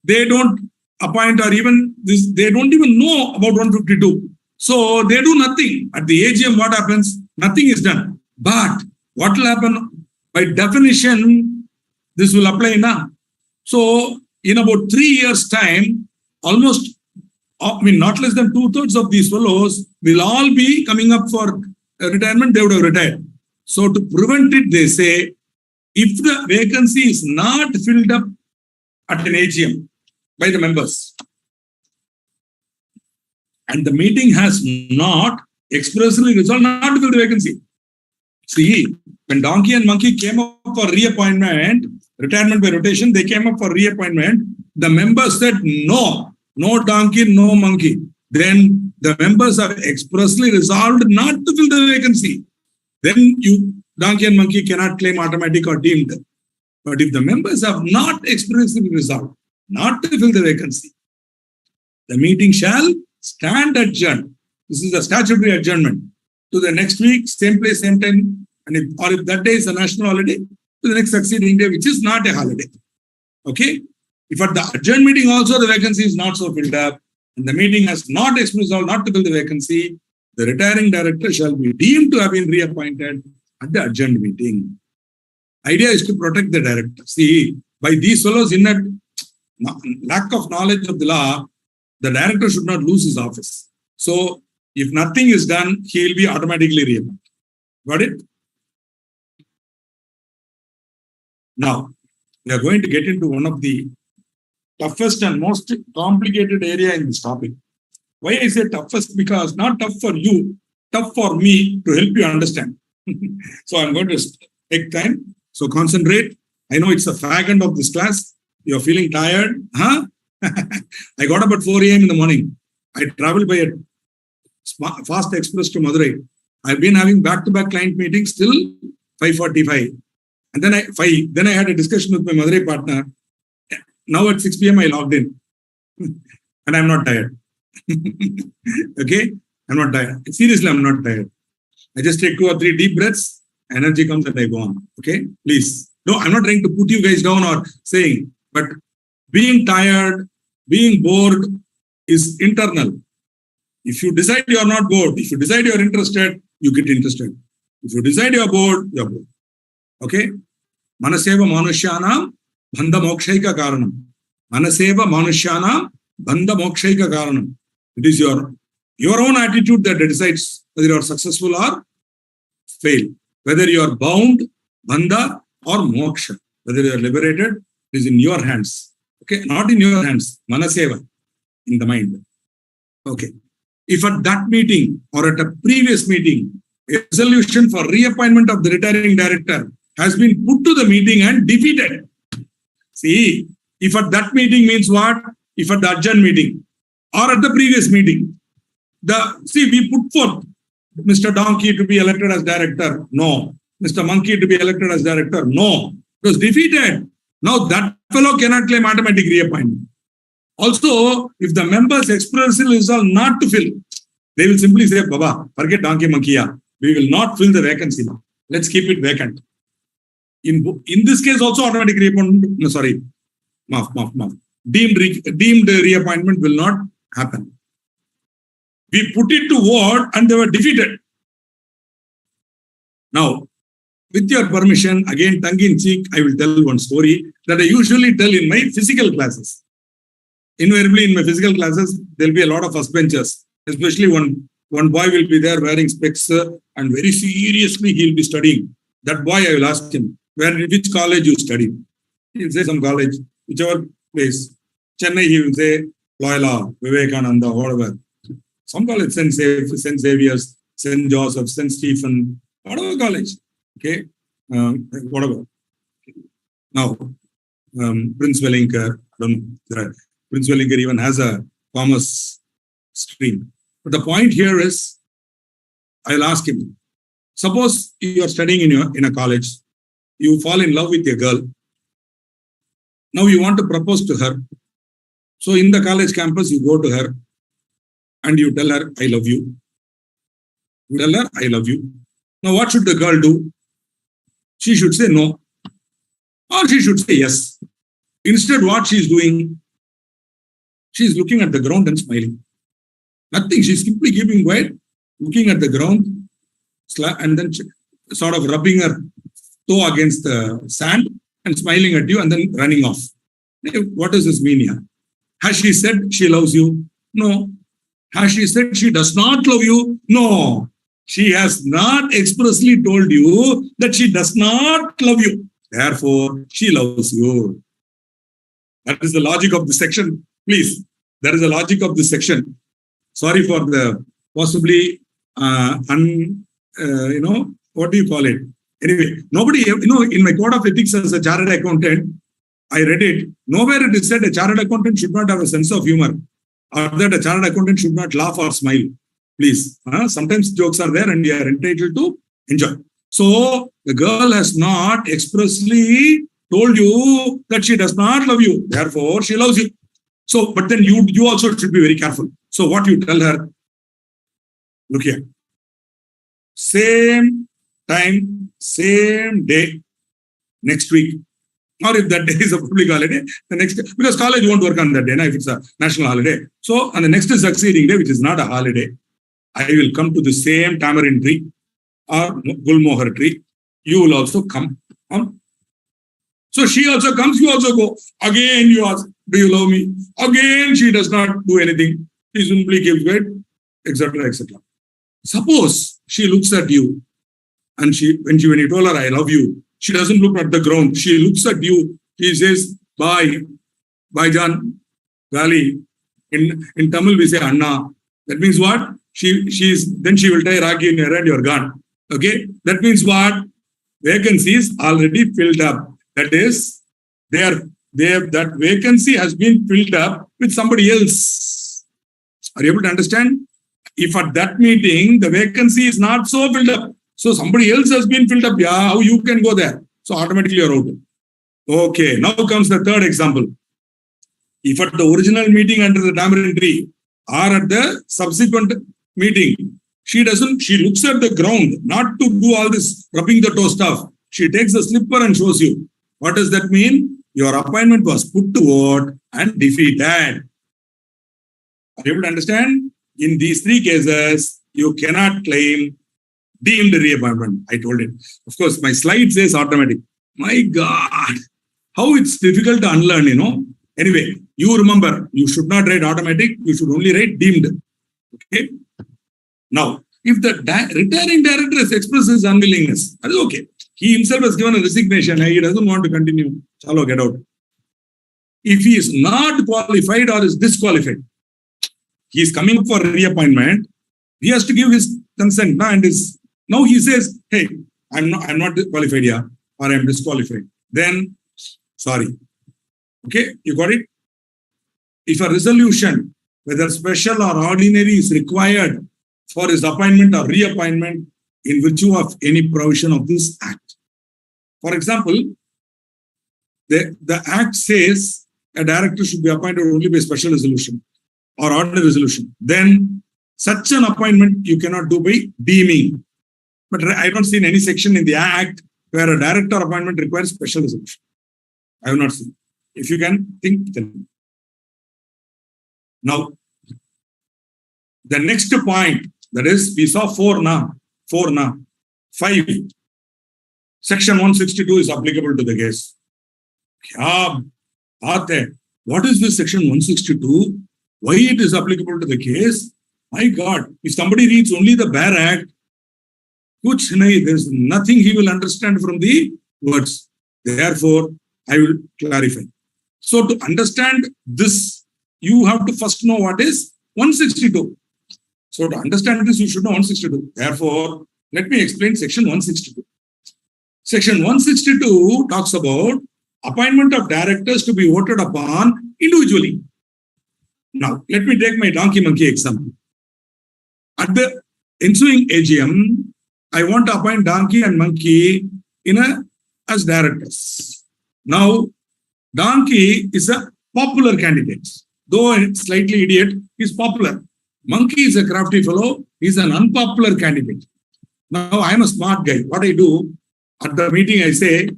they don't appoint or even this, they don't even know about 152. So they do nothing. At the AGM, what happens? Nothing is done. But what will happen? By definition, this will apply now. So in about 3 years' time, almost, not less than 2/3 of these fellows will all be coming up for retirement. They would have retired. So to prevent it, they say, if the vacancy is not filled up at an AGM by the members, and the meeting has not expressly resolved not to fill the vacancy. See, when Donkey and Monkey came up for reappointment, retirement by rotation, they came up for reappointment. The members said, no Donkey, no Monkey. Then the members have expressly resolved not to fill the vacancy. Then Donkey and Monkey cannot claim automatic or deemed. But if the members have not expressly resolved not to fill the vacancy, the meeting shall stand adjourned. This is a statutory adjournment to the next week, same place, same time. And if that day is a national holiday, to the next succeeding day, which is not a holiday. Okay? If at the adjourned meeting also the vacancy is not so filled up, and the meeting has not expressed resolved not to fill the vacancy, the retiring director shall be deemed to have been reappointed at the adjourned meeting. Idea is to protect the director. See, by these fellows in that lack of knowledge of the law, the director should not lose his office. So, if nothing is done, he will be automatically reappointed. Got it? Now, we are going to get into one of the toughest and most complicated area in this topic. Why I say toughest? Because not tough for you, tough for me to help you understand. So I'm going to take time. So concentrate. I know it's the fag end of this class. You're feeling tired. Huh? I got up at 4 a.m. in the morning. I traveled by a fast express to Madurai. I've been having back-to-back client meetings till 5:45. And then I had a discussion with my Madurai partner. Now at 6 p.m. I logged in. And I'm not tired. Okay? I'm not tired. Seriously, I'm not tired. I just take 2 or 3 deep breaths, energy comes and I go on. Okay? Please. No, I'm not trying to put you guys down or saying, but being tired, being bored is internal. If you decide you're not bored, if you decide you're interested, you get interested. If you decide you're bored, you're bored. Okay? Manaseva manushyanam bhandha mokshaika karanam. Manaseva manushyanam bhandha mokshaika karanam. It is your own attitude that decides whether you are successful or fail. Whether you are bound, bandha, or moksha. Whether you are liberated, it is in your hands. Okay, not in your hands. Manaseva, in the mind. Okay. If at that meeting or at a previous meeting, a resolution for reappointment of the retiring director has been put to the meeting and defeated. See, if at that meeting means what? If at the adjourned meeting or at the previous meeting, we put forth Mr. Donkey to be elected as director. No. Mr. Monkey to be elected as director. No. It was defeated. Now that fellow cannot claim automatic reappointment. Also, if the members expressly resolve not to fill, they will simply say, Baba, forget Donkey Monkey. We will not fill the vacancy now. Let's keep it vacant. In this case also automatic reappointment, no, sorry, deemed reappointment will not happen. We put it to vote and they were defeated. Now, with your permission, again, tongue in cheek, I will tell one story that I usually tell in my physical classes. Invariably, in my physical classes, there'll be a lot of first benchers, especially one boy will be there wearing specs and very seriously he'll be studying. That boy, I will ask him, which college you study? He'll say some college, whichever place. Chennai, he will say Loyola, Vivekananda, whatever. Some college, St. Xavier's, St. Joseph, St. Stephen, whatever college. Okay, whatever. Now, Prince Wellington, I don't know. Prince Wellington even has a commerce stream. But the point here is, I'll ask him, suppose you are studying in a college, you fall in love with a girl. Now you want to propose to her. So in the college campus, you go to her and you tell her, I love you. You tell her, I love you. Now what should the girl do? She should say no. Or she should say yes. Instead, what she is doing? She is looking at the ground and smiling. Nothing. She's simply keeping quiet, looking at the ground, and then sort of rubbing her toe against the sand and smiling at you and then running off. What does this mean here? Has she said she loves you? No. Has she said she does not love you? No. She has not expressly told you that she does not love you. Therefore, she loves you. That is the logic of the section. Please, that is the logic of this section. Sorry for the possibly, what do you call it? Anyway, nobody, in my code of ethics as a chartered accountant, I read it. Nowhere it is said a chartered accountant should not have a sense of humor, or that a chartered accountant should not laugh or smile. Please, sometimes jokes are there and we are entitled to enjoy. So the girl has not expressly told you that she does not love you. Therefore, she loves you. So, but then you also should be very careful. So what you tell her, look here, same time, same day, next week, or if that day is a public holiday, the next day, because college won't work on that day, if it's a national holiday. So on the next succeeding day, which is not a holiday, I will come to the same tamarind tree or gulmohar tree. You will also come. So she also comes, you also go. Again, you ask, do you love me? Again, she does not do anything. She simply gives weight, etc., etc. Suppose she looks at you and when you told her, I love you, she doesn't look at the ground. She looks at you. She says, bye. Bye, John. Gali. In Tamil, we say, Anna. That means what? Then she will tie Raki in your hand, you're gone. Okay? That means what? Vacancies already filled up. That is, that vacancy has been filled up with somebody else. Are you able to understand? If at that meeting, the vacancy is not so filled up, so somebody else has been filled up, yeah, how you can go there? So automatically you're out. Okay, now comes the third example. If at the original meeting under the tamarind tree or at the subsequent meeting, she looks at the ground, not to do all this rubbing the toe stuff. She takes the slipper and shows you. What does that mean? Your appointment was put to vote and defeated. Are you able to understand? In these three cases, you cannot claim deemed reappointment. I told it. Of course, my slide says automatic. My God, how it's difficult to unlearn, Anyway, you remember, you should not write automatic. You should only write deemed. Okay. Now, if the retiring director expresses unwillingness, that is okay. He himself has given a resignation. He doesn't want to continue. Chalo, get out. If he is not qualified or is disqualified, he is coming up for reappointment. He has to give his consent. Now he says, hey, I'm not qualified here, or I'm disqualified. Then, sorry. Okay, you got it? If a resolution, whether special or ordinary, is required for his appointment or reappointment in virtue of any provision of this Act. For example, the Act says a director should be appointed only by special resolution or ordinary resolution. Then such an appointment you cannot do by deeming. But I don't see any section in the Act where a director appointment requires special resolution. I have not seen. If you can think, tell me. Now, the next point, that is, we saw 4 now. 5. Section 162 is applicable to the case. What is this Section 162? Why it is applicable to the case? My God, if somebody reads only the bare act, there's nothing he will understand from the words. Therefore, I will clarify. So to understand this, you have to first know what is 162. So to understand this, you should know 162. Therefore, let me explain Section 162. Section 162 talks about appointment of directors to be voted upon individually. Now, let me take my donkey monkey example. At the ensuing AGM, I want to appoint donkey and monkey as directors. Now, donkey is a popular candidate. Though it's slightly idiot, he's popular. Monkey is a crafty fellow. He's an unpopular candidate. Now, I'm a smart guy. What I do, at the meeting, I say,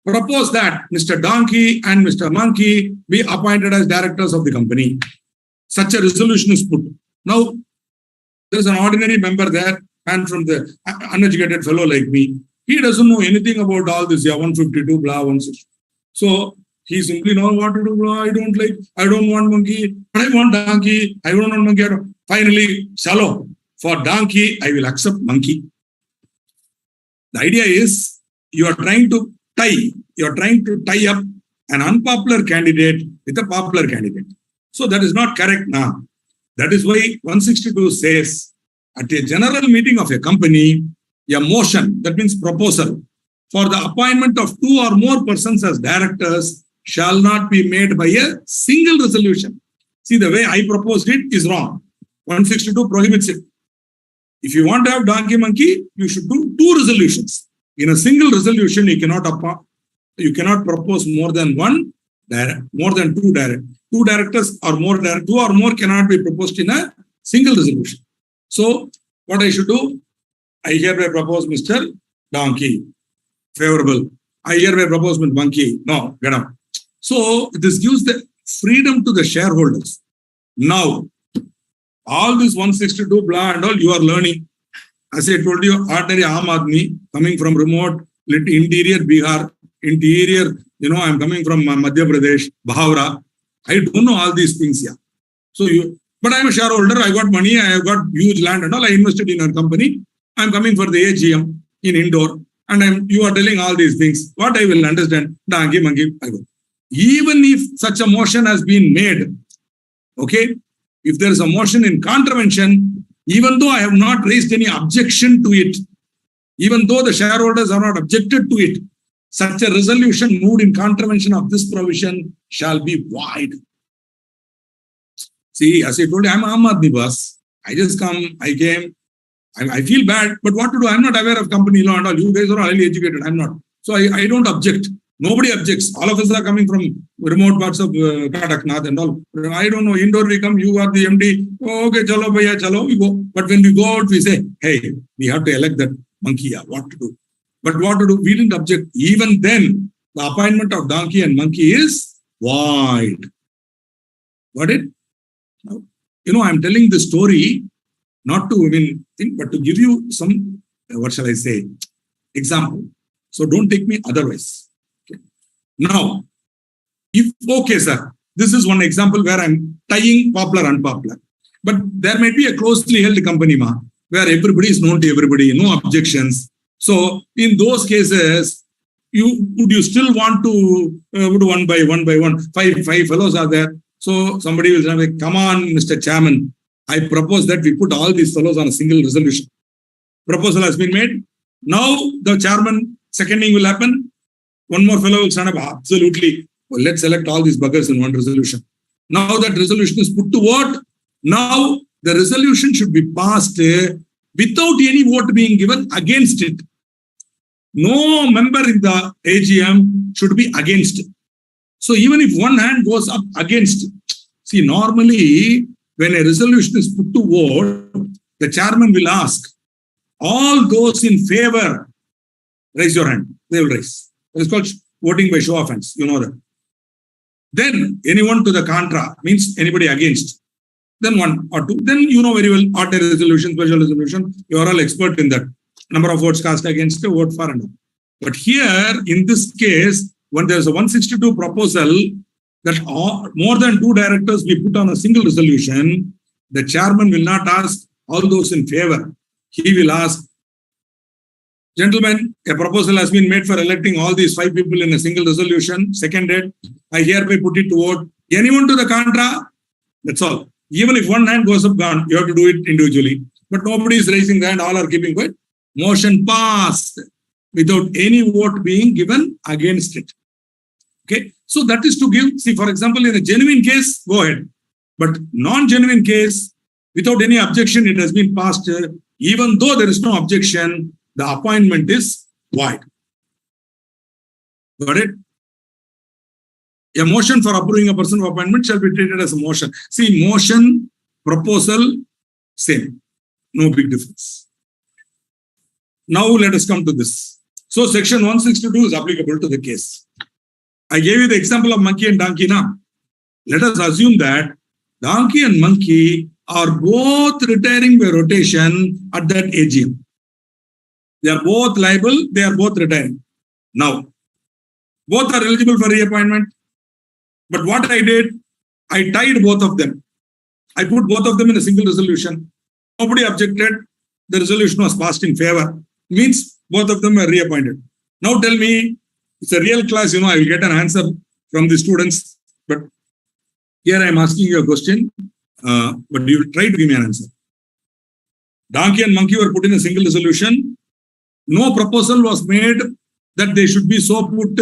propose that Mr. Donkey and Mr. Monkey be appointed as directors of the company. Such a resolution is put. Now, there's an ordinary member there, and from the uneducated fellow like me, he doesn't know anything about all this, 152, blah, 160. So, he simply knows what to do, blah, I don't want monkey, but I want donkey, I don't want monkey. Finally, shallow. For donkey, I will accept monkey. The idea is, you are trying to tie up an unpopular candidate with a popular candidate. So that is not correct now. That is why 162 says, at a general meeting of a company, a motion, that means proposal, for the appointment of 2 or more persons as directors shall not be made by a single resolution. See, the way I proposed it is wrong. 162 prohibits it. If you want to have donkey monkey, you should do 2 resolutions. In a single resolution, you cannot propose more than 2 directors. 2 directors or more, 2 or more cannot be proposed in a single resolution. So, what I should do? I hereby propose Mr. Donkey. Favorable. I hereby propose Mr. Monkey. No, get out. So, this gives the freedom to the shareholders. Now, all this 162 blah and all you are learning. As I told you, ordinary Aam Aadmi coming from remote, interior Bihar, interior, I'm coming from Madhya Pradesh, Bahavra. I don't know all these things here. So but I'm a shareholder, I got money, I have got huge land and all, I invested in our company. I'm coming for the AGM in Indore, and you are telling all these things. What I will understand, donkey, monkey, I go. Even if such a motion has been made, okay, if there is a motion in contravention, even though I have not raised any objection to it, even though the shareholders are not objected to it, such a resolution moved in contravention of this provision shall be void. See, as I told you, I'm Aam Aadmi boss. I just come, I came, I feel bad, but what to do? I'm not aware of company law and all. You guys are highly educated. I'm not. So I don't object. Nobody objects. All of us are coming from remote parts of Kadaknath and all. I don't know. Indore we come, you are the MD. Oh, okay, chalo, bhaiya, chalo, we go. But when we go out, we say, hey, we have to elect that monkey. What to do? But what to do? We didn't object. Even then, the appointment of donkey and monkey is void. Got it? Now, I'm telling the story not to think, but to give you some, what shall I say, example. So don't take me otherwise. Okay. Now, okay, sir, this is one example where I'm tying popular, unpopular. But there might be a closely held company, where everybody is known to everybody, no objections. So in those cases, would you still want to do one by one? Five fellows are there. So somebody will say, come on, Mr. Chairman, I propose that we put all these fellows on a single resolution. Proposal has been made. Now the chairman seconding will happen. One more fellow will stand up. Absolutely. Well, let's select all these buggers in one resolution. Now that resolution is put to vote. Now the resolution should be passed without any vote being given against it. No member in the AGM should be against it. So even if one hand goes up against, see, normally when a resolution is put to vote, the chairman will ask, all those in favor, raise your hand. They will raise. It's called voting by show of hands. You know that. Then anyone to the contra, means anybody against. Then 1 or 2. Then you know very well, ordinary resolution, special resolution. You are all expert in that. Number of votes cast against, vote for and all. But here, in this case, when there's a 162 proposal that more than 2 directors we put on a single resolution, the chairman will not ask all those in favor. He will ask, gentlemen, a proposal has been made for electing all these 5 people in a single resolution. Seconded, I hereby put it to vote. Anyone to the contra? That's all. Even if one hand goes up, gone, you have to do it individually. But nobody is raising the hand, all are keeping quiet. Motion passed without any vote being given against it. Okay, so that is to give, see, for example, in a genuine case, go ahead. But non-genuine case, without any objection, it has been passed. Even though there is no objection, the appointment is void. Got it? A motion for approving a person of appointment shall be treated as a motion. See, motion, proposal, same. No big difference. Now let us come to this. So section 162 is applicable to the case. I gave you the example of monkey and donkey now. Let us assume that donkey and monkey are both retiring by rotation at that AGM. They are both liable, they are both retiring. Now, both are eligible for reappointment. But what I did, I tied both of them. I put both of them in a single resolution. Nobody objected. The resolution was passed in favor. Means both of them were reappointed. Now tell me, it's a real class, I will get an answer from the students. But here I am asking you a question, but you will try to give me an answer. Donkey and monkey were put in a single resolution. No proposal was made that they should be so put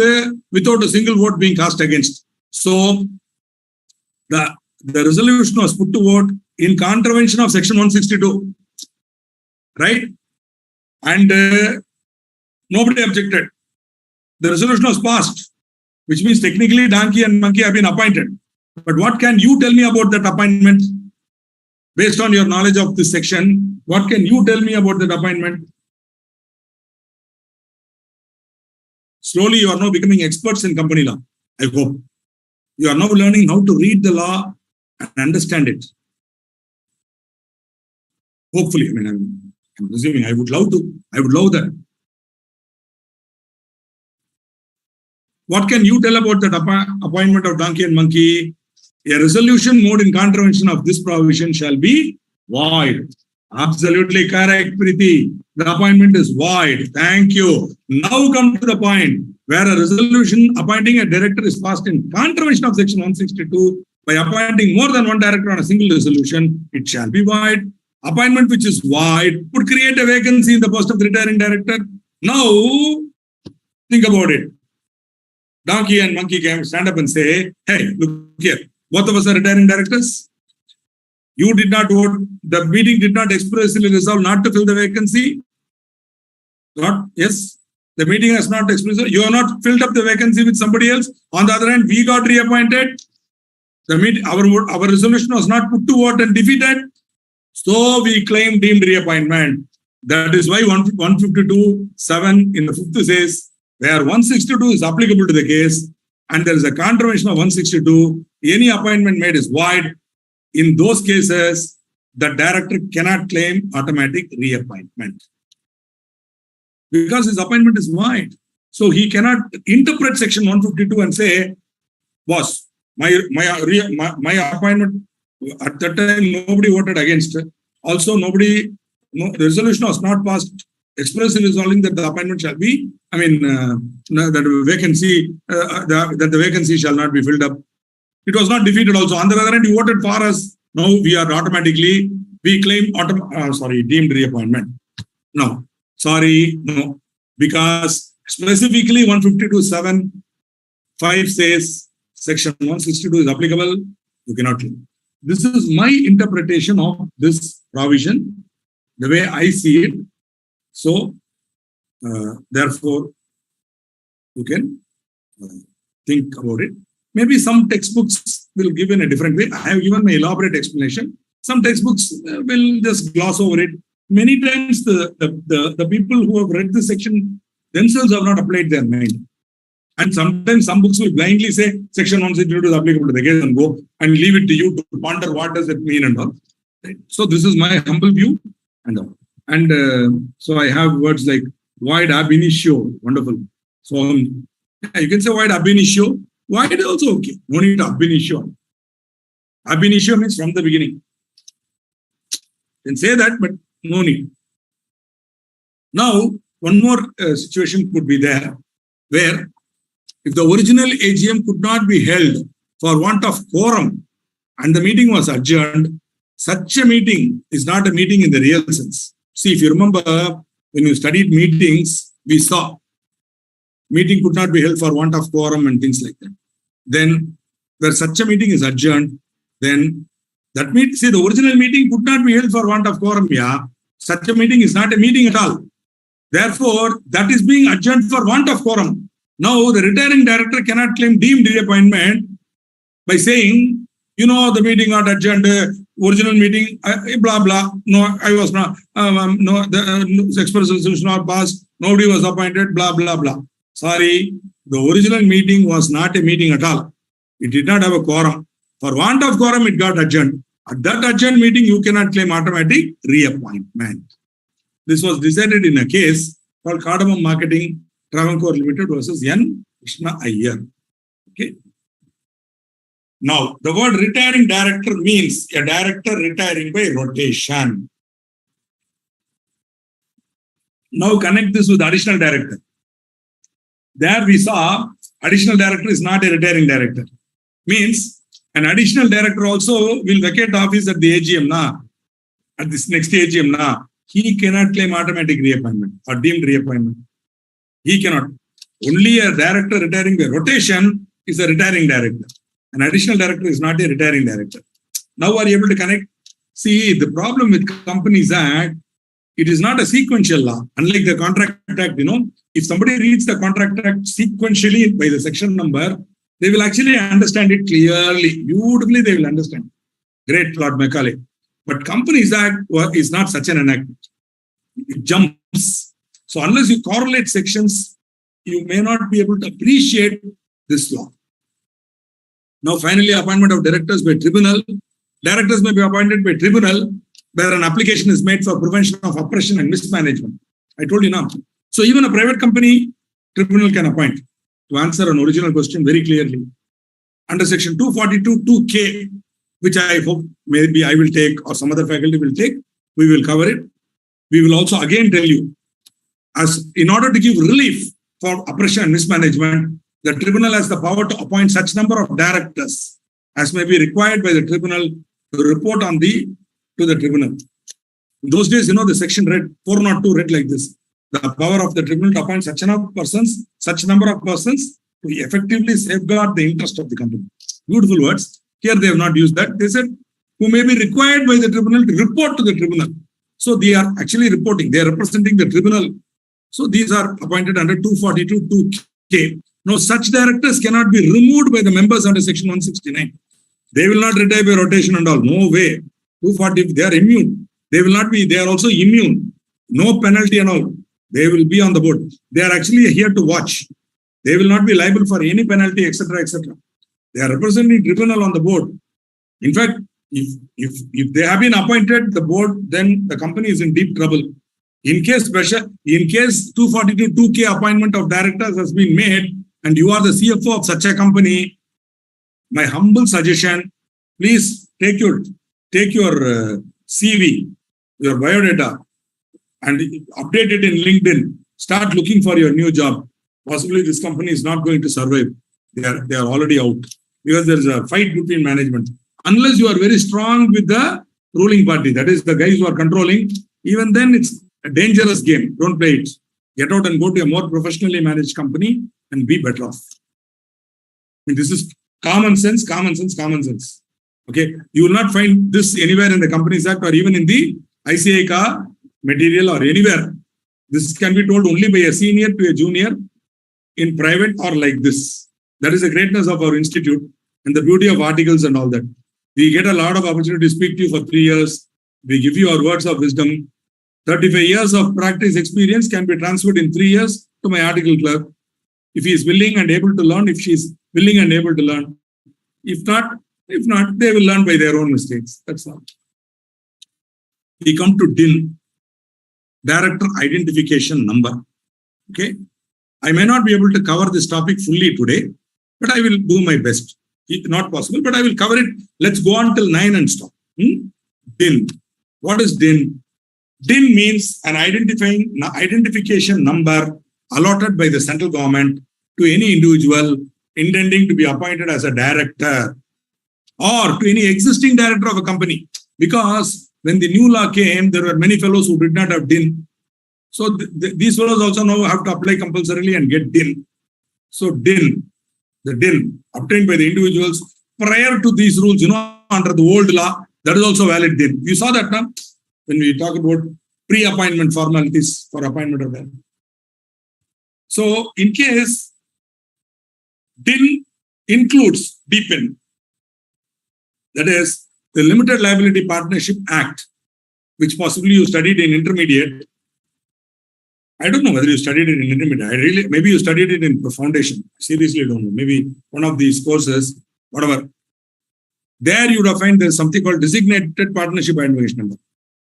without a single vote being cast against. So the resolution was put to vote in contravention of section 162. Right? And nobody objected. The resolution was passed, which means technically donkey and monkey have been appointed. But what can you tell me about that appointment? Based on your knowledge of this section, what can you tell me about that appointment? Slowly, you are now becoming experts in company law, I hope. You are now learning how to read the law and understand it. Hopefully, I'm presuming I would love that. What can you tell about that appointment of donkey and monkey? A resolution made in contravention of this provision shall be void. Absolutely correct, Preeti. The appointment is void. Thank you. Now come to the point where a resolution appointing a director is passed in contravention of section 162 by appointing more than one director on a single resolution, it shall be void. Appointment which is void would create a vacancy in the post of the retiring director. Now, think about it. Donkey and monkey can stand up and say, hey, look here, both of us are retiring directors. You did not vote. The meeting did not expressly resolve not to fill the vacancy. Not, yes. The meeting has not expressed. You have not filled up the vacancy with somebody else. On the other hand, we got reappointed. The meeting, our resolution was not put to vote and defeated. So we claim deemed reappointment. That is why 152(7) in the 5th says, where 162 is applicable to the case and there is a contravention of 162, any appointment made is void. In those cases, the director cannot claim automatic reappointment because his appointment is void. So he cannot interpret section 152 and say, boss, my appointment at that time nobody voted against. Also, the resolution was not passed expressly resolving that the appointment shall be, that the vacancy shall not be filled up. It was not defeated also. On the other hand, you voted for us. Now we are automatically, we claim deemed reappointment. No, because specifically 152(7)(5) says section 162 is applicable. You cannot claim. This is my interpretation of this provision, the way I see it. So, therefore, you can think about it. Maybe some textbooks will give in a different way. I have given my elaborate explanation. Some textbooks will just gloss over it. Many times the people who have read this section themselves have not applied their mind. And sometimes some books will blindly say section 162 is applicable to the case and go and leave it to you to ponder what does it mean and all. Right? So this is my humble view and all. And so I have words like void ab initio, wonderful. So you can say void ab initio. Void is also okay. No need to ab initio. Ab initio means from the beginning. You can say that, but no need. Now, one more situation could be there, where if the original AGM could not be held for want of quorum and the meeting was adjourned, such a meeting is not a meeting in the real sense. See, if you remember, when you studied meetings, we saw meeting could not be held for want of quorum and things like that. Then, where such a meeting is adjourned, then that means, see, the original meeting could not be held for want of quorum. Yeah, such a meeting is not a meeting at all. Therefore, that is being adjourned for want of quorum. Now, the retiring director cannot claim deemed reappointment by saying, the meeting got adjourned, original meeting, blah, blah. No, I was not, no, the express resolution not passed, nobody was appointed, blah, blah, blah. Sorry, the original meeting was not a meeting at all. It did not have a quorum. For want of quorum, it got adjourned. At that adjourned meeting, you cannot claim automatic reappointment. This was decided in a case called Cardamom Marketing Travancore Limited versus N. Krishna Iyer. Okay. Now, the word retiring director means a director retiring by rotation. Now, connect this with additional director. There we saw additional director is not a retiring director. Means an additional director also will vacate office at the AGM, at this next AGM. He cannot claim automatic reappointment or deemed reappointment. He cannot. Only a director retiring by rotation is a retiring director. An additional director is not a retiring director. Now are you able to connect? See, the problem with Companies Act, it is not a sequential law. Unlike the Contract Act, if somebody reads the Contract Act sequentially by the section number, they will actually understand it clearly. Beautifully, they will understand. Great, Lord Macaulay. But Companies Act is not such an enactment. It jumps. So unless you correlate sections, you may not be able to appreciate this law. Now, finally, appointment of directors by tribunal. Directors may be appointed by tribunal where an application is made for prevention of oppression and mismanagement. I told you now. So even a private company, tribunal can appoint. To answer an original question very clearly, under section 242(2)(k), which I hope maybe I will take or some other faculty will take, we will cover it. We will also again tell you, as in order to give relief for oppression and mismanagement, the tribunal has the power to appoint such number of directors as may be required by the tribunal to report on to the tribunal. In those days, the section read 402 read like this: the power of the tribunal to appoint such number of persons to effectively safeguard the interest of the company. Beautiful words. Here they have not used that. They said, who may be required by the tribunal to report to the tribunal. So they are actually reporting. They are representing the tribunal. So these are appointed under 242(2)(k). Now, such directors cannot be removed by the members under section 169. They will not retire by rotation and all. No way. 240, they are immune. They will not be, they are also immune. No penalty and all. They will be on the board. They are actually here to watch. They will not be liable for any penalty, etc., etc. They are representing tribunal on the board. In fact, if they have been appointed the board, then the company is in deep trouble. In case 242(2)(k) appointment of directors has been made and you are the CFO of such a company, my humble suggestion, please take your CV, your biodata, and update it in LinkedIn. Start looking for your new job. Possibly this company is not going to survive. They are already out because there is a fight between management. Unless you are very strong with the ruling party, that is the guys who are controlling, even then it's a dangerous game. Don't play it. Get out and go to a more professionally managed company and be better off. I mean, this is common sense. Okay. You will not find this anywhere in the Companies Act or even in the ICAI material or anywhere. This can be told only by a senior to a junior in private or like this. That is the greatness of our institute and the beauty of articles and all that. We get a lot of opportunity to speak to you for 3 years. We give you our words of wisdom. 35 years of practice experience can be transferred in 3 years to my article clerk. If he is willing and able to learn, if she is willing and able to learn. If not, they will learn by their own mistakes. That's all. We come to DIN, Director Identification Number. Okay. I may not be able to cover this topic fully today, but I will do my best. Not possible, but I will cover it. Let's go on till 9 and stop. DIN. What is DIN? DIN means an identification number allotted by the central government to any individual intending to be appointed as a director or to any existing director of a company. Because when the new law came, there were many fellows who did not have DIN. So these fellows also now have to apply compulsorily and get DIN. So DIN, the DIN obtained by the individuals prior to these rules, under the old law, that is also valid DIN. You saw that now when we talk about pre-appointment formalities for appointment of them. So in case DIN includes DPIN, that is the Limited Liability Partnership Act, which possibly you studied in intermediate. I don't know whether you studied it in intermediate. Maybe you studied it in foundation. Seriously, I don't know. Maybe one of these courses, whatever. There you would find there's something called Designated Partnership Identification Number.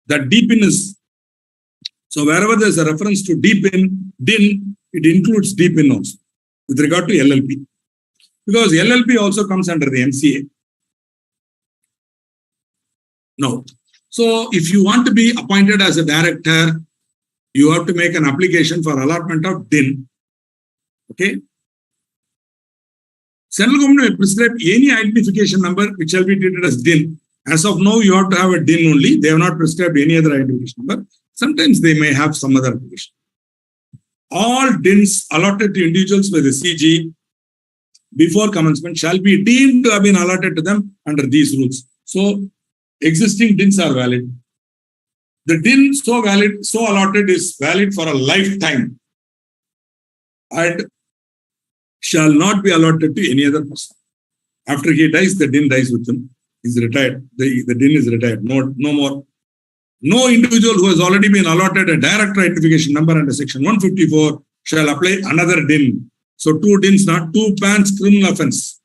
That DPIN is, so wherever there's a reference to DPIN, DIN, it includes DPIN also with regard to LLP. Because LLP also comes under the MCA. No. So if you want to be appointed as a director, you have to make an application for allotment of DIN. Okay. Central government may prescribe any identification number which shall be treated as DIN. As of now, you have to have a DIN only. They have not prescribed any other identification number. Sometimes they may have some other application. All DINs allotted to individuals by the CG before commencement shall be deemed to have been allotted to them under these rules. So, existing DINs are valid. The DIN so allotted is valid for a lifetime and shall not be allotted to any other person. After he dies, the DIN dies with him. He's retired. The DIN is retired. No more. No individual who has already been allotted a direct identification number under section 154 shall apply another DIN. So 2 DINs, not 2 PANs criminal offense.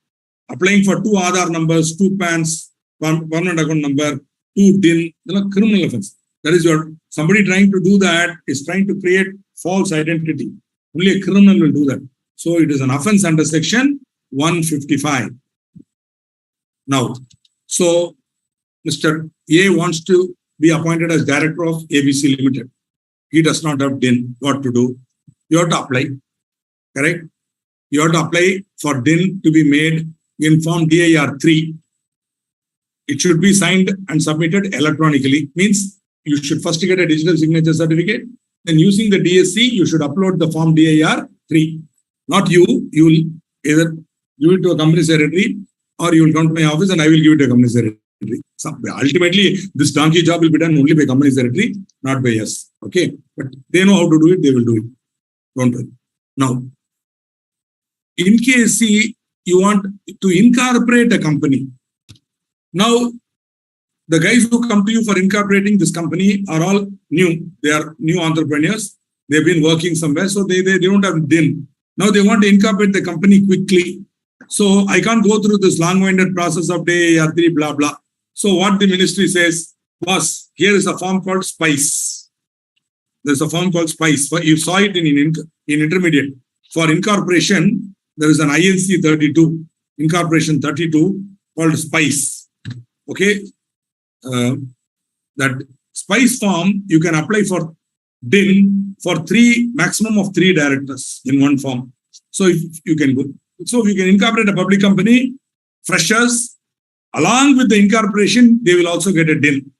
Applying for 2 Aadhaar numbers, 2 PANs, permanent account number, 2 DIN, criminal offense. That is somebody trying to do that is trying to create false identity. Only a criminal will do that. So it is an offense under section 155. Now, so Mr. A wants to be appointed as director of ABC Limited. He does not have DIN. What to do? You have to apply. Correct? You have to apply for DIN to be made in form DIR 3. It should be signed and submitted electronically. Means you should first get a digital signature certificate. Then using the DSC, you should upload the form DIR 3. Not you. You will either give it to a company secretary or you will come to my office and I will give it to a company secretary. So ultimately, this donkey job will be done only by company secretary, not by us. Okay. But they know how to do it. They will do it. Don't worry. Now, in case you want to incorporate a company. Now, the guys who come to you for incorporating this company are all new. They are new entrepreneurs. They've been working somewhere, so they don't have DIN. Now they want to incorporate the company quickly. So I can't go through this long-winded process of DIR 3, blah, blah. So what the ministry says, boss, here is a form called SPICE. There's a form called SPICE. You saw it in intermediate. For incorporation, there is an INC 32, incorporation 32 called SPICE. Okay. That SPICE form, you can apply for DIN for maximum of 3 directors in one form. So if you can go. So if you can incorporate a public company, freshers, along with the incorporation, they will also get a DIN.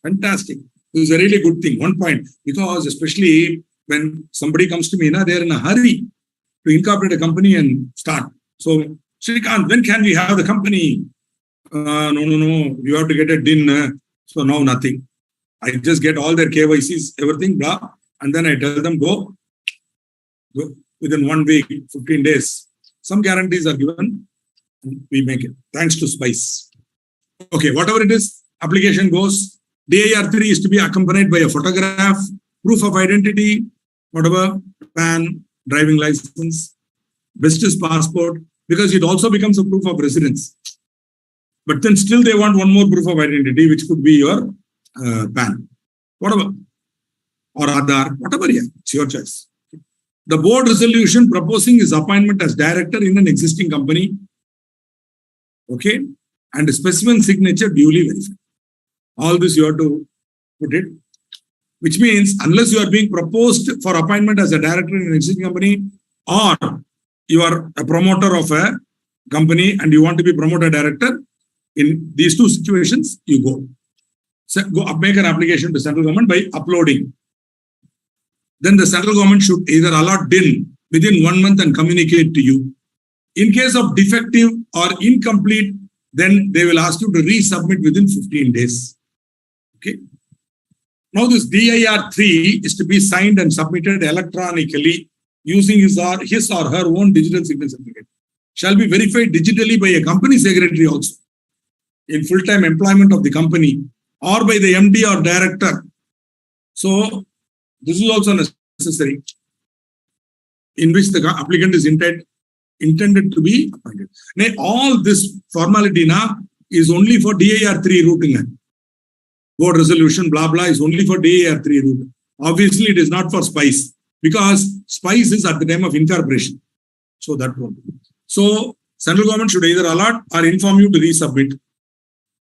Fantastic. This is a really good thing. One point, because especially when somebody comes to me, they're in a hurry to incorporate a company and start. So, Shrikant, when can we have the company? No. You have to get a DIN. So now nothing. I just get all their KYCs, everything, blah. And then I tell them, go within 1 week, 15 days. Some guarantees are given. We make it. Thanks to SPICE. Okay, whatever it is, application goes. DIR 3 is to be accompanied by a photograph, proof of identity, whatever, PAN, driving license, best is passport, because it also becomes a proof of residence. But then still they want one more proof of identity, which could be your PAN, whatever, or Aadhaar, whatever, yeah, it's your choice. The board resolution proposing his appointment as director in an existing company. Okay. And a specimen signature duly verified. All this you have to put it. Which means unless you are being proposed for appointment as a director in an existing company, or you are a promoter of a company and you want to be promoted director, in these two situations, you go. So go make an application to central government by uploading. Then the central government should either allot DIN within 1 month and communicate to you. In case of defective or incomplete, then they will ask you to resubmit within 15 days. Okay. Now this DIR3 is to be signed and submitted electronically using his or her own digital signature certificate. Shall be verified digitally by a company secretary also in full-time employment of the company or by the MD or director. So this is also necessary in which the applicant is intended to be appointed. Now, all this formality now is only for DIR3 route. Board resolution, blah, blah, is only for DIR3 route. Obviously, it is not for SPICE because SPICE is at the time of incorporation. So that one. So central government should either allot or inform you to resubmit.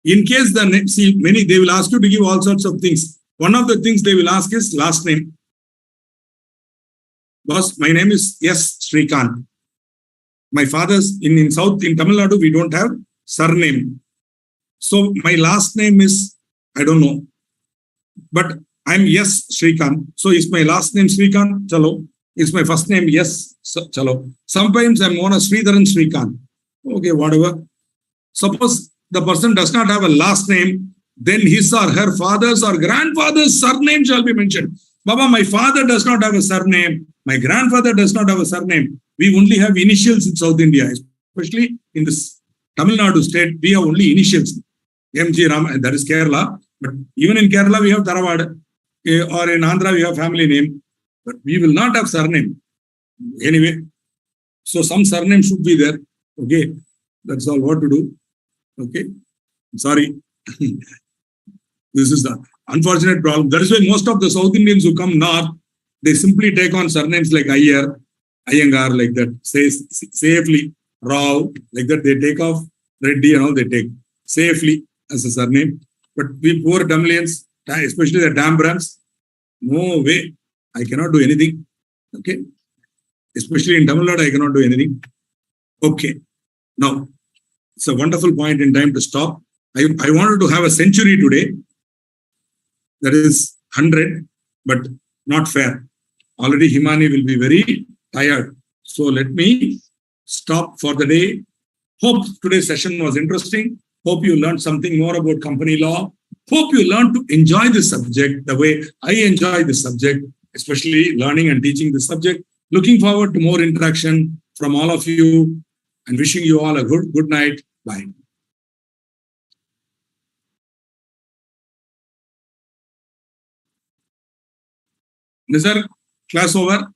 In case they will ask you to give all sorts of things. One of the things they will ask is last name. Boss, my name is S. Srikant. My father's in Tamil Nadu, we don't have surname. So my last name is, I don't know. But I'm S. Srikant. So is my last name Srikant? Chalo. Is my first name yes? Chalo. Sometimes I'm known as Sridharan Srikant. Okay, whatever. Suppose the person does not have a last name, then his or her father's or grandfather's surname shall be mentioned. Baba, my father does not have a surname. My grandfather does not have a surname. We only have initials in South India, especially in this Tamil Nadu state. We have only initials. MG Ram, that is Kerala. But even in Kerala, we have Taravada. Or in Andhra, we have family name. But we will not have surname. Anyway, so some surname should be there. Okay, that's all what to do. Okay, sorry. This is the unfortunate problem. That is why most of the South Indians who come north, they simply take on surnames like Iyer, Iyengar, like that. Say safely, Rao, like that. They take off Reddy and all they take safely as a surname. But we poor Tamilians, especially the Dambrans, no way. I cannot do anything. Okay. Especially in Tamil Nadu, I cannot do anything. Okay. Now, it's a wonderful point in time to stop. I wanted to have a century today. That is 100, but not fair. Already Himani will be very tired. So let me stop for the day. Hope today's session was interesting. Hope you learned something more about company law. Hope you learned to enjoy this subject the way I enjoy this subject, especially learning and teaching this subject. Looking forward to more interaction from all of you and wishing you all a good night. Bye. Nizar, class over.